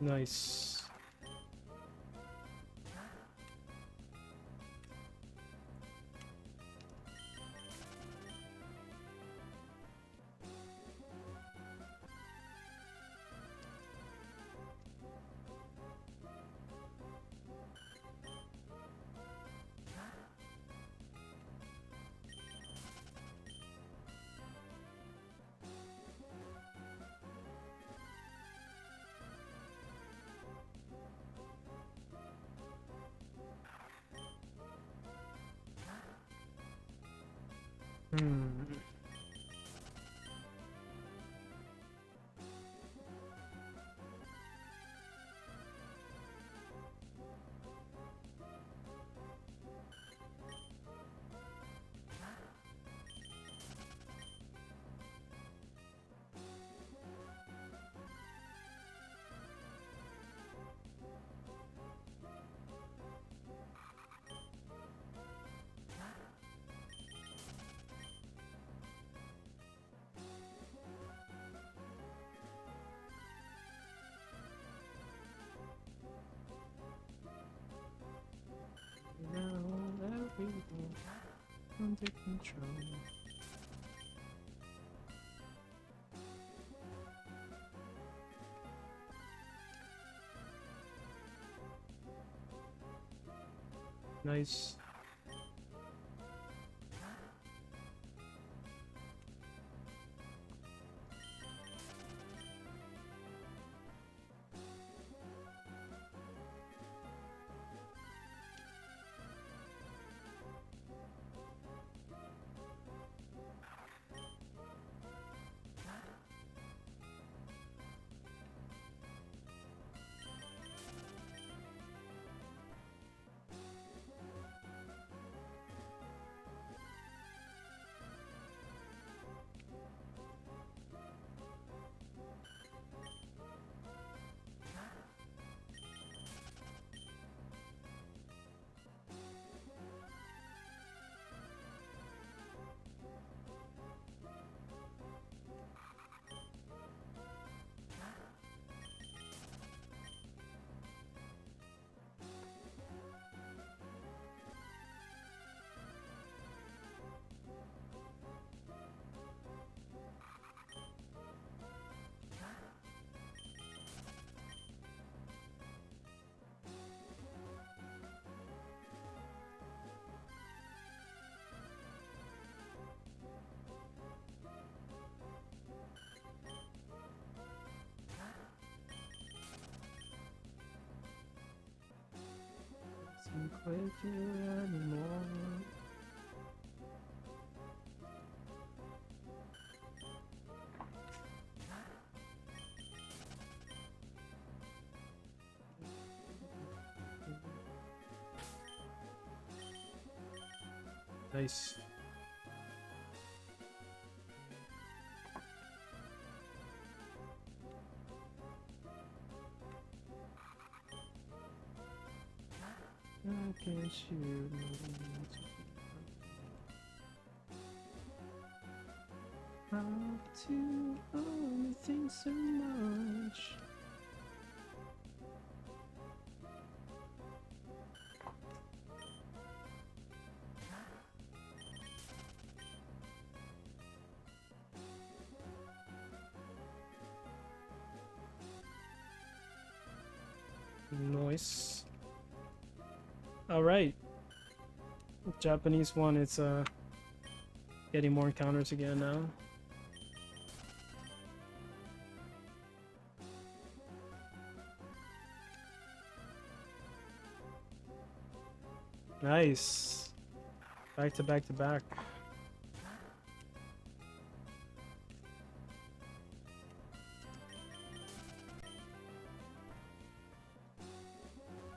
Nice. under control. Nice. Isn't quite here anymore. Nice. I can't shoot. How to only think so much. Nice. All right. Japanese one, it's getting more encounters again now. Nice. Back to back to back.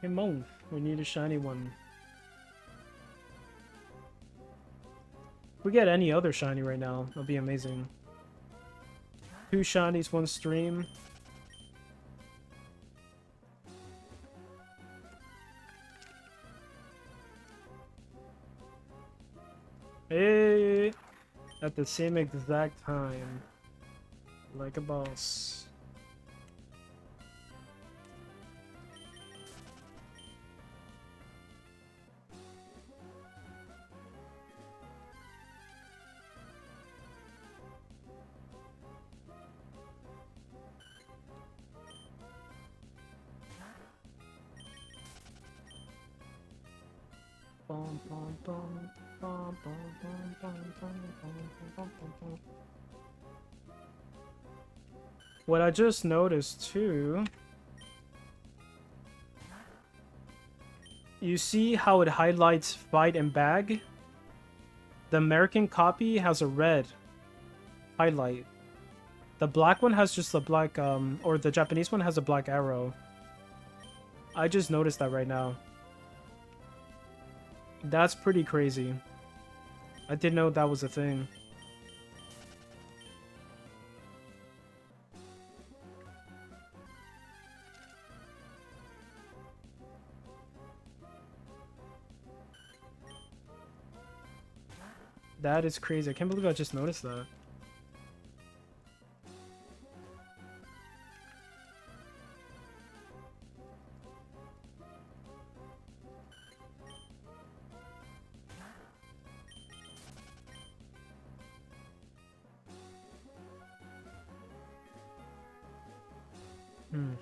Hey Mo, we need a shiny one. If we get any other shiny right now, that'll be amazing. 2 shinies, 1 stream. Hey! At the same exact time. Like a boss. What I just noticed too, you see how it highlights fight and bag? The American copy has a red highlight. The black one has just a black, or the Japanese one has a black arrow. I just noticed that right now. That's pretty crazy. I didn't know that was a thing. That is crazy. I can't believe I just noticed that. Hmm.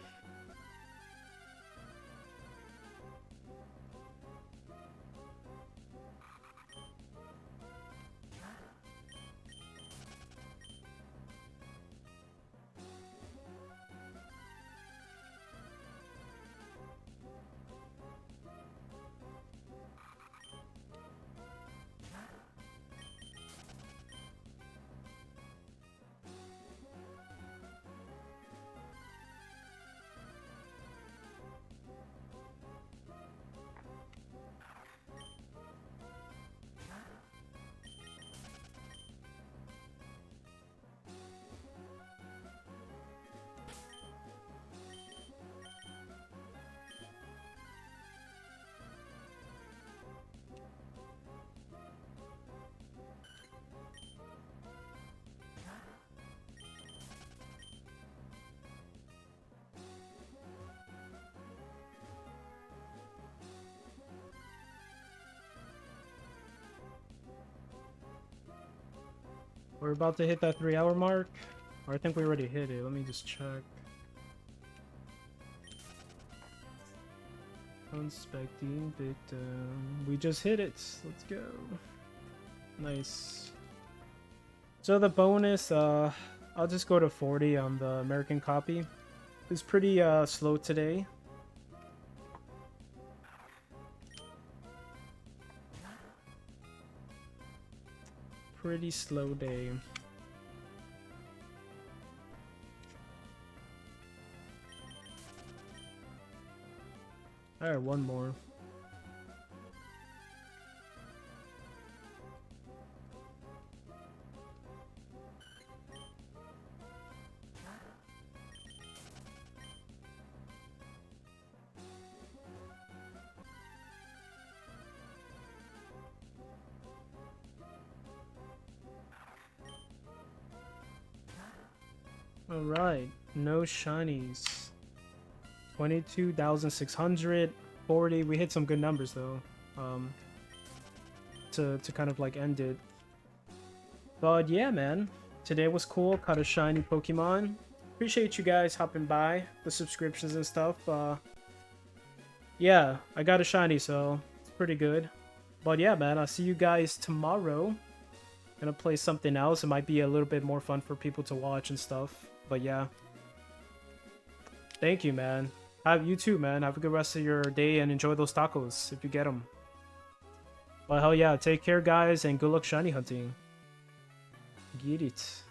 We're about to hit that 3-hour mark. Or I think we already hit it. Let me just check. Unspecting victim. We just hit it. Let's go. Nice. So the bonus, I'll just go to 40 on the American copy. It's pretty slow today. Pretty slow day. Alright, one more. Alright, no shinies. 22,600, 40. We hit some good numbers though. To kind of like end it. But yeah, man. Today was cool. Caught a shiny Pokemon. Appreciate you guys hopping by, the subscriptions and stuff. Yeah, I got a shiny, so it's pretty good. But yeah, man, I'll see you guys tomorrow. Gonna play something else. It might be a little bit more fun for people to watch and stuff. But yeah. Thank you, man. You too, man. Have a good rest of your day and enjoy those tacos if you get them. But hell yeah, take care, guys, and good luck shiny hunting. Get it.